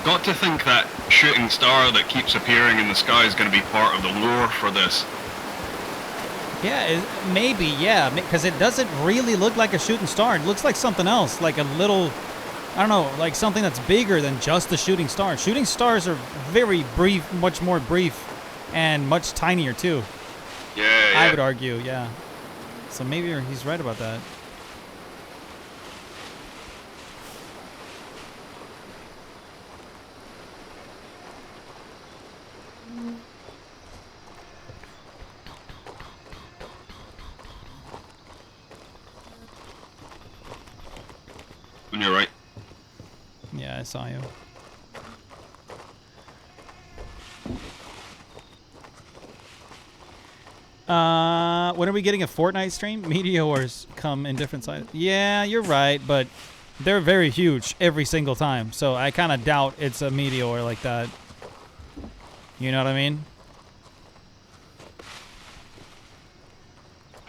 Got to think that shooting star that keeps appearing in the sky is going to be part of the lore for this. Yeah, maybe, yeah, because it doesn't really look like a shooting star. It looks like something else, like a little, I don't know, like something that's bigger than just a shooting star. Shooting stars are very brief, much more brief, and much tinier too. Yeah. I would argue, yeah. So maybe he's right about that. On your right. Yeah, I saw you. When are we getting a Fortnite stream? Meteors come in different sizes. Yeah, you're right, but they're very huge every single time. So I kind of doubt it's a meteor like that. You know what I mean?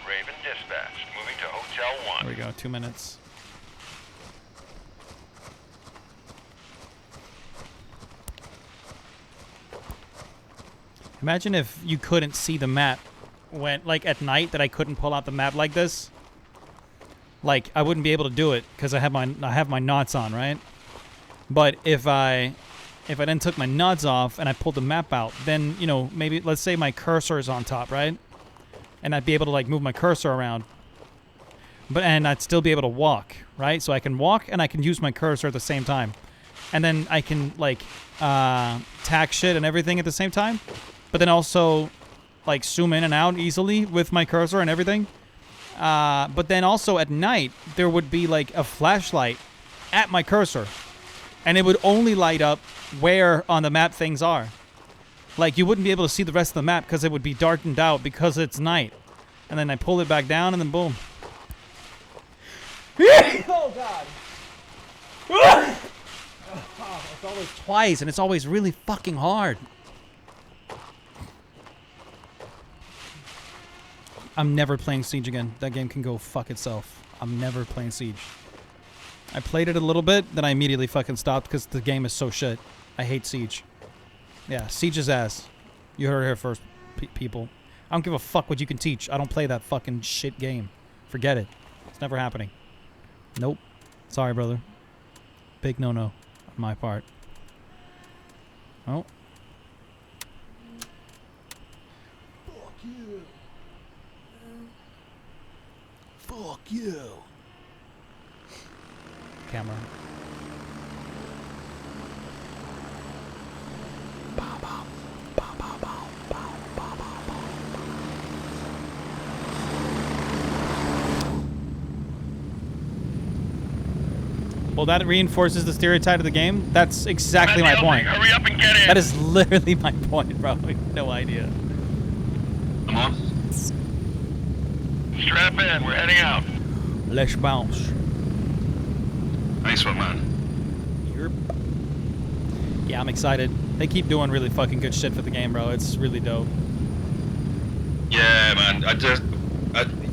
Raven dispatched. Moving to Hotel 1. There we go, 2 minutes. Imagine if you couldn't see the map when, like, at night, that I couldn't pull out the map like this. Like, I wouldn't be able to do it because I have my knots on, right? But if I then took my knots off and I pulled the map out, then, you know, maybe, let's say my cursor is on top, right? And I'd be able to, like, move my cursor around. and I'd still be able to walk, right? So I can walk and I can use my cursor at the same time. And then I can, like, tack shit and everything at the same time. But then also, like, zoom in and out easily with my cursor and everything. But then also at night, there would be, like, a flashlight at my cursor. And it would only light up where on the map things are. Like, you wouldn't be able to see the rest of the map because it would be darkened out because it's night. And then I pull it back down and then boom. Oh, God. Oh, it's always twice, and it's always really fucking hard. I'm never playing Siege again. That game can go fuck itself. I'm never playing Siege. I played it a little bit, then I immediately fucking stopped because the game is so shit. I hate Siege. Yeah, Siege is ass. You heard it here first, people. I don't give a fuck what you can teach. I don't play that fucking shit game. Forget it. It's never happening. Nope. Sorry, brother. Big no-no on my part. Oh. Fuck you. Fuck you. Camera. Bow, bow. Bow, bow, bow. Bow, bow, bow, bow. Well, that reinforces the stereotype of the game. That's exactly my point. Hurry up and get in. That is literally my point, bro. You have no idea. Come on. Strap in. We're heading out. Let's bounce. Nice one, man. Yerp. Yeah, I'm excited. They keep doing really fucking good shit for the game, bro. It's really dope. Yeah, man.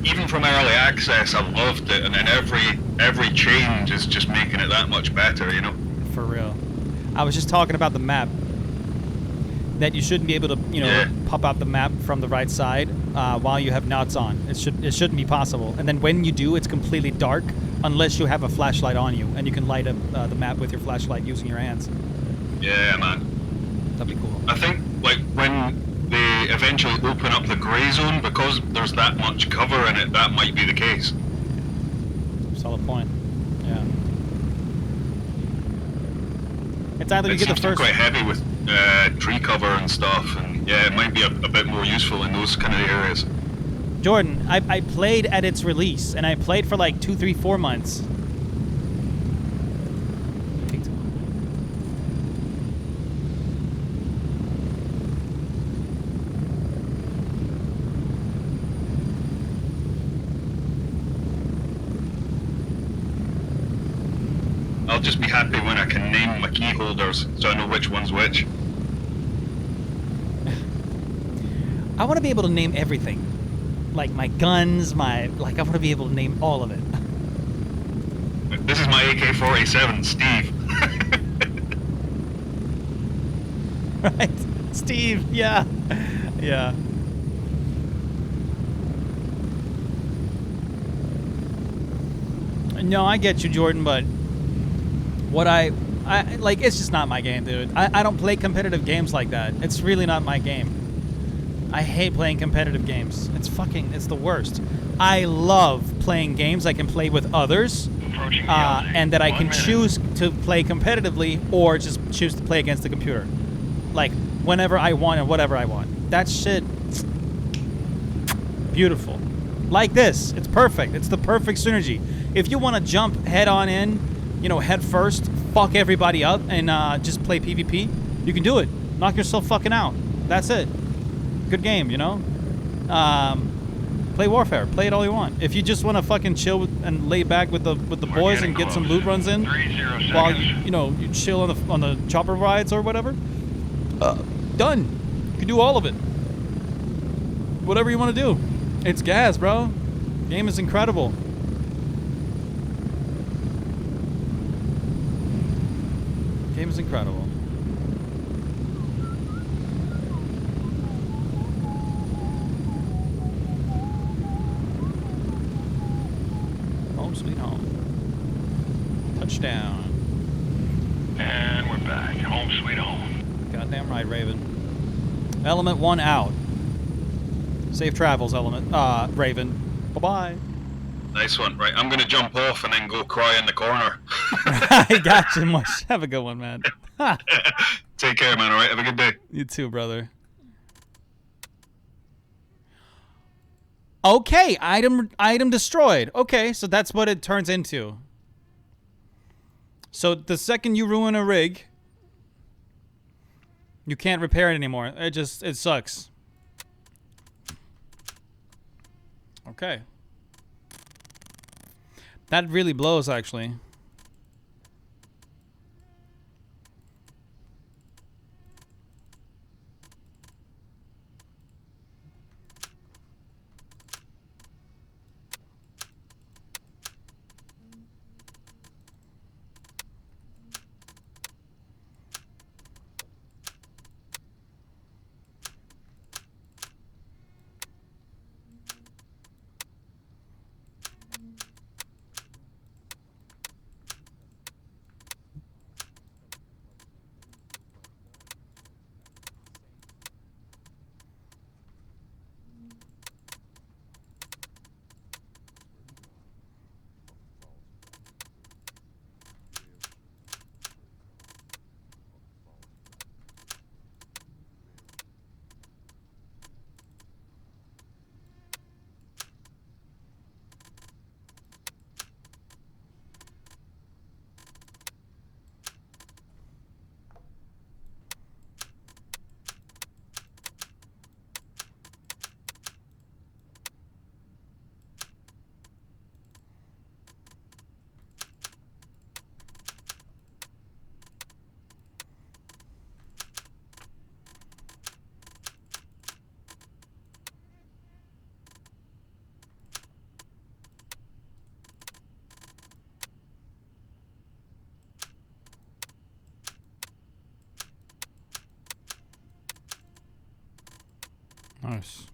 Even from early access, I loved it, and then every change is just making it that much better, you know? For real. I was just talking about the map. That you shouldn't be able to, you know, Yeah. pop out the map from the right side while you have knots on. It shouldn't be possible. And then when you do, it's completely dark unless you have a flashlight on you, and you can light up the map with your flashlight using your hands. Yeah, man. That'd be cool. I think, like, when they eventually open up the grey zone, because there's that much cover in it, that might be the case. Solid point. Yeah. It's either you It get the seems to be first. quite heavy with tree cover and stuff, and yeah, it might be a bit more useful in those kind of areas. Jordan, I played at its release, and I played for like 2, 3, 4 months. I'll just be happy when I can name my key holders, so I know which one's which. I want to be able to name everything. Like my guns, I want to be able to name all of it. This is my AK-47, Steve. Right? Steve, yeah. Yeah. No, I get you, Jordan, but what I like, it's just not my game, dude. I don't play competitive games like that. It's really not my game. I hate playing competitive games. It's the worst. I love playing games I can play with others, Approaching the LZ. and that I 1 can minute. choose to play competitively or just choose to play against the computer. Like, whenever I want and whatever I want. That shit, beautiful. Like this, it's perfect. It's the perfect synergy. If you want to jump head on in, you know, head first, fuck everybody up, and just play PvP, you can do it. Knock yourself fucking out. That's it. Good game, you know? Play Warfare. Play it all you want. If you just want to fucking chill and lay back with the boys and get some loot runs in 30 while seconds. you chill on the chopper rides or whatever, done. You can do all of it. Whatever you want to do. It's gas, bro. Game is incredible. Game is incredible. Home sweet home. Touchdown. And we're back. Home sweet home. Goddamn right, Raven. Element 1 out. Safe travels, Element. Raven. Bye-bye. Nice one. Right, I'm gonna jump off and then go cry in the corner. I got you, Mush. Have a good one, man. Take care, man. All right, have a good day. You too, brother. Okay, item destroyed. Okay, so that's what it turns into. So the second you ruin a rig, you can't repair it anymore. It sucks. Okay. That really blows, actually. Nice.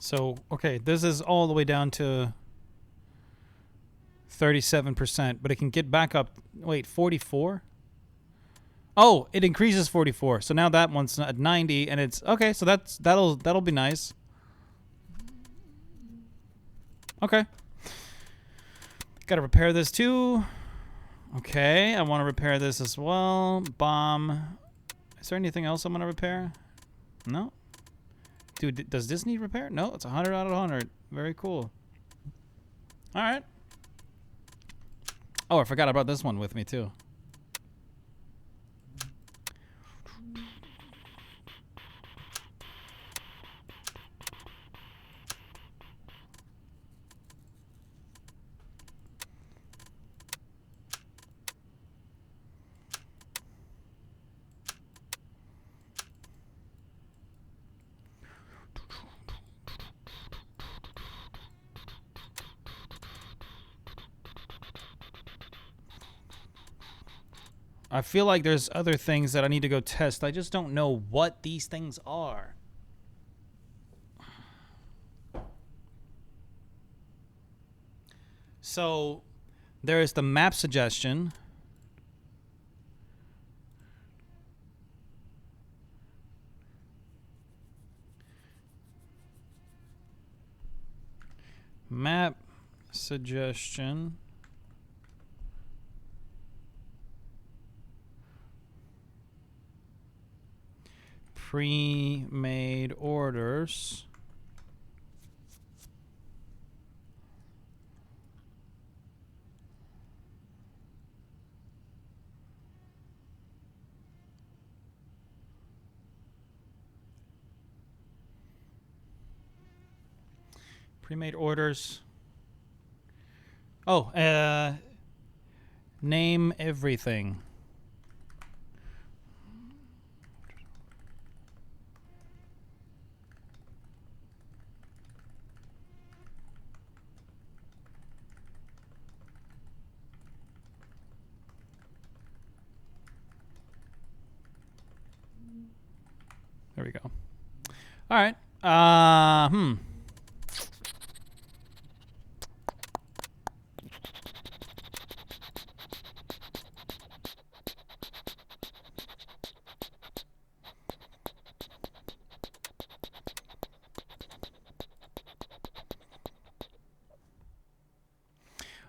So, okay, this is all the way down to 37%, but it can get back up. Wait, 44? Oh, it increases 44. So now that one's at 90, and it's okay. So that'll be nice. Okay. Got to repair this too. Okay, I want to repair this as well. Bomb. Is there anything else I'm gonna repair? No. Dude, does this need repair? No, it's 100 out of 100. Very cool. All right. Oh, I forgot I brought this one with me too. I feel like there's other things that I need to go test. I just don't know what these things are. So there is the map suggestion. Map suggestion. Pre-made orders. Pre-made orders. Oh, name everything. There we go. All right.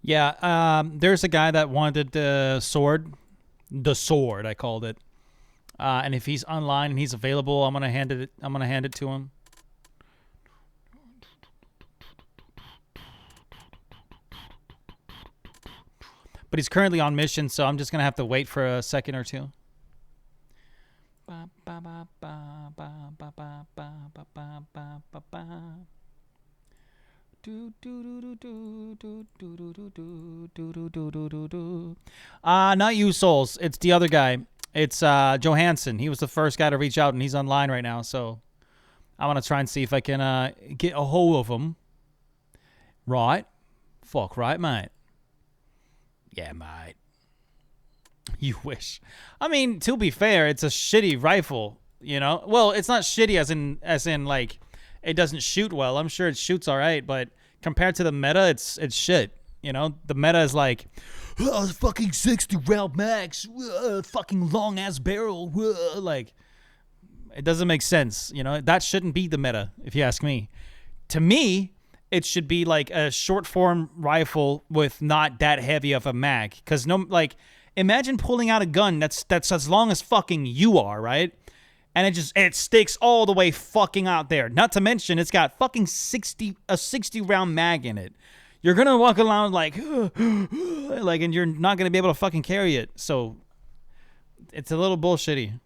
Yeah, there's a guy that wanted the sword. The sword, I called it. And if he's online and he's available, I'm gonna hand it to him. But he's currently on mission, so I'm just gonna have to wait for a second or two. Not you, Souls. It's the other guy. It's Johansson. He was the first guy to reach out, and he's online right now. So I want to try and see if I can get a hold of him. Right? Fuck right, mate. Yeah, mate. You wish. I mean, to be fair, it's a shitty rifle. You know. Well, it's not shitty as in like it doesn't shoot well. I'm sure it shoots all right, but compared to the meta, it's shit. You know, the meta is like, oh, fucking 60 round max, fucking long ass barrel, like, it doesn't make sense. You know, that shouldn't be the meta, if you ask me. To me, it should be like a short form rifle with not that heavy of a mag, because imagine pulling out a gun that's as long as fucking you are, right? And it sticks all the way fucking out there. Not to mention, it's got fucking 60 round mag in it. You're gonna walk around like, and you're not gonna be able to fucking carry it. So, it's a little bullshitty.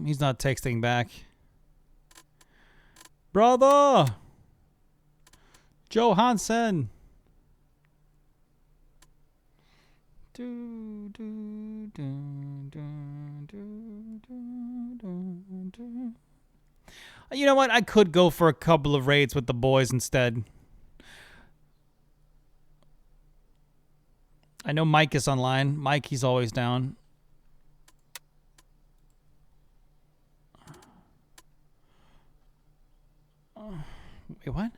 He's not texting back. Brother! Johansson! You know what? I could go for a couple of raids with the boys instead. I know Mike is online. Mike, he's always down. Wait, what?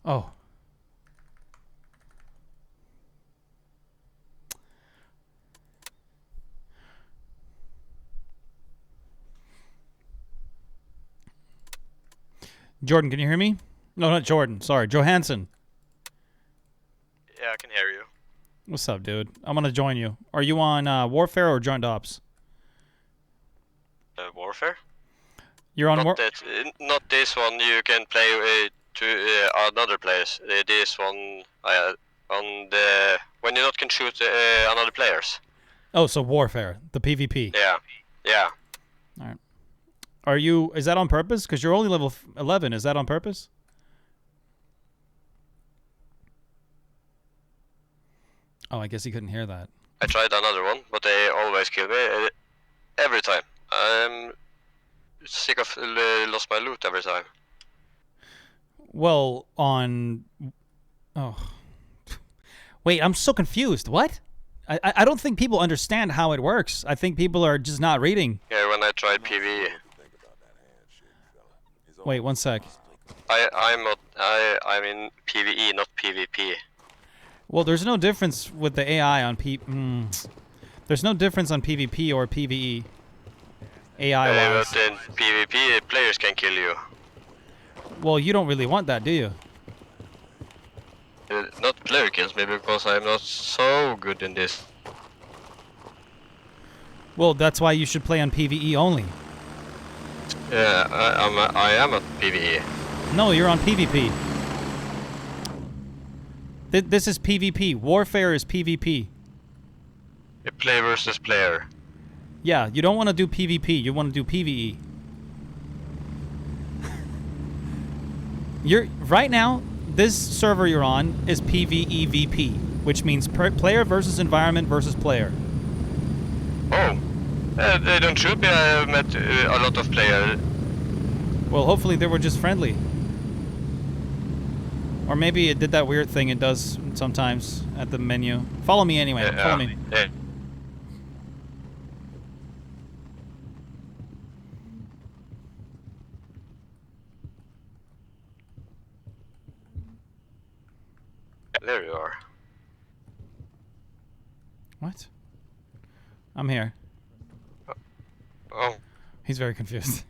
Oh. Jordan, can you hear me? No, not Jordan. Sorry, Johansson. Yeah, I can hear you. What's up, dude? I'm gonna join you. Are you on Warfare or Joint Ops? Warfare? You're on not this one. You can play to another place. This one on the when you not can shoot another players. Oh, so Warfare, the PvP. Yeah, yeah. All right. Are you? Is that on purpose? Because you're only level 11. Is that on purpose? Oh, I guess he couldn't hear that. I tried another one, but they always kill me every time. I'm sick of lost my loot every time. Well, on... Oh. Wait, I'm so confused. What? I don't think people understand how it works. I think people are just not reading. Yeah, when I tried PvE. Wait, one sec. I'm in PvE, not PvP. Well, there's no difference with the AI on There's no difference on PvP or PvE. AI-wise. But in PvP, players can kill you. Well, you don't really want that, do you? Not player kills me because I'm not so good in this. Well, that's why you should play on PvE only. Yeah, I am at PvE. No, you're on PvP. This is PvP. Warfare is PvP. Player versus player. Yeah, you don't want to do PvP. You want to do PvE. Right now, this server you're on is PvEVP, which means player versus environment versus player. Oh, they don't shoot me. I have met a lot of players. Well, hopefully they were just friendly. Or maybe it did that weird thing it does sometimes at the menu. Follow me anyway. Follow me. Yeah. There you are. What? I'm here. Oh. He's very confused.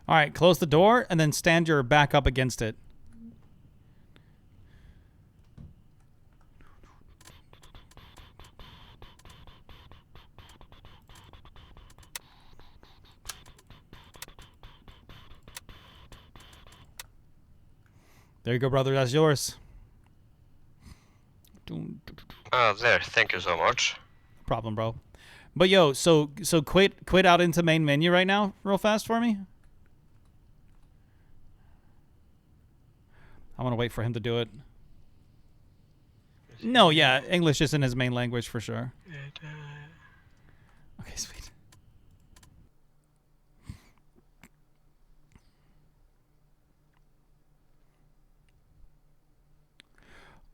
All right, close the door and then stand your back up against it. There you go, brother. That's yours. Oh, there. Thank you so much. No problem, bro. But yo, so quit out into main menu right now, real fast for me. I want to wait for him to do it. No, yeah, English isn't his main language for sure. Okay, sweet.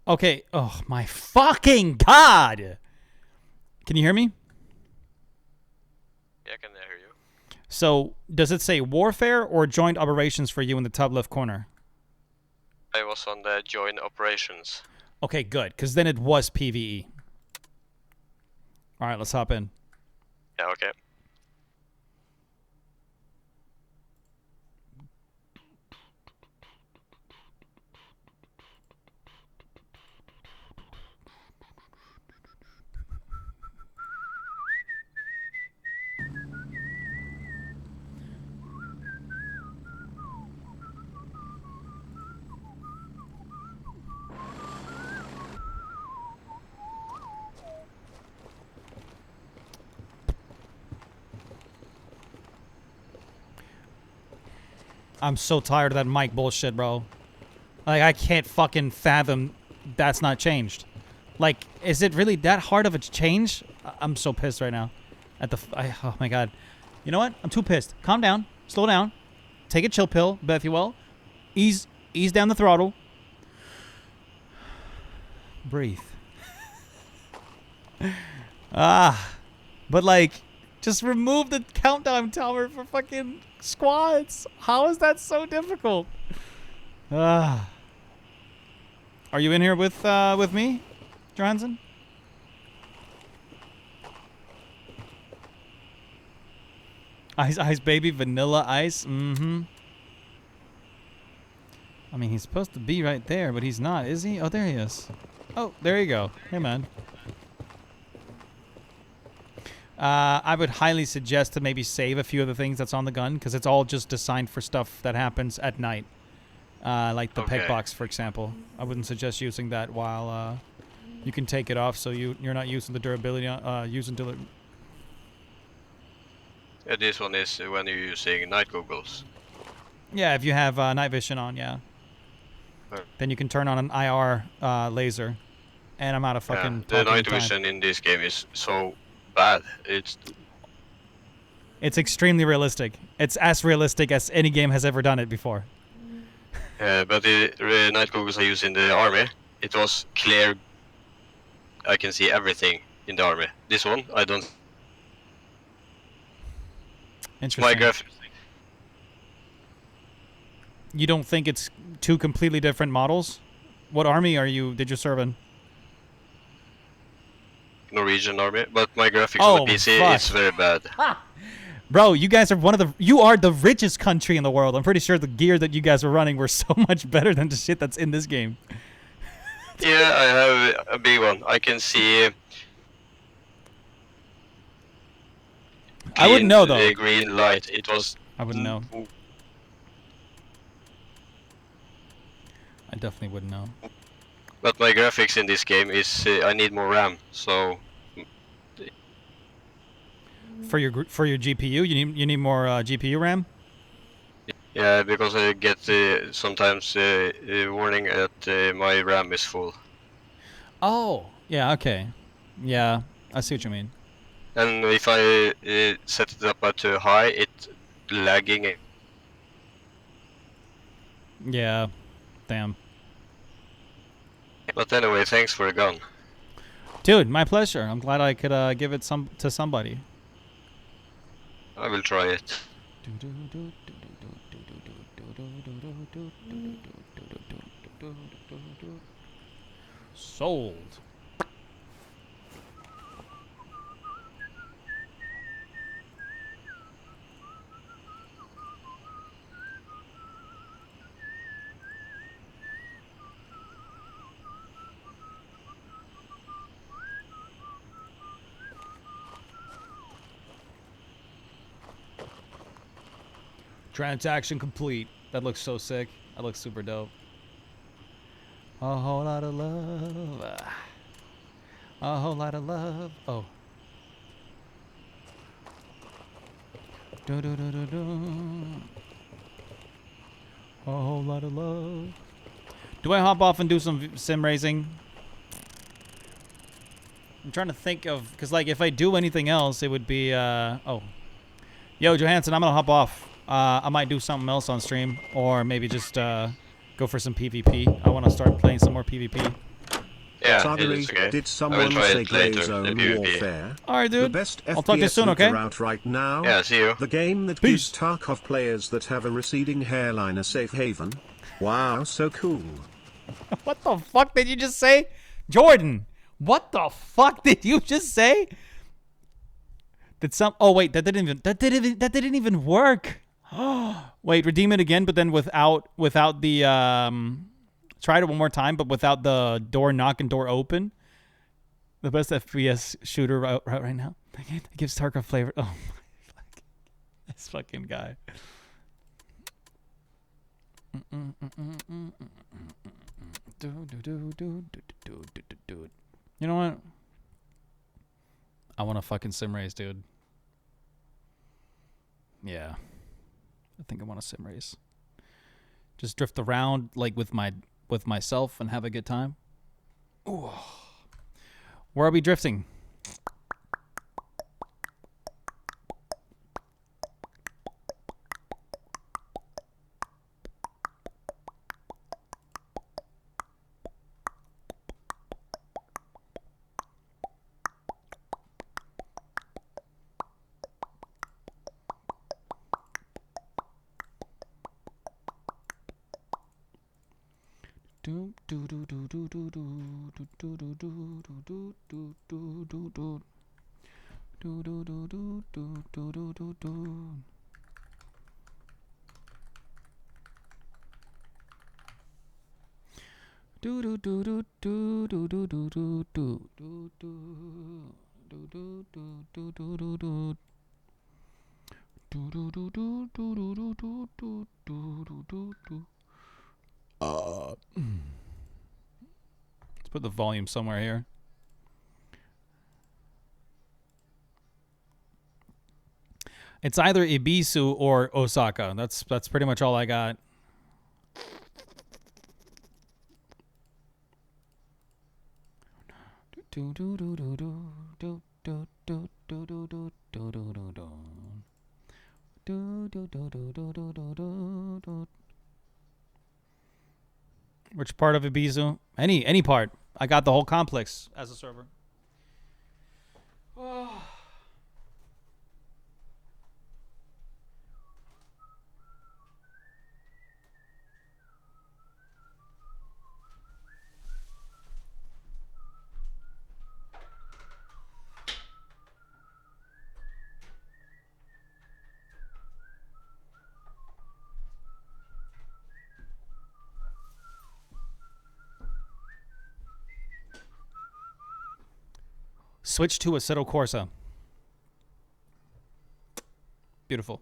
Okay. Oh my fucking god! Can you hear me? Yeah, I can hear you. So, does it say warfare or joint operations for you in the top left corner? I was on the join operations. Okay, good, because then it was PvE. All right, let's hop in. Yeah, okay. I'm so tired of that mic bullshit, bro. Like, I can't fucking fathom that's not changed. Like, is it really that hard of a change? I'm so pissed right now. Oh my god. You know what? I'm too pissed. Calm down. Slow down. Take a chill pill, bet you will. Ease down the throttle. Breathe. But like, just remove the countdown timer for fucking squads. How is that so difficult? Are you in here with me, Johansson? Ice baby, vanilla ice. Mm-hmm. I mean, he's supposed to be right there, but he's not, is he? Oh, there he is. Oh, there you go. Hey, man. I would highly suggest to maybe save a few of the things that's on the gun, because it's all just designed for stuff that happens at night. Like the peg box, for example. I wouldn't suggest using that while you can take it off, so you're not using the durability. Yeah, this one is when you're using night goggles. Yeah, if you have night vision on, yeah. Then you can turn on an IR laser, and I'm out of fucking. The night vision in this game is so bad. It's extremely realistic. It's as realistic as any game has ever done it before. But the night goggles I use in the army, it was clear. I can see everything in the army. This one, I don't. My Interesting. graph. You don't think it's two completely different models? What army did you serve in? Norwegian army, but my graphics Oh, on the PC fuck. is very bad. Bro, you guys are you are the richest country in the world. I'm pretty sure the gear that you guys were running were so much better than the shit that's in this game. Yeah, I have a big one. I can see. I wouldn't know, though. The green light. It was. I wouldn't know. I definitely wouldn't know. But my graphics in this game is I need more RAM. So For your GPU, you need more GPU RAM. yeah, because I get sometimes warning that my RAM is full. Oh, yeah, okay. Yeah, I see what you mean. And if I set it up at too high, it's lagging. Yeah, damn. But anyway, thanks for the gun. Dude, my pleasure. I'm glad I could give it to somebody. I will try it. Sold. Transaction complete. That looks so sick. That looks super dope. A whole lot of love. A whole lot of love. Oh. Do do do do do. A whole lot of love. Do I hop off and do some sim racing? I'm trying to think of, because like if I do anything else, it would be oh. Yo, Johansson, I'm gonna hop off. I might do something else on stream, or maybe just go for some PvP. I want to start playing some more PvP. Yeah, it's okay. Did I someone will try say it later. Glaze The Zone PvP. Warfare? All right, The dude. best I'll talk to you FPS soon, okay? shooter out right now. Yeah, see you. The game that Peace. gives Tarkov players that have a receding hairline a safe haven. Wow, so cool. What the fuck did you just say? Jordan, what the fuck did you just say? Did some Oh wait, that didn't even work. Wait, redeem it again, but then without the try it one more time, but without the door knock and door open. The best FPS shooter right now. It gives Tarkov flavor. Oh my fuck. This fucking guy. You know what? I want to fucking sim race, dude. Yeah. I think I want to sim race. Just drift around like with myself and have a good time. Ooh. Where are we drifting? Let's put the volume somewhere here. It's either Ibisu or Osaka. That's pretty much all I got. Which part of Ibizu? Any part. I got the whole complex as a server. Switch to Assetto Corsa. Beautiful.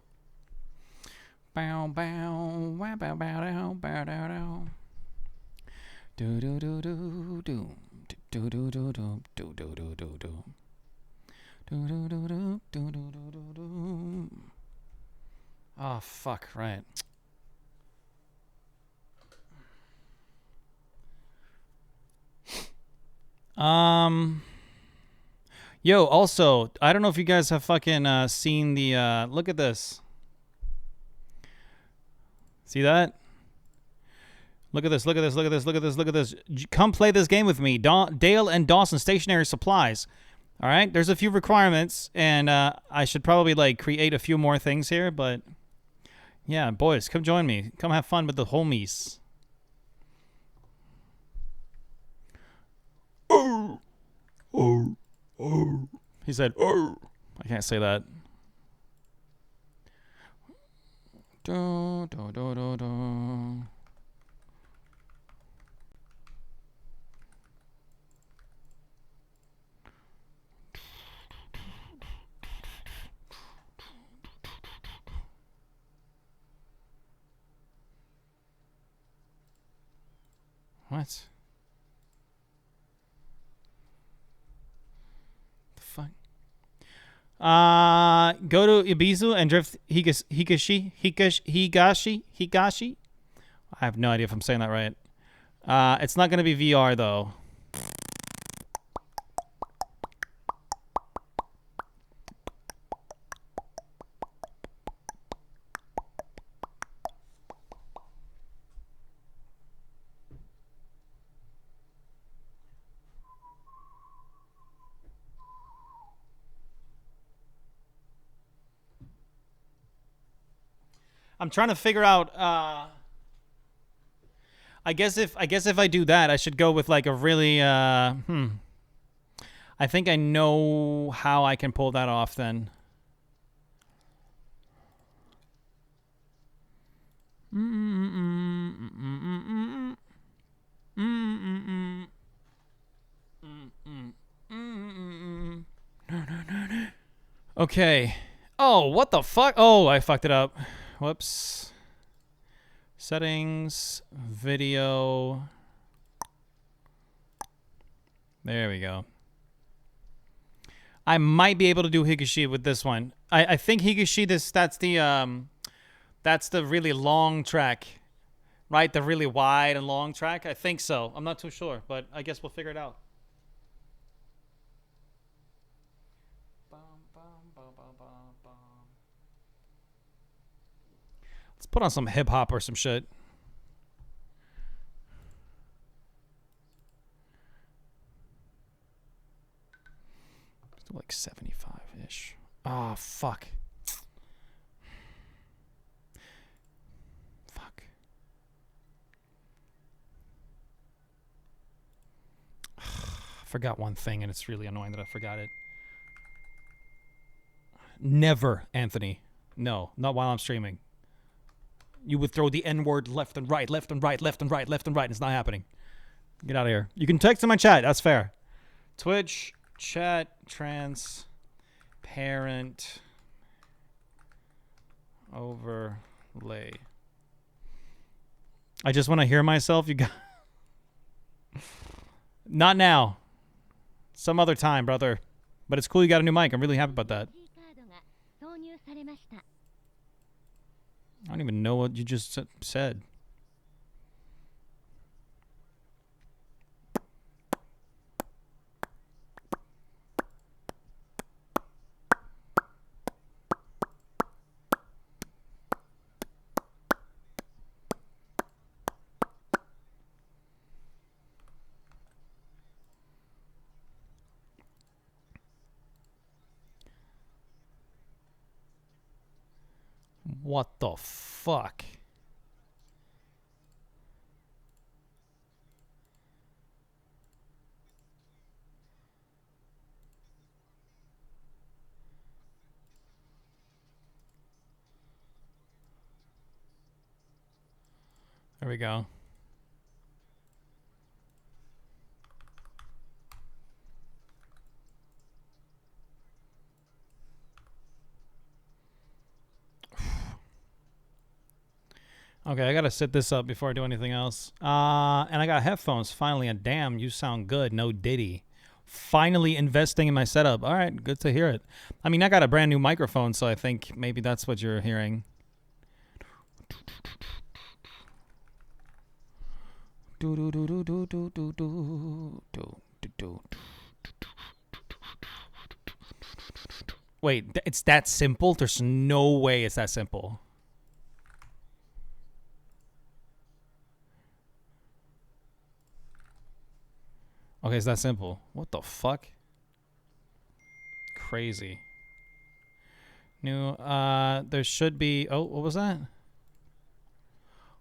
Bow bow wow bow bow dow bow dow dow. Do do do do do do do do do do do do do do. Do do do do do do do do. Oh fuck, right. Yo, also, I don't know if you guys have fucking seen the look at this. See that? Look at this, look at this, look at this, look at this, look at this. Come play this game with me. Dale and Dawson Stationary Supplies. All right, there's a few requirements, and I should probably like create a few more things here, but yeah, boys, come join me. Come have fun with the homies. Oh. Oh. Oh. He said, oh. I can't say that. Do, do, do, do, do. What? Go to Ibizu and drift Higashi. I have no idea if I'm saying that right. It's not going to be VR though. I'm trying to figure out. I guess if I do that, I should go with like a really. I think I know how I can pull that off then. Okay. Oh, what the fuck? Oh, I fucked it up. Whoops. Settings, video. There we go. I might be able to do Higashi with this one. I think Higashi, that's the really long track, right? The really wide and long track. I think so. I'm not too sure, but I guess we'll figure it out. Let's put on some hip hop or some shit. Let's do like 75-ish. Oh, fuck. Fuck. I forgot one thing, and it's really annoying that I forgot it. Never, Anthony. No, not while I'm streaming. You would throw the N-word left and right, left and right, left and right, left and right. It's not happening. Get out of here. You can text in my chat. That's fair. Twitch, chat, transparent, overlay. I just want to hear myself. You got... Not now. Some other time, brother. But it's cool you got a new mic. I'm really happy about that. I don't even know what you just said. What the fuck? There we go. Okay, I gotta set this up before I do anything else. And I got headphones finally, and damn, you sound good. No Diddy. Finally investing in my setup. All right, good to hear it. I mean, I got a brand new microphone, so I think maybe that's what you're hearing. Wait, it's that simple? There's no way it's that simple. Okay, it's that simple. What the fuck? Crazy. New, there should be, oh, what was that?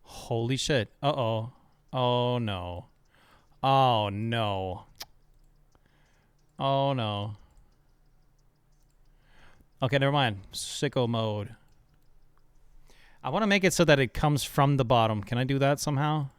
Holy shit. Uh-oh. Oh, no. Oh, no. Oh, no. Okay, never mind. Sicko mode. I want to make it so that it comes from the bottom. Can I do that somehow?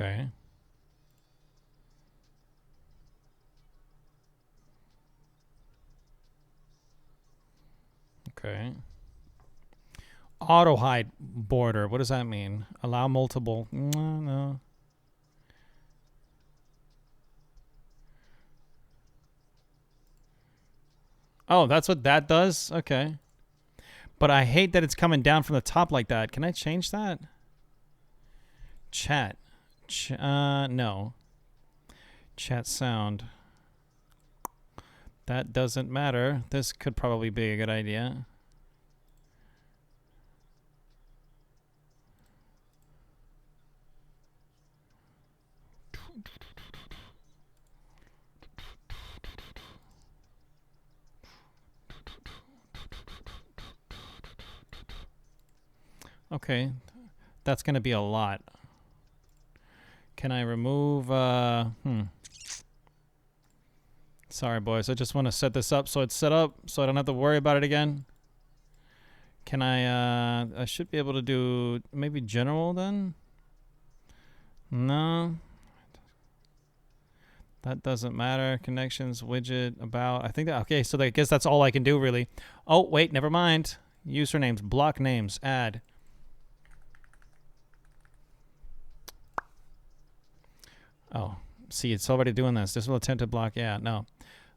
Okay. Okay. Auto hide border. What does that mean? Allow multiple. No. Oh, that's what that does? Okay. But I hate that it's coming down from the top like that. Can I change that? Chat. No. Chat sound. That doesn't matter. This could probably be a good idea. Okay. That's going to be a lot. Can I remove, Sorry, boys. I just want to set this up so it's set up so I don't have to worry about it again. Can I should be able to do maybe general then? No. That doesn't matter. Connections, widget, about. I think that, okay, so I guess that's all I can do really. Oh, wait, never mind. Usernames, block names, add. Oh, see, it's already doing this. This will attempt to block. Yeah, no.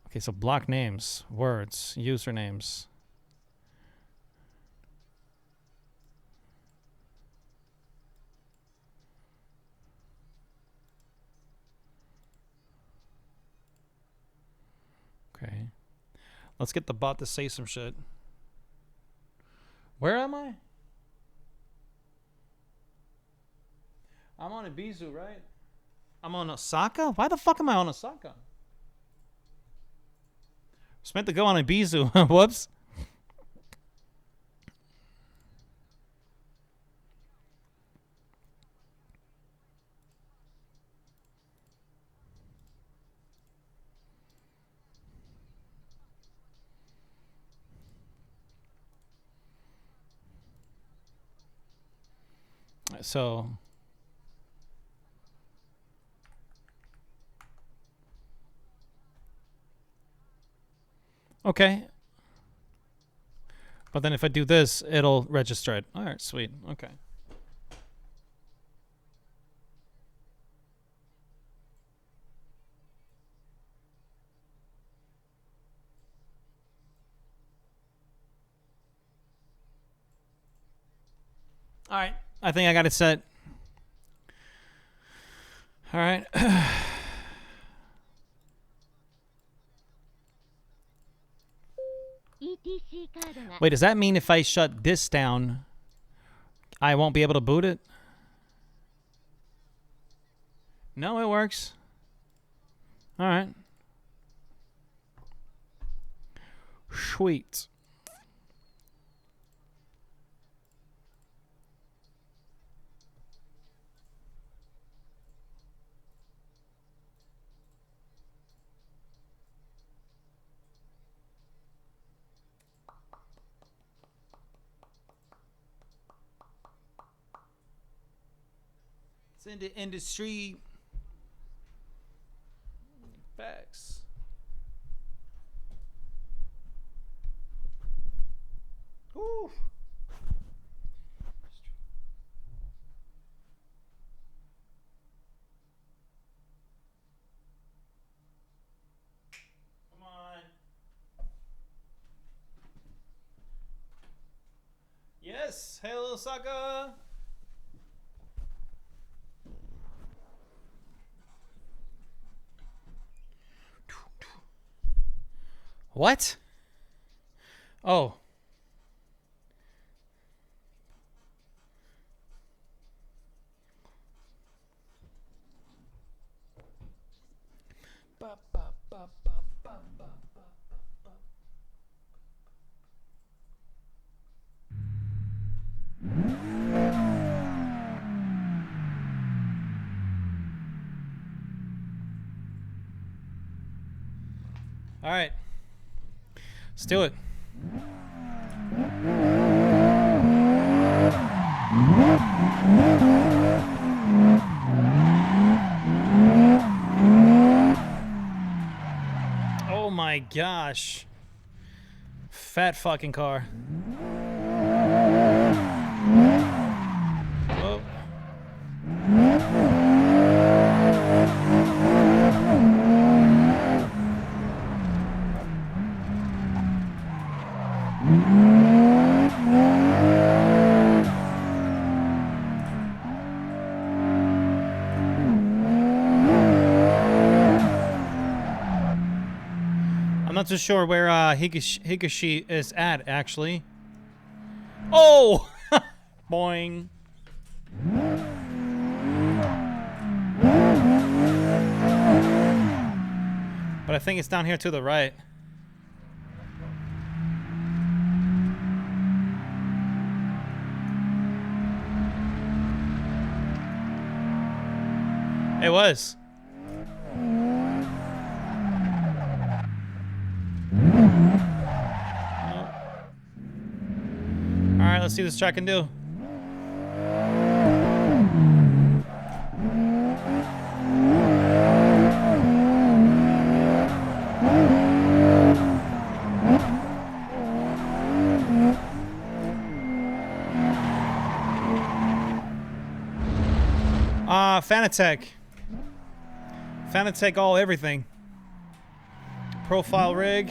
Okay, so block names, words, usernames. Okay. Let's get the bot to say some shit. Where am I? I'm on Ibizu, right? I'm on Osaka? Why the fuck am I on Osaka? It's meant to go on Ibizu. Whoops. So... Okay. But then if I do this, it'll register it. All right, sweet. Okay. All right. I think I got it set. All right. Wait, does that mean if I shut this down, I won't be able to boot it? No, it works. All right. Sweet. It's in the industry. Facts. Whew. Come on. Yes, hello, Osaka. What? Oh. All right. Let's do it. Oh my gosh. Fat fucking car. Whoa. I'm not too sure where Higuchi is at, actually. Oh! Boing. But I think it's down here to the right. It was. Alright, let's see what this track can do. Fanatec. Fanatec all everything. Profile rig.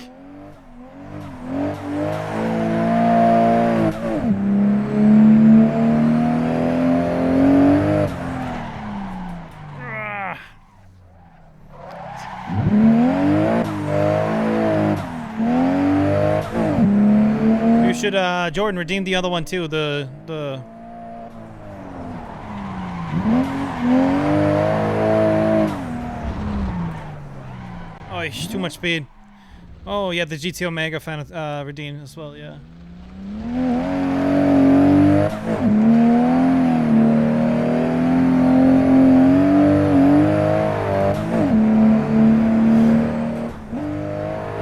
You should Jordan redeem the other one too, the oh, too much speed. Oh yeah, the GT Omega fan redeemed as well, yeah.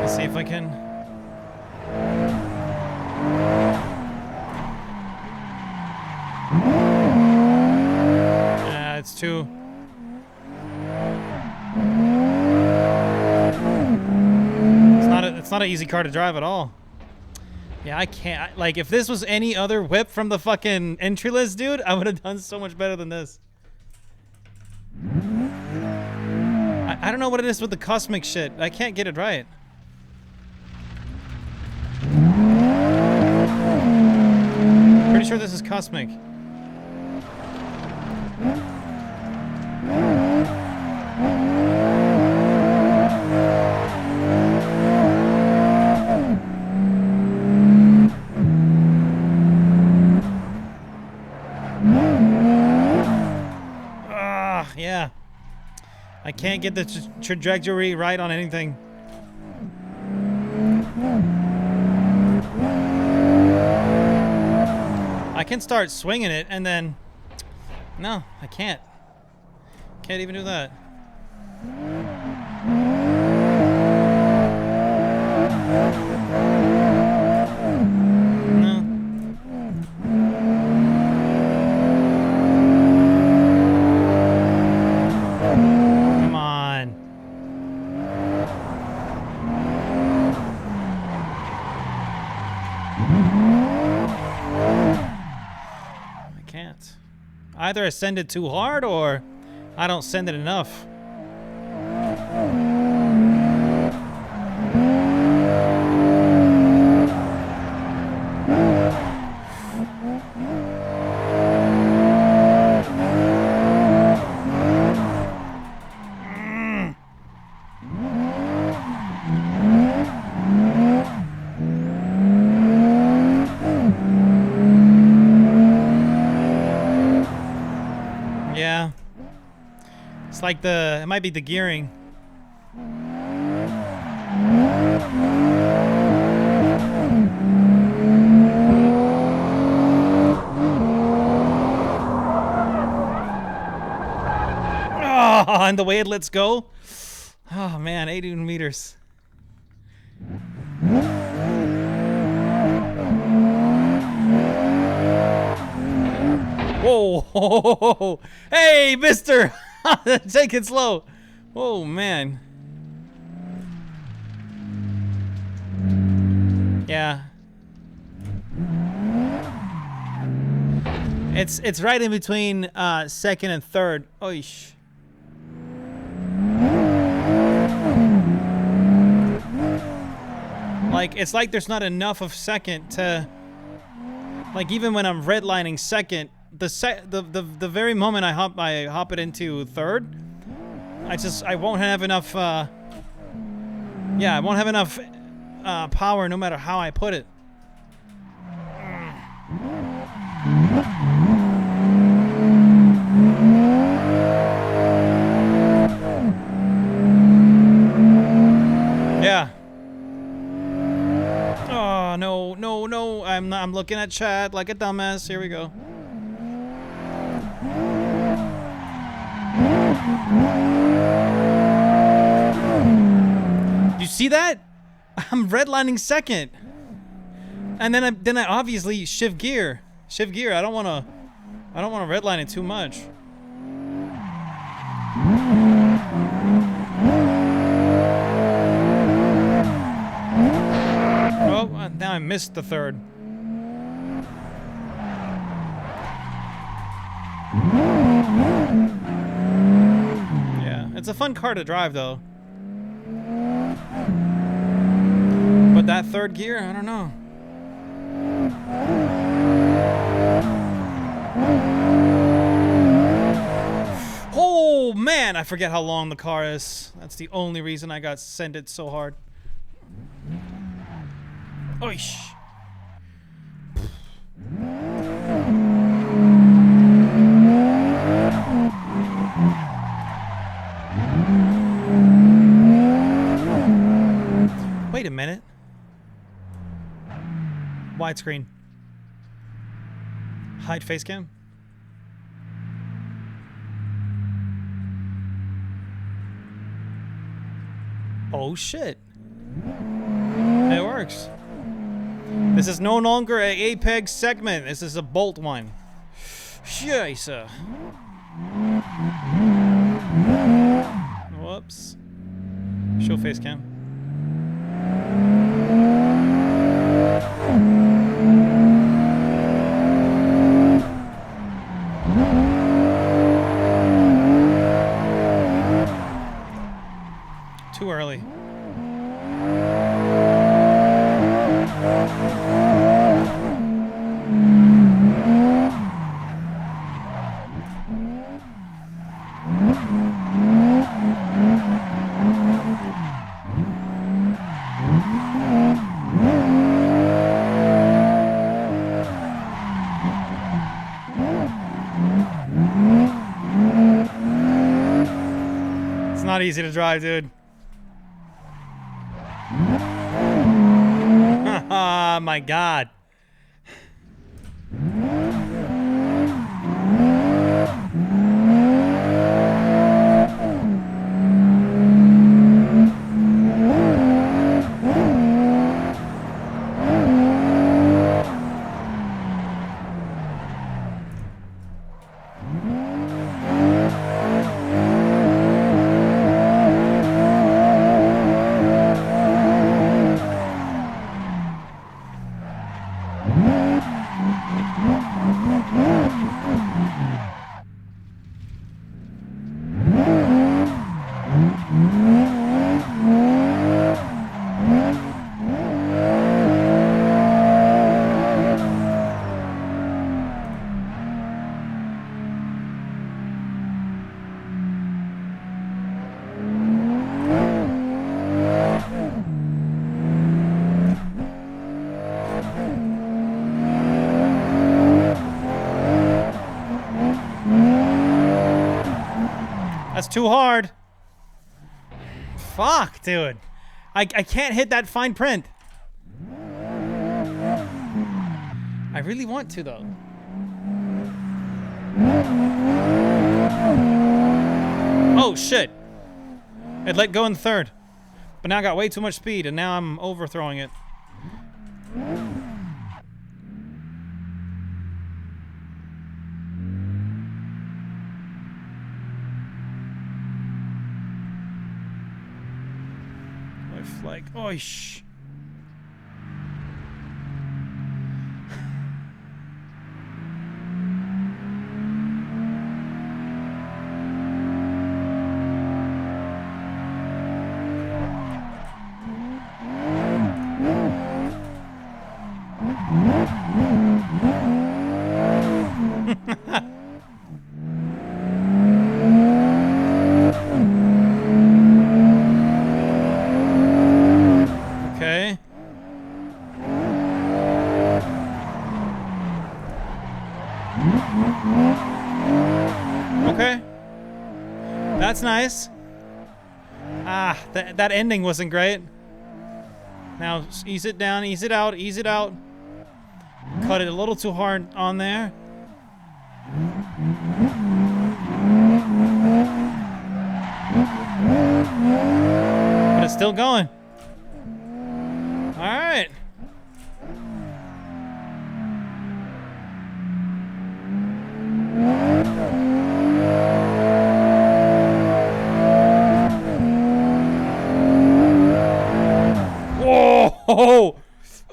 Let's see if I can. Yeah, it's too. It's not an easy car to drive at all. Yeah, I can't. Like, if this was any other whip from the fucking entry list, dude, I would have done so much better than this. I don't know what it is with the cosmic shit. I can't get it right. Pretty sure this is cosmic. Yeah. I can't get the trajectory right on anything. I can start swinging it and then... No, I can't. Can't even do that. No. Come on. I can't. Either I send it too hard or I don't send it enough. Yeah. It's like it might be the gearing. Oh, and the way it lets go. Oh man, 80 meters. Whoa! Hey, mister! Take it slow. Oh man. Yeah. It's right in between second and third. Oish. Like it's like there's not enough of second to, like, even when I'm redlining second, the very moment I hop it into third, I won't have enough yeah, I won't have enough power no matter how I put it. Yeah. Oh no! I'm looking at chat like a dumbass. Here we go. You see that? I'm redlining second, and then I obviously shift gear. I don't wanna redline it too much. Oh, now I missed the third. Yeah, it's a fun car to drive though. But that third gear, I don't know. Oh man, I forget how long the car is. That's the only reason I got sent it so hard. Oish. Wait a minute. Widescreen. Hide face cam. Oh shit. It works. This is no longer a Apex segment. This is a Bolt one. Scheisse. Whoops. Show face cam. Too early. not easy to drive, dude. Oh my god. That's too hard. Fuck, dude. I can't hit that fine print. I really want to, though. Oh, shit. It let go in third. But now I got way too much speed, and now I'm overthrowing it. Like, oh, shh. Okay. That's nice. Ah, that ending wasn't great. Now, ease it down, ease it out, ease it out. Cut it a little too hard on there. But it's still going. All right. Whoa!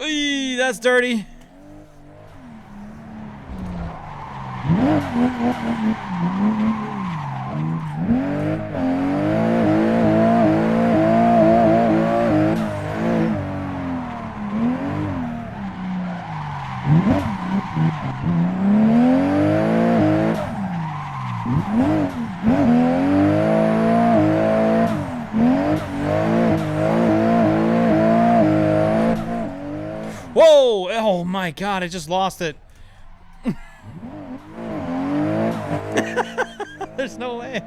Eee, that's dirty. Whoa! Oh my god, I just lost it. There's no way.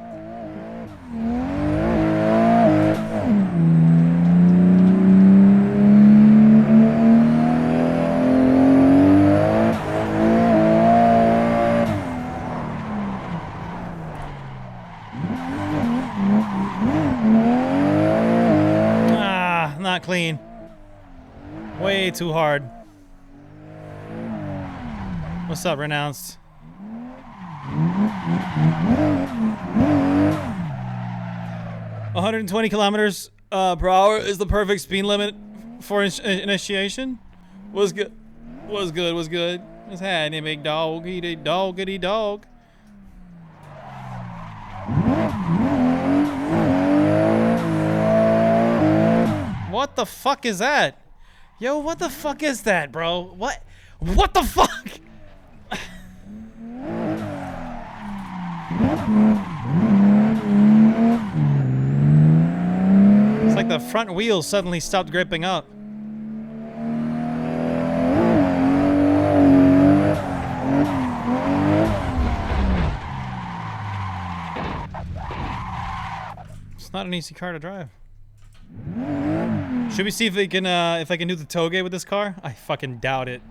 Ah, not clean. Way too hard. What's up, Renounced? "120 kilometers per hour is the perfect speed limit for initiation." Was good. Was good. Was good. Was had a big dog. Eat a doggity dog. What the fuck is that? Yo, what the fuck is that, bro? What? What the fuck? It's like the front wheel suddenly stopped gripping up. It's not an easy car to drive. Should we see if we can if I can do the toge with this car? I fucking doubt it.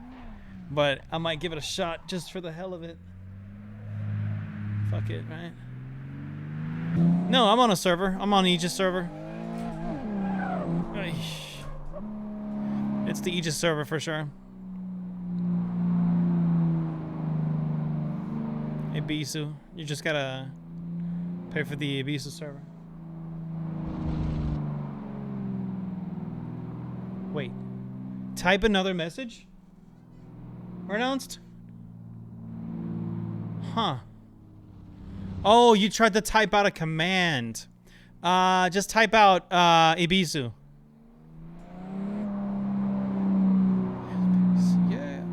But I might give it a shot just for the hell of it. Fuck it, right? No, I'm on a server. I'm on Aegis server. It's the Aegis server for sure. Ibisu. You just gotta pay for the Ibisu server. Wait. Type another message? Pronounced? Huh. Oh, you tried to type out a command. Just type out Ibisu. Yeah.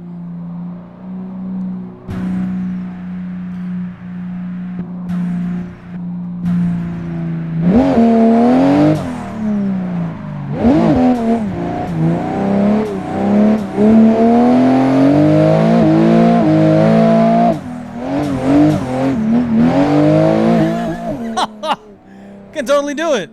Can totally do it.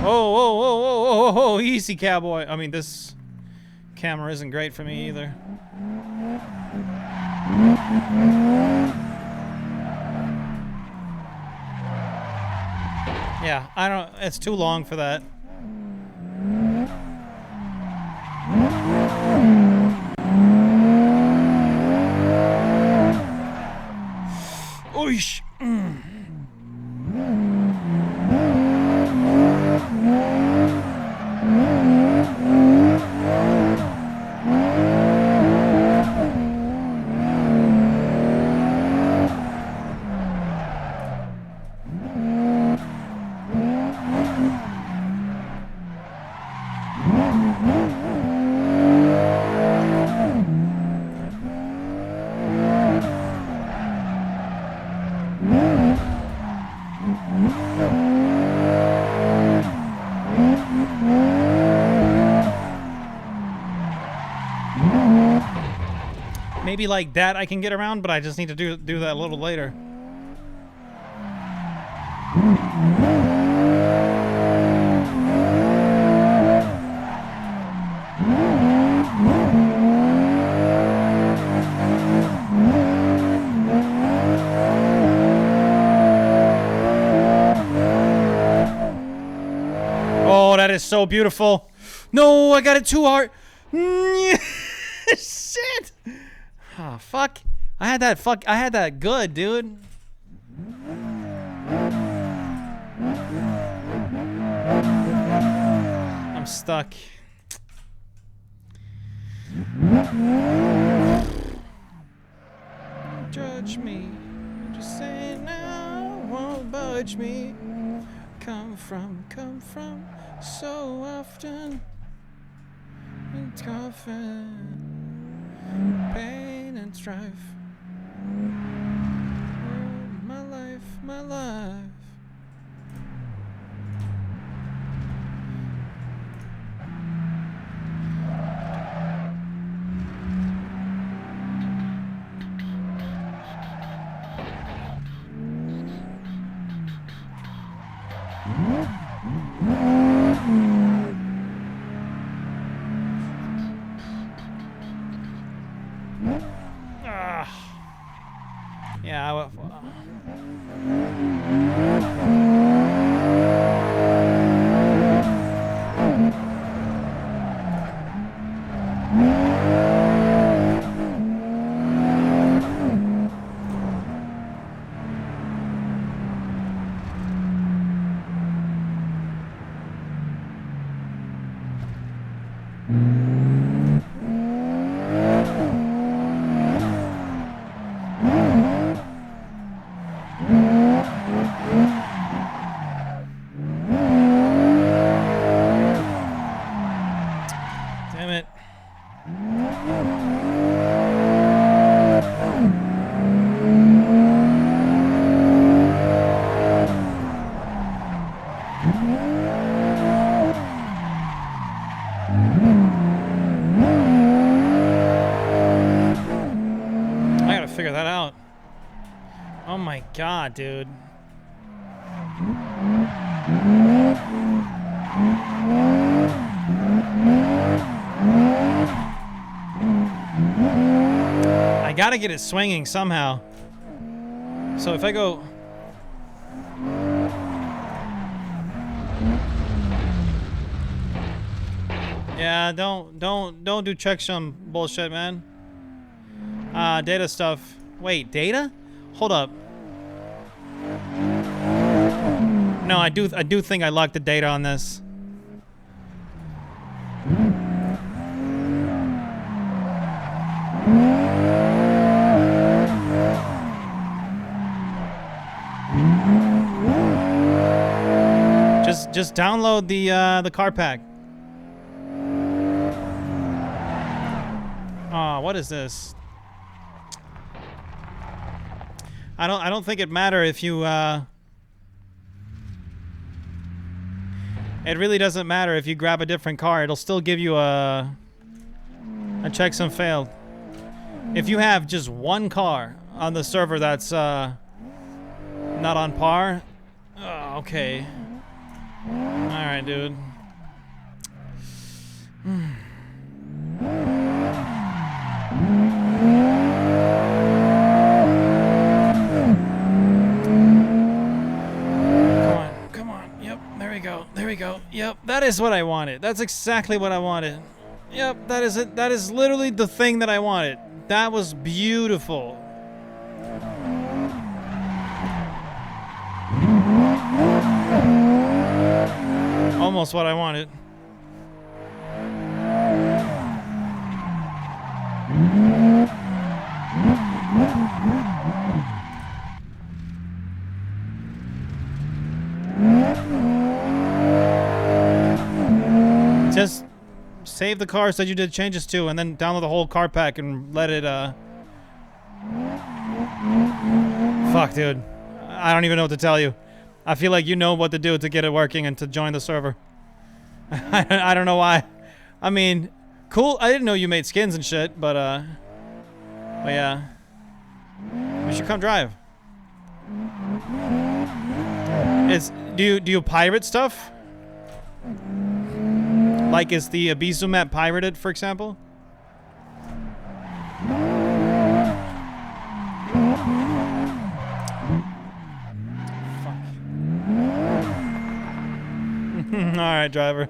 Oh, easy, cowboy. I mean, this camera isn't great for me either. Yeah, I don't. It's too long for that. Oish. Maybe like that I can get around, but I just need to do that a little later. Oh, that is so beautiful. No, I got it too hard. Shit. Oh, fuck. I had that good, dude. I'm stuck. Judge me. Just say now won't budge me. Come from so often. It's coffin. Pain and strife. My life, my life. Yeah, not, dude. I gotta get it swinging somehow. So if I go... Yeah, don't do checksum bullshit, man. Data stuff. Wait, data? Hold up. No, I do think I locked the data on this. Just download the car pack. Oh, what is this? I don't think it matter if you it really doesn't matter if you grab a different car. It'll still give you a checksum failed. If you have just one car on the server that's not on par. Oh, okay. Alright, dude. Come on. Yep, there we go. There we go. Yep, that is what I wanted. That's exactly what I wanted. Yep, that is it. That is literally the thing that I wanted. That was beautiful. Almost what I wanted. Just save the cars that you did changes to and then download the whole car pack and let it fuck, dude. I don't even know what to tell you. I feel like you know what to do to get it working and to join the server. I don't know why. I mean, cool. I didn't know you made skins and shit, but yeah. You should come drive. Do you pirate stuff? Like, is the Abisu map pirated, for example? Alright, driver.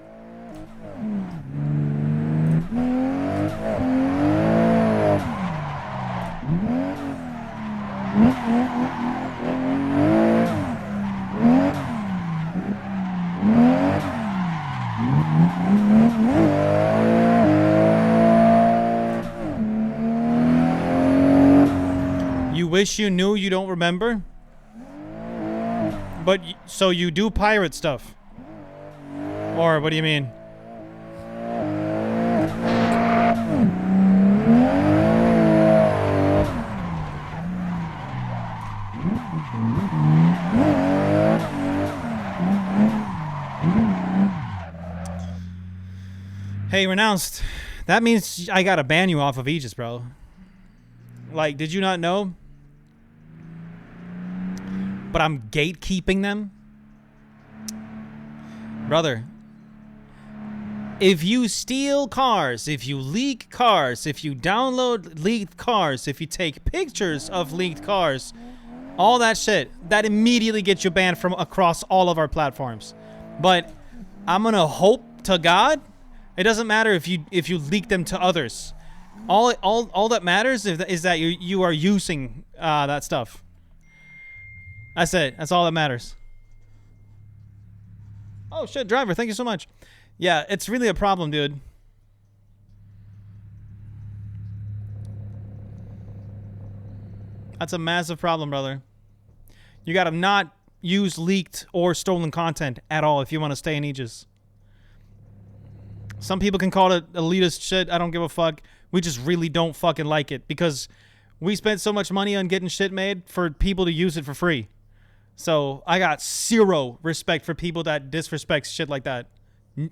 You wish you knew, you don't remember? But, so you do pirate stuff? Or, what do you mean? Hey, Renounced. That means I gotta ban you off of Aegis, bro. Like, did you not know? But I'm gatekeeping them? Brother. If you steal cars, if you leak cars, if you download leaked cars, if you take pictures of leaked cars, all that shit, that immediately gets you banned from across all of our platforms. But I'm gonna hope to God, it doesn't matter if you leak them to others. All that matters is that you are using that stuff. That's it. That's all that matters. Oh shit, driver, thank you so much. Yeah, it's really a problem, dude. That's a massive problem, brother. You gotta not use leaked or stolen content at all if you want to stay in Aegis. Some people can call it elitist shit. I don't give a fuck. We just really don't fucking like it because we spent so much money on getting shit made for people to use it for free. So I got zero respect for people that disrespect shit like that.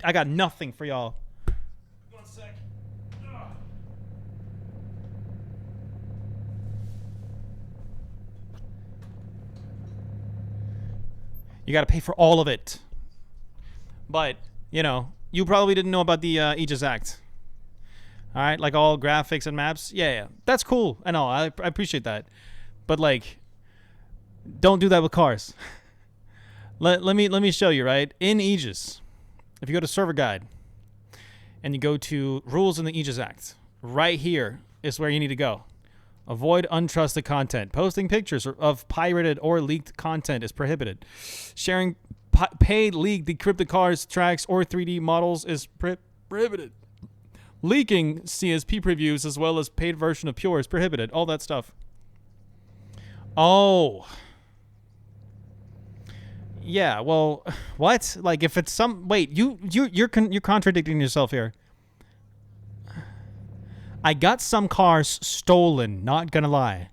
I got nothing for y'all. 1 sec. You got to pay for all of it. But, you know, you probably didn't know about the Aegis Act. All right, like all graphics and maps. Yeah, that's cool. I know, I appreciate that. But like, don't do that with cars. let me show you, right? In Aegis, if you go to server guide and you go to rules in the Aegis Act, right here is where you need to go. Avoid untrusted content. Posting pictures of pirated or leaked content is prohibited. Sharing paid, leaked, decrypted cars, tracks, or 3D models is prohibited. Leaking CSP previews as well as paid version of Pure is prohibited. All that stuff. Oh. Yeah, well, what? Like if it's some wait, you're contradicting yourself here. I got some cars stolen, not gonna lie.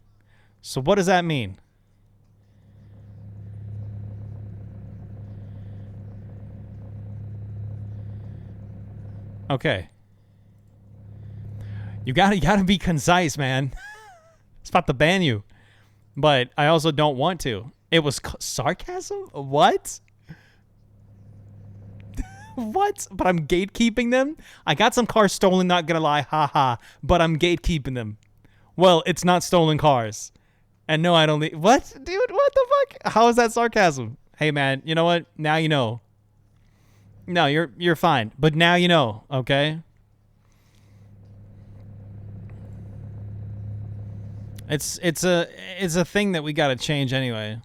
So what does that mean? Okay. You gotta be concise, man. It's about to ban you. But I also don't want to. It was sarcasm? What? What? But I'm gatekeeping them? I got some cars stolen, not gonna lie, haha. But I'm gatekeeping them. Well, it's not stolen cars. And no, I don't need... What? Dude, what the fuck? How is that sarcasm? Hey, man, you know what? Now you know. No, you're fine. But now you know, okay? It's a thing that we gotta change anyway.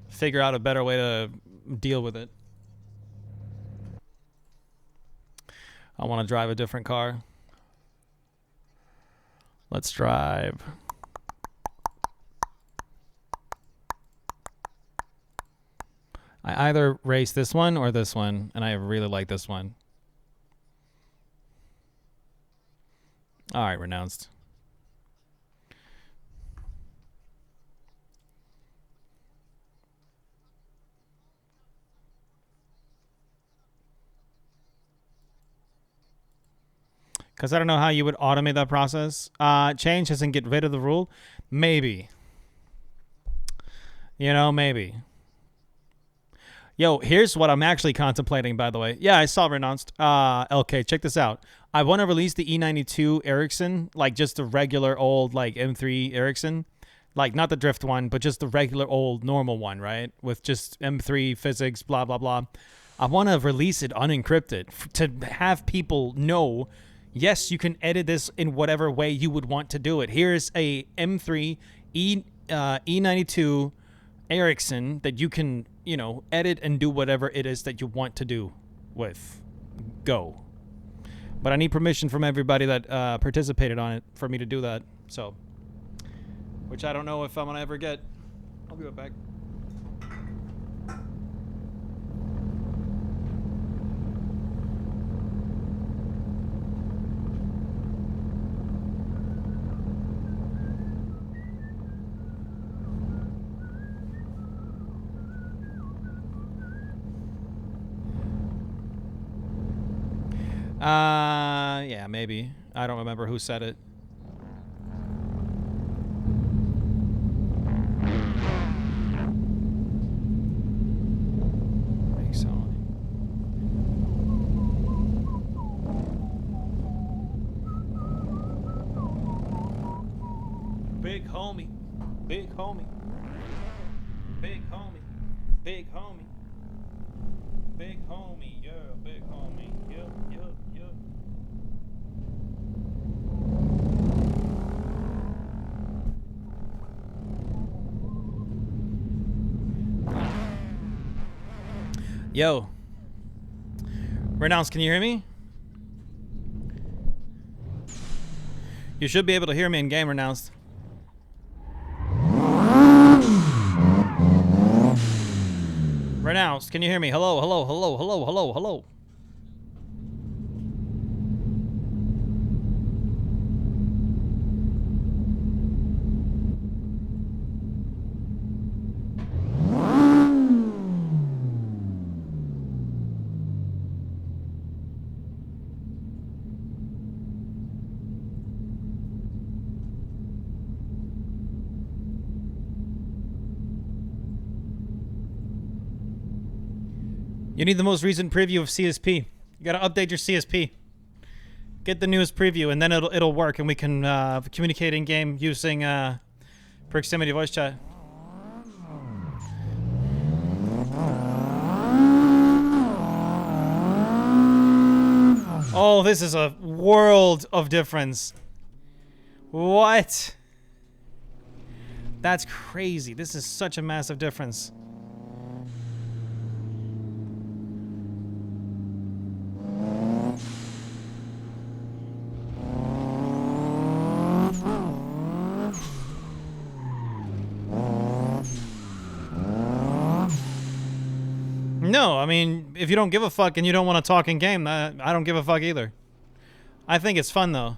Figure out a better way to deal with it. I want to drive a different car. Let's drive. I either race this one or this one, and I really like this one. All right, renounced. Because I don't know how you would automate that process. Change doesn't get rid of the rule. Maybe. You know, maybe. Yo, here's what I'm actually contemplating, by the way. Yeah, I saw renounced. LK, check this out. I want to release the E92 Ericsson, like just the regular old like M3 Ericsson. Like not the drift one, but just the regular old normal one, right? With just M3 physics, blah, blah, blah. I want to release it unencrypted to have people know, yes, you can edit this in whatever way you would want to do it. Here's a M3 E92 Ericsson that you can, you know, edit and do whatever it is that you want to do with. Go. But I need permission from everybody that participated on it for me to do that. So, which I don't know if I'm going to ever get. I'll be right back. Yeah, maybe. I don't remember who said it. Big homie. Big homie. Big homie. Big homie. Big homie. Yeah, big homie. Yep, yep, yep. Yo. Renounced, can you hear me? You should be able to hear me in game, Renounced. Renounced, can you hear me? Hello, hello, hello, hello, hello, hello. You need the most recent preview of CSP. You gotta update your CSP. Get the newest preview, and then it'll work, and we can communicate in game using proximity voice chat. Oh, this is a world of difference. What? That's crazy. This is such a massive difference. No, I mean, if you don't give a fuck and you don't want to talk in game, I don't give a fuck either. I think it's fun though.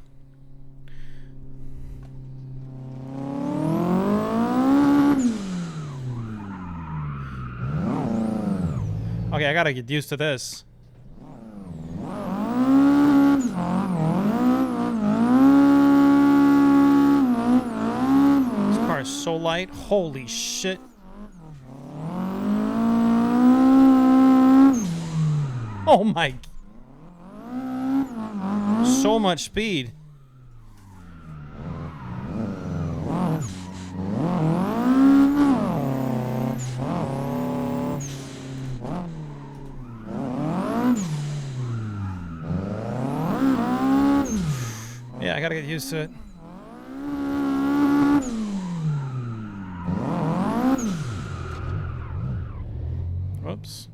Okay, I gotta get used to this. This car is so light. Holy shit. Oh my. So much speed. Yeah, I gotta get used to it. Whoops.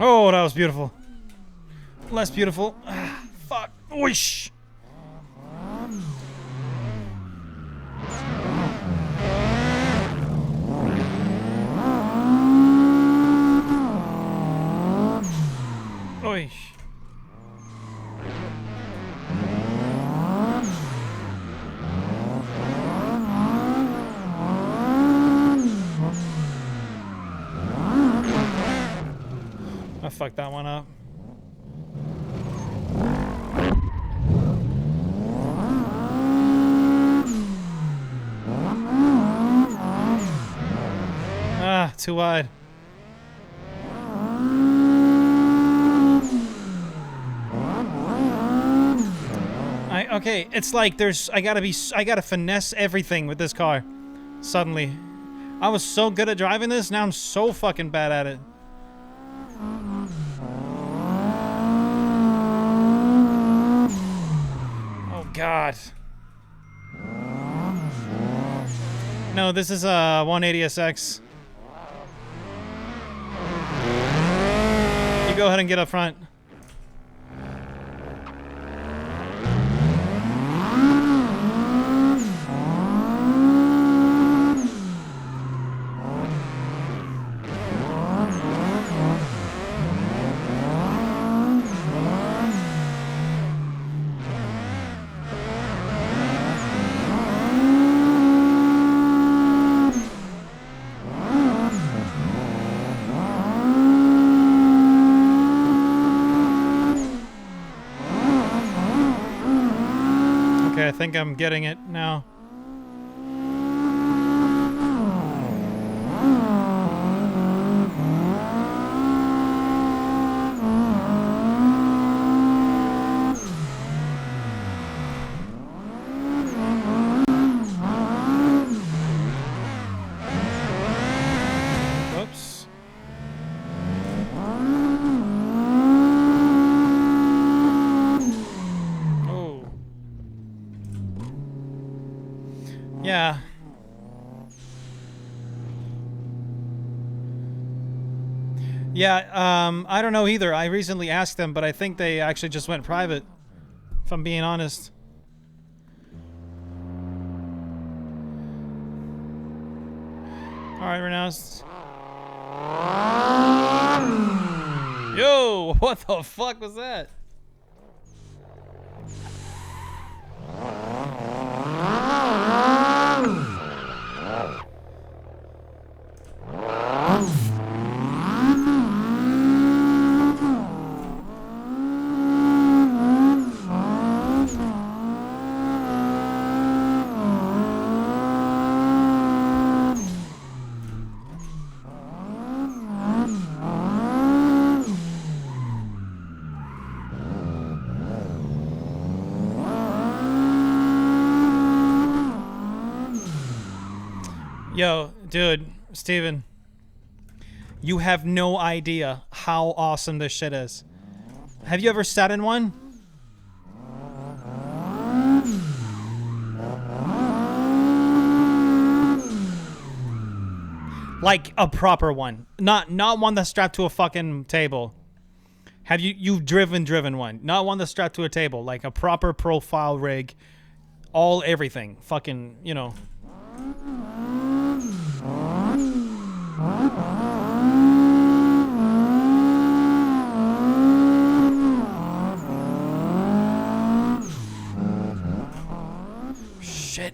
Oh, that was beautiful. Less beautiful. Fuck. Whoosh. Oish. I fucked that one up. Ah, too wide. Okay, it's like I gotta finesse everything with this car. Suddenly. I was so good at driving this, now I'm so fucking bad at it. Oh god. No, this is a 180SX. You go ahead and get up front. Okay, I think I'm getting it now. Whoops. Yeah. Yeah, I don't know either. I recently asked them, but I think they actually just went private, if I'm being honest. Alright, Renounced. Yo, what the fuck was that? Yo, dude, Steven. You have no idea how awesome this shit is. Have you ever sat in one? Like a proper one. Not one that's strapped to a fucking table. Have you've driven one. Not one that's strapped to a table. Like a proper profile rig. All everything. Fucking, you know. Shit.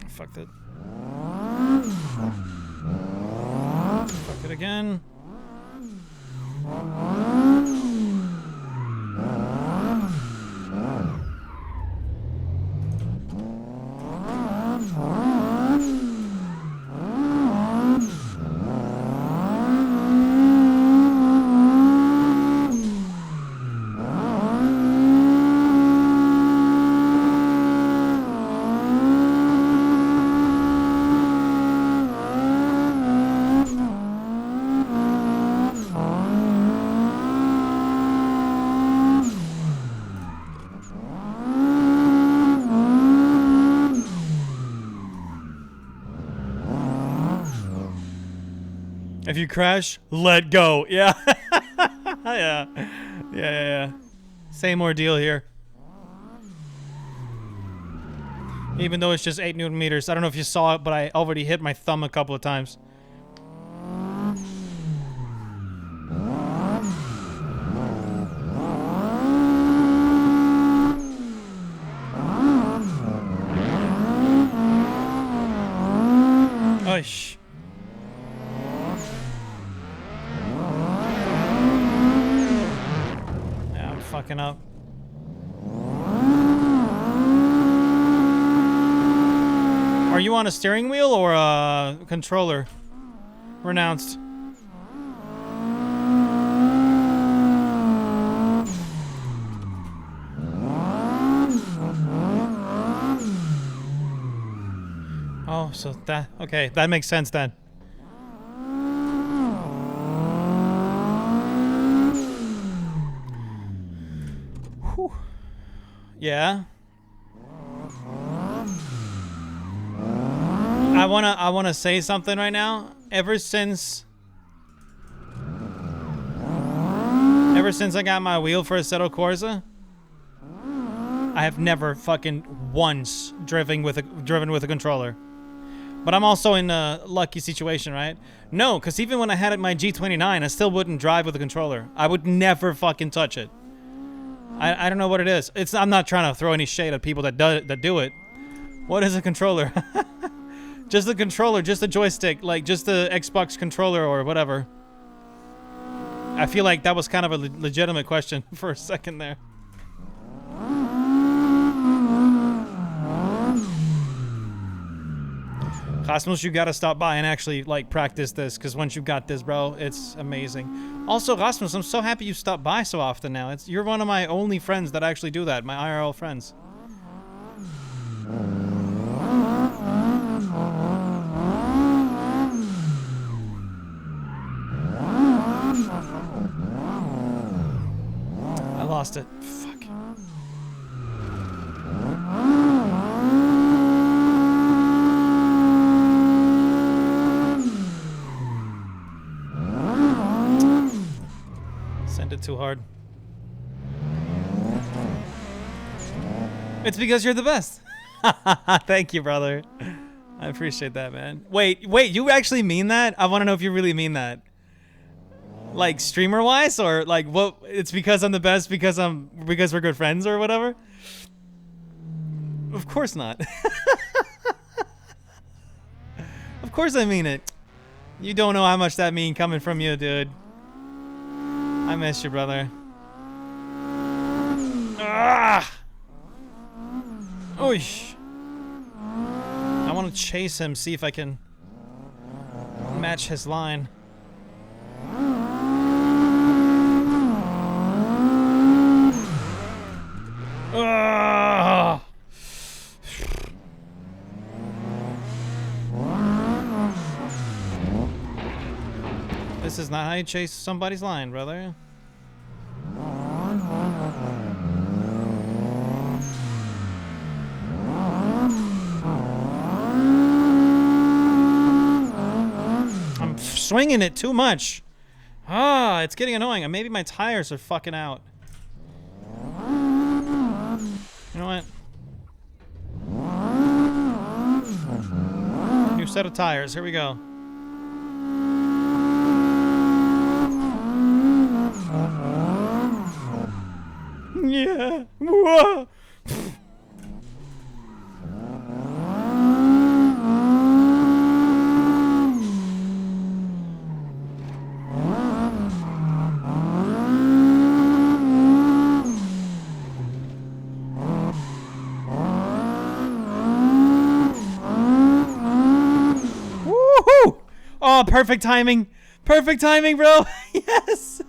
Fucked it. Fuck it again. If you crash, let go. Yeah. Yeah. Same ordeal here. Even though it's just 8 Newton meters. I don't know if you saw it, but I already hit my thumb a couple of times. Oish. Yeah, I'm fucking up. Are you on a steering wheel or a controller? Renounced. Oh, so that, okay, that makes sense then. Whew. Yeah. I wanna say something right now. Ever since I got my wheel for Assetto Corsa, I have never fucking once driven with a controller. But I'm also in a lucky situation, right? No, because even when I had my G29, I still wouldn't drive with a controller. I would never fucking touch it. I don't know what it is. I'm not trying to throw any shade at people that do it. What is a controller? Just the controller, just the joystick, like just the Xbox controller or whatever. I feel like that was kind of a legitimate question for a second there. Cosmos, you gotta stop by and actually like practice this, because once you got this, bro, it's amazing. Also, Cosmos, I'm so happy you stop by so often now. You're one of my only friends that actually do that, my IRL friends. I lost it. Fuck. Send it too hard. It's because you're the best. Thank you, brother. I appreciate that, man. Wait, you actually mean that? I want to know if you really mean that. Like streamer wise, or like what? It's because I'm the best because we're good friends or whatever. Of course not. Of course I mean it. You don't know how much that mean coming from you, dude. I miss you, brother. Ah! Oy! I want to chase him, see if I can match his line. Ah! This is not how you chase somebody's line, brother. I'm swinging it too much. Ah, it's getting annoying. And maybe my tires are fucking out. You know what? New set of tires. Here we go. Yeah. Whoa. Woohoo! Oh, perfect timing. Perfect timing, bro. Yes.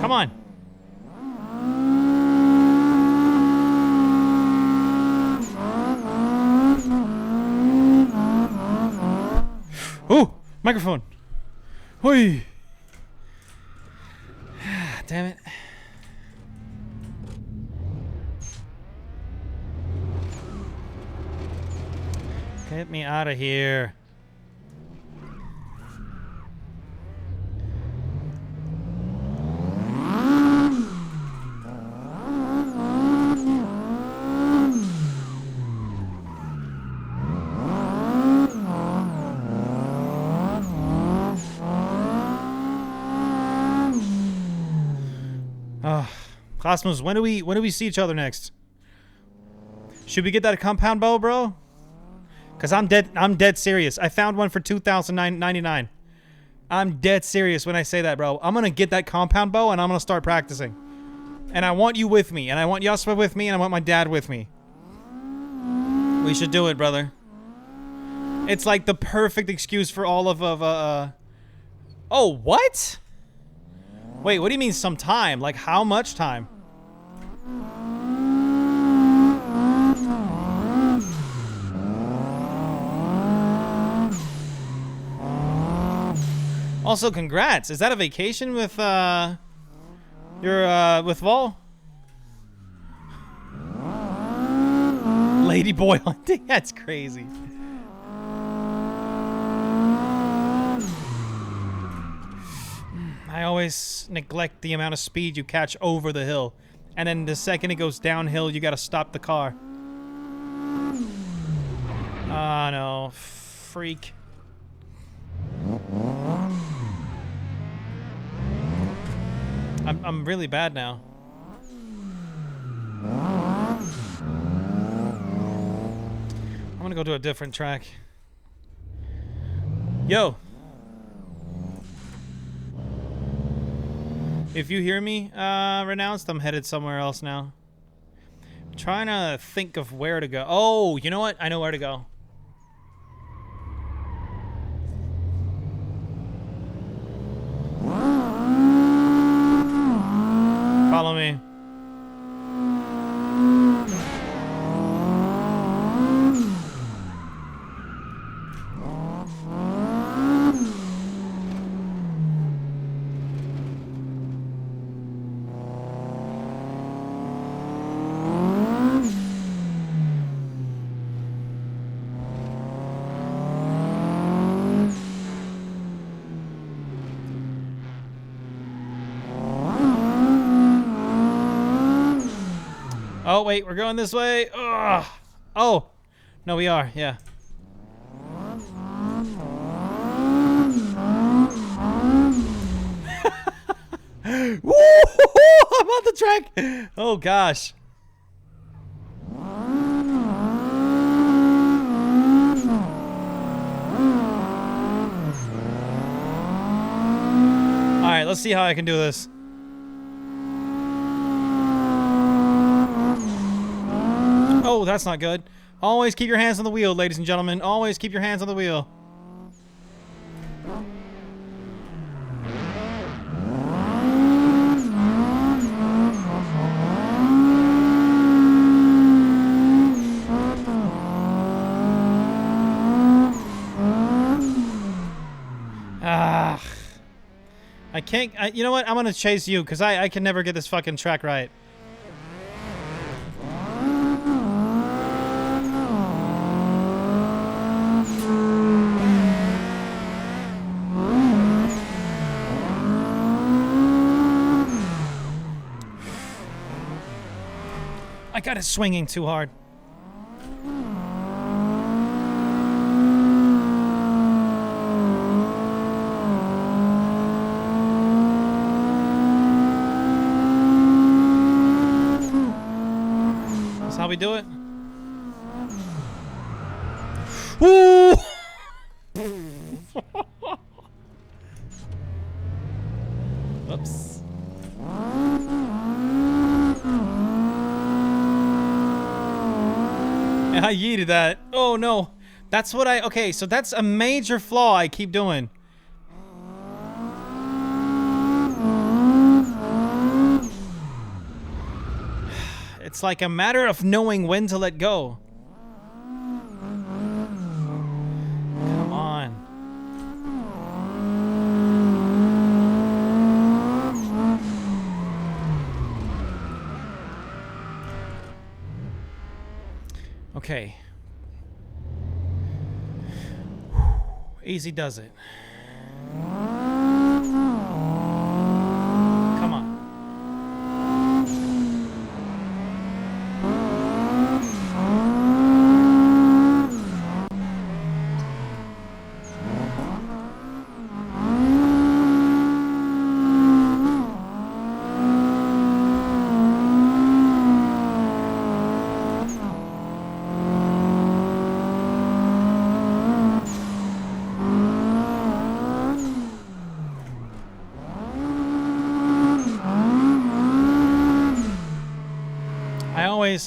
Come on. Ooh, microphone. Hoi. Damn it. Get me out of here. Cosmos, when do we see each other next? Should we get that compound bow, bro? Cause I'm dead serious. I found one for $2,099. I'm dead serious when I say that, bro. I'm gonna get that compound bow and I'm gonna start practicing. And I want you with me, and I want Yaspa with me, and I want my dad with me. We should do it, brother. It's like the perfect excuse for all of Oh, what? Wait, what do you mean some time? Like how much time? Also, congrats. Is that a vacation with with Vol? Ladyboy hunting? That's crazy. I always neglect the amount of speed you catch over the hill. And then the second it goes downhill, you gotta stop the car. Oh no. Freak. I'm really bad now. I'm gonna go to a different track. Yo! If you hear me, Renounced, I'm headed somewhere else now. I'm trying to think of where to go. Oh, you know what? I know where to go. Follow me. Oh, wait, we're going this way. Ugh. Oh, no, we are. Yeah. Woo! I'm on the track. Oh, gosh. Let's see how I can do this. Oh, that's not good. Always keep your hands on the wheel, ladies and gentlemen. Always keep your hands on the wheel. I can't. You know what? I'm gonna chase you because I can never get this fucking track right. I got it swinging too hard. That's how we do it. Woo! Oops. I yeeted that. Oh no. That's what I... Okay, so that's a major flaw I keep doing. It's like a matter of knowing when to let go. Come on. Okay. Easy does it. Come on.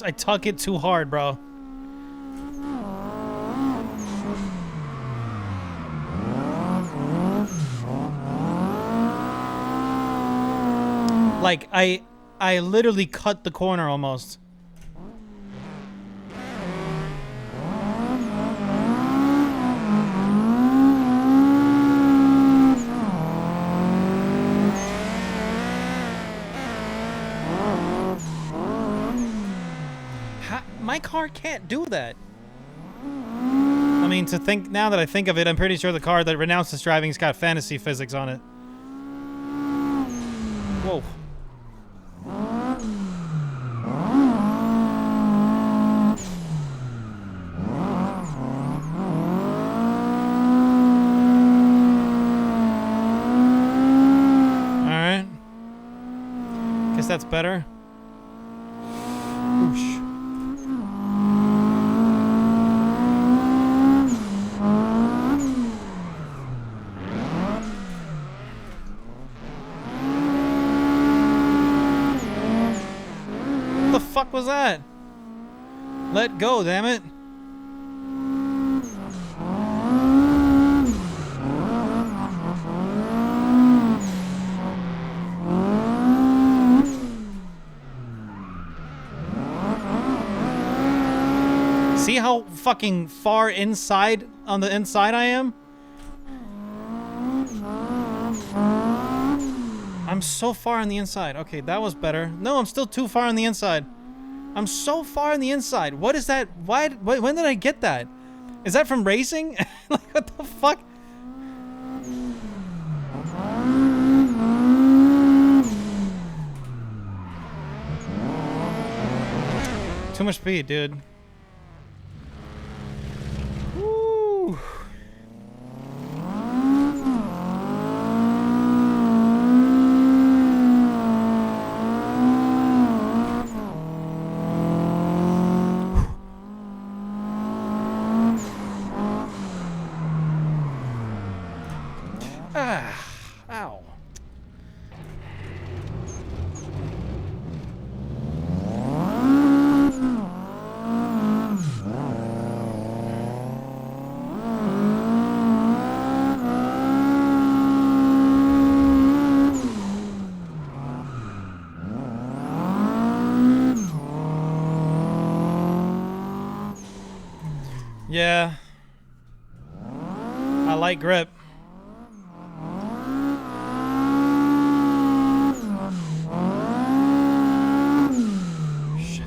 I tuck it too hard, bro. Like, I literally cut the corner almost. My car can't do that. I mean, to think now that I think of it, I'm pretty sure the car that renounces driving's got fantasy physics on it. Whoa. All right. Guess that's better. Oosh. Fuck was that? Let go, damn it. See how fucking far inside on the inside I am? I'm so far on the inside. Okay, that was better. No, I'm still too far on the inside. I'm so far on the inside. What is that? Why? When did I get that? Is that from racing? Like, what the fuck? Too much speed, dude. Woo. Yeah. I like grip. Shit.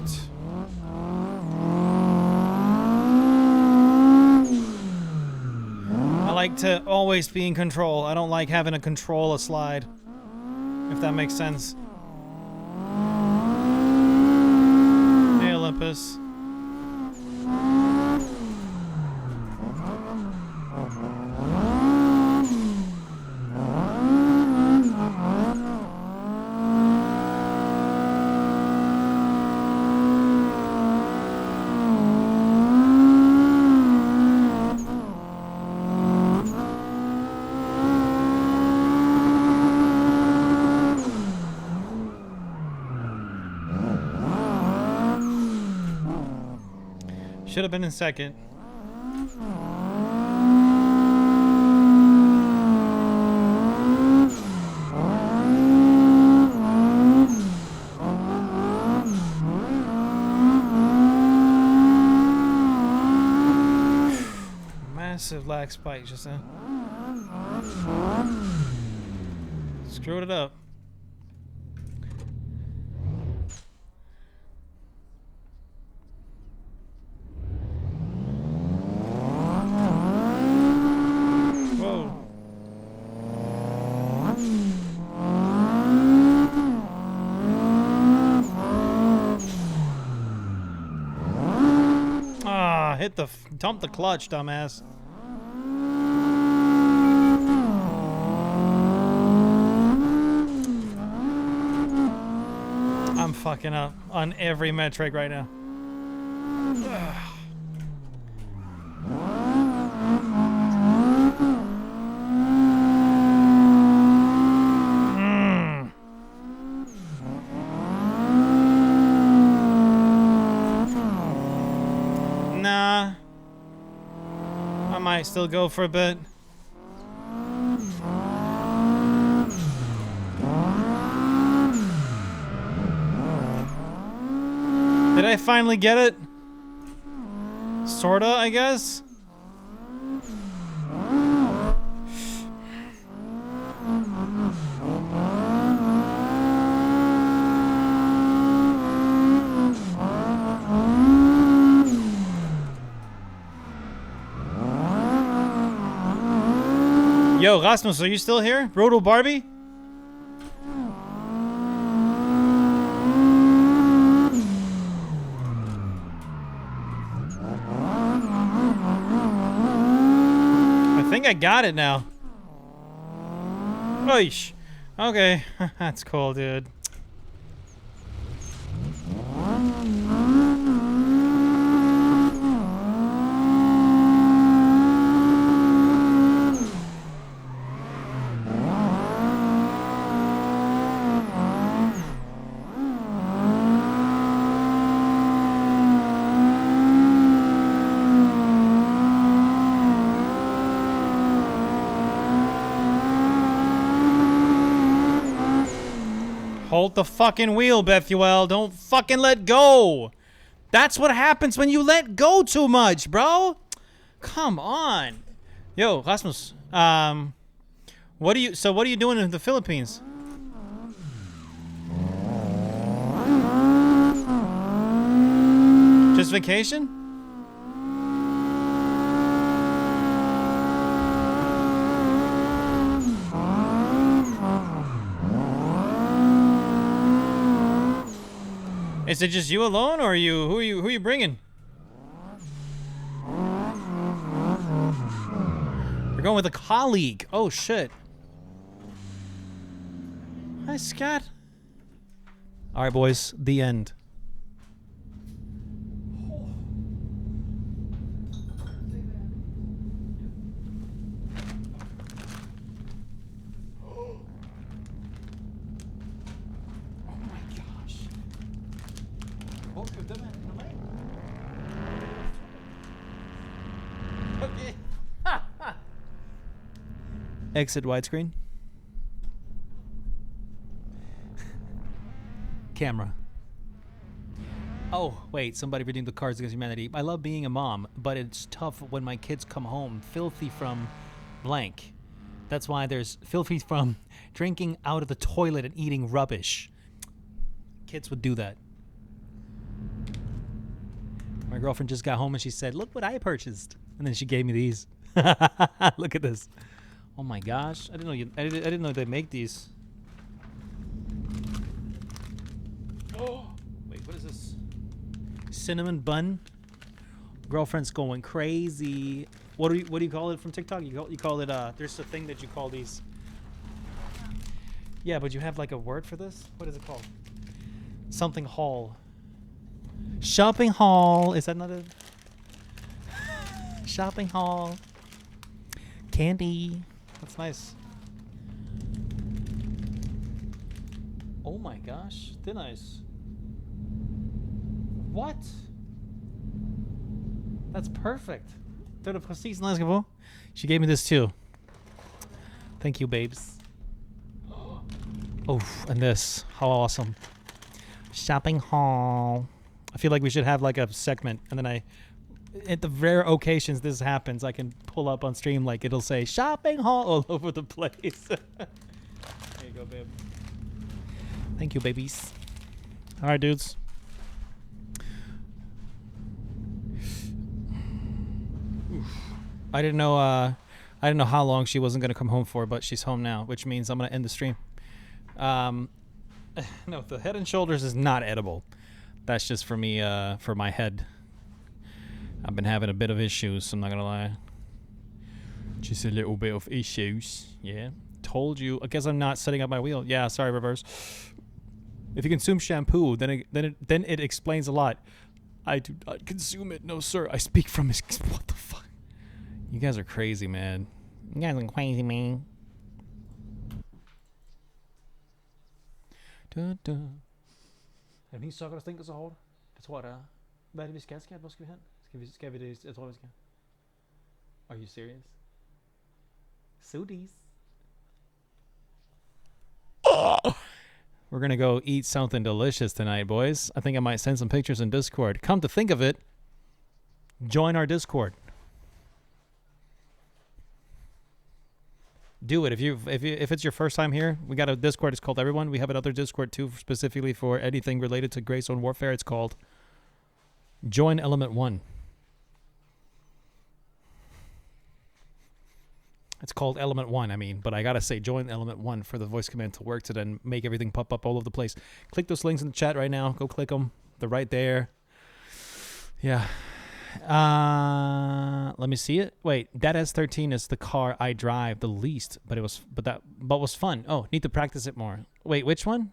I like to always be in control. I don't like having to control a slide. If that makes sense. Hey, Olympus. Should have been in second. Massive lag spike just then. Screwed it up. Dump the clutch, dumbass. I'm fucking up on every metric right now. Nah. I might still go for a bit. Did I finally get it? Sorta, I guess? Yo, Rasmus, are you still here? Roto Barbie? I think I got it now. Oish. Okay, that's cool, dude. Hold the fucking wheel, Bethuel. Don't fucking let go. That's what happens when you let go too much, bro. Come on. Yo, Rasmus. What are you doing in the Philippines? Just vacation? Is it just you alone, or who are you bringing? You're going with a colleague. Oh shit. Hi, Scott. All right, boys. The end. Exit widescreen. Camera. Oh, wait, somebody redeemed the Cards Against Humanity. I love being a mom, but it's tough when my kids come home filthy from blank. That's why there's filthy from drinking out of the toilet and eating rubbish. Kids would do that. My girlfriend just got home and she said, "Look what I purchased." And then she gave me these. Look at this. Oh my gosh. I didn't know they make these. Oh, wait, what is this? Cinnamon bun. Girlfriend's going crazy. What do you call it from TikTok? You call it there's a thing that you call these. Yeah, but you have like a word for this? What is it called? Something haul. Shopping haul. Is that not a shopping haul? Candy. That's nice. Oh my gosh. Thin ice. What? That's perfect. She gave me this too. Thank you, babes. Oh, and this. How awesome. Shopping haul. I feel like we should have like a segment, and then at the rare occasions this happens, I can pull up on stream, like it'll say shopping haul all over the place. There you go, babe. Thank you, babies. All right, dudes. I didn't know how long she wasn't gonna come home for, but she's home now, which means I'm gonna end the stream. No, the Head and Shoulders is not edible. That's just for me, for my head. I've been having a bit of issues, I'm not gonna lie. Just a little bit of issues. Yeah. Told you. I guess I'm not setting up my wheel. Yeah, sorry, reverse. If you consume shampoo, then it explains a lot. I do not consume it. No, sir. I speak from his... What the fuck? You guys are crazy, man. You guys are crazy, man. Är saker och ting så har det svåra. Vad är det vi ska vi hen? Ska vi det jag tror vi ska. Are you serious? Sodies. We're gonna go eat something delicious tonight, boys. I think I might send some pictures in Discord. Come to think of it, join our Discord. Do it if it's your first time here. We got a Discord. It's called Everyone. We have another Discord too, specifically for anything related to Greystone Warfare. It's called Join Element 1. It's called Element 1, I mean, but I gotta say join Element 1 for the voice command to work to then make everything pop up all over the place. Click those links in the chat right now. Go click them. They're right there. Yeah. Let me see it. Wait, that S13 is the car I drive the least, but was fun. Oh, need to practice it more. Wait, which one?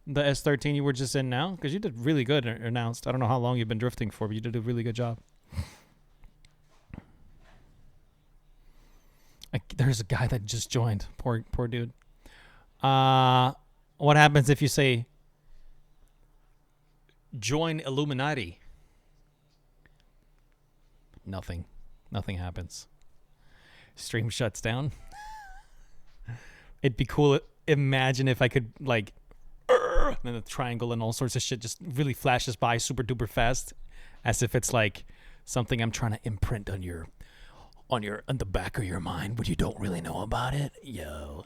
The S13 you were just in now? Because you did really good announced. I don't know how long you've been drifting for, but you did a really good job. There's a guy that just joined. Poor dude. What happens if you say join Illuminati? Nothing. Nothing happens. Stream shuts down. It'd be cool. Imagine if I could like and then the triangle and all sorts of shit just really flashes by super duper fast, as if it's like something I'm trying to imprint on the back of your mind, but you don't really know about it. Yo.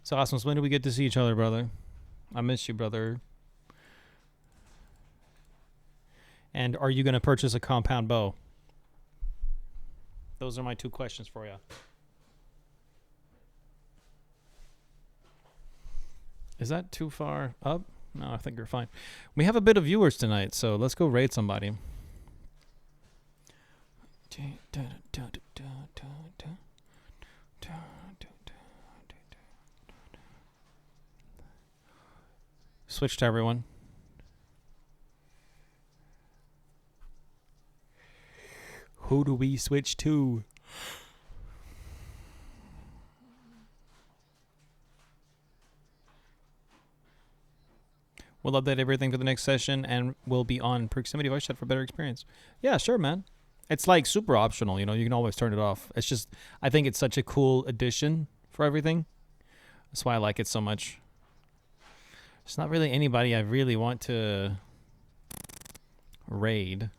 So Osmos, when do we get to see each other, brother? I miss you, brother. And are you going to purchase a compound bow? Those are my two questions for you. Is that too far up? No, I think you're fine. We have a bit of viewers tonight, so let's go raid somebody. Switch to everyone. Who do we switch to? We'll update everything for the next session, and we'll be on proximity voice chat for better experience. Yeah, sure, man. It's like super optional, you know, you can always turn it off. It's just, I think it's such a cool addition for everything. That's why I like it so much. It's not really anybody I really want to raid.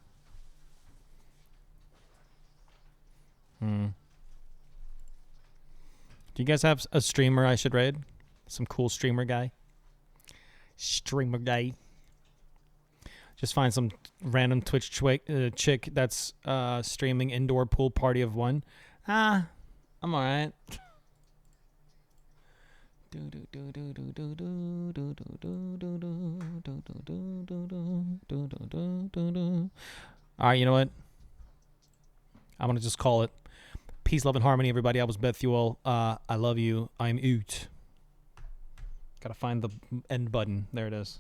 Do you guys have a streamer I should raid? Some cool streamer guy? Streamer guy. Just find some random Twitch chick that's streaming indoor pool party of one. I'm alright. Alright, you know what? I'm gonna just call it. Peace, love, and harmony, everybody. I was Bethuel. I love you. I'm out. Gotta find the end button. There it is.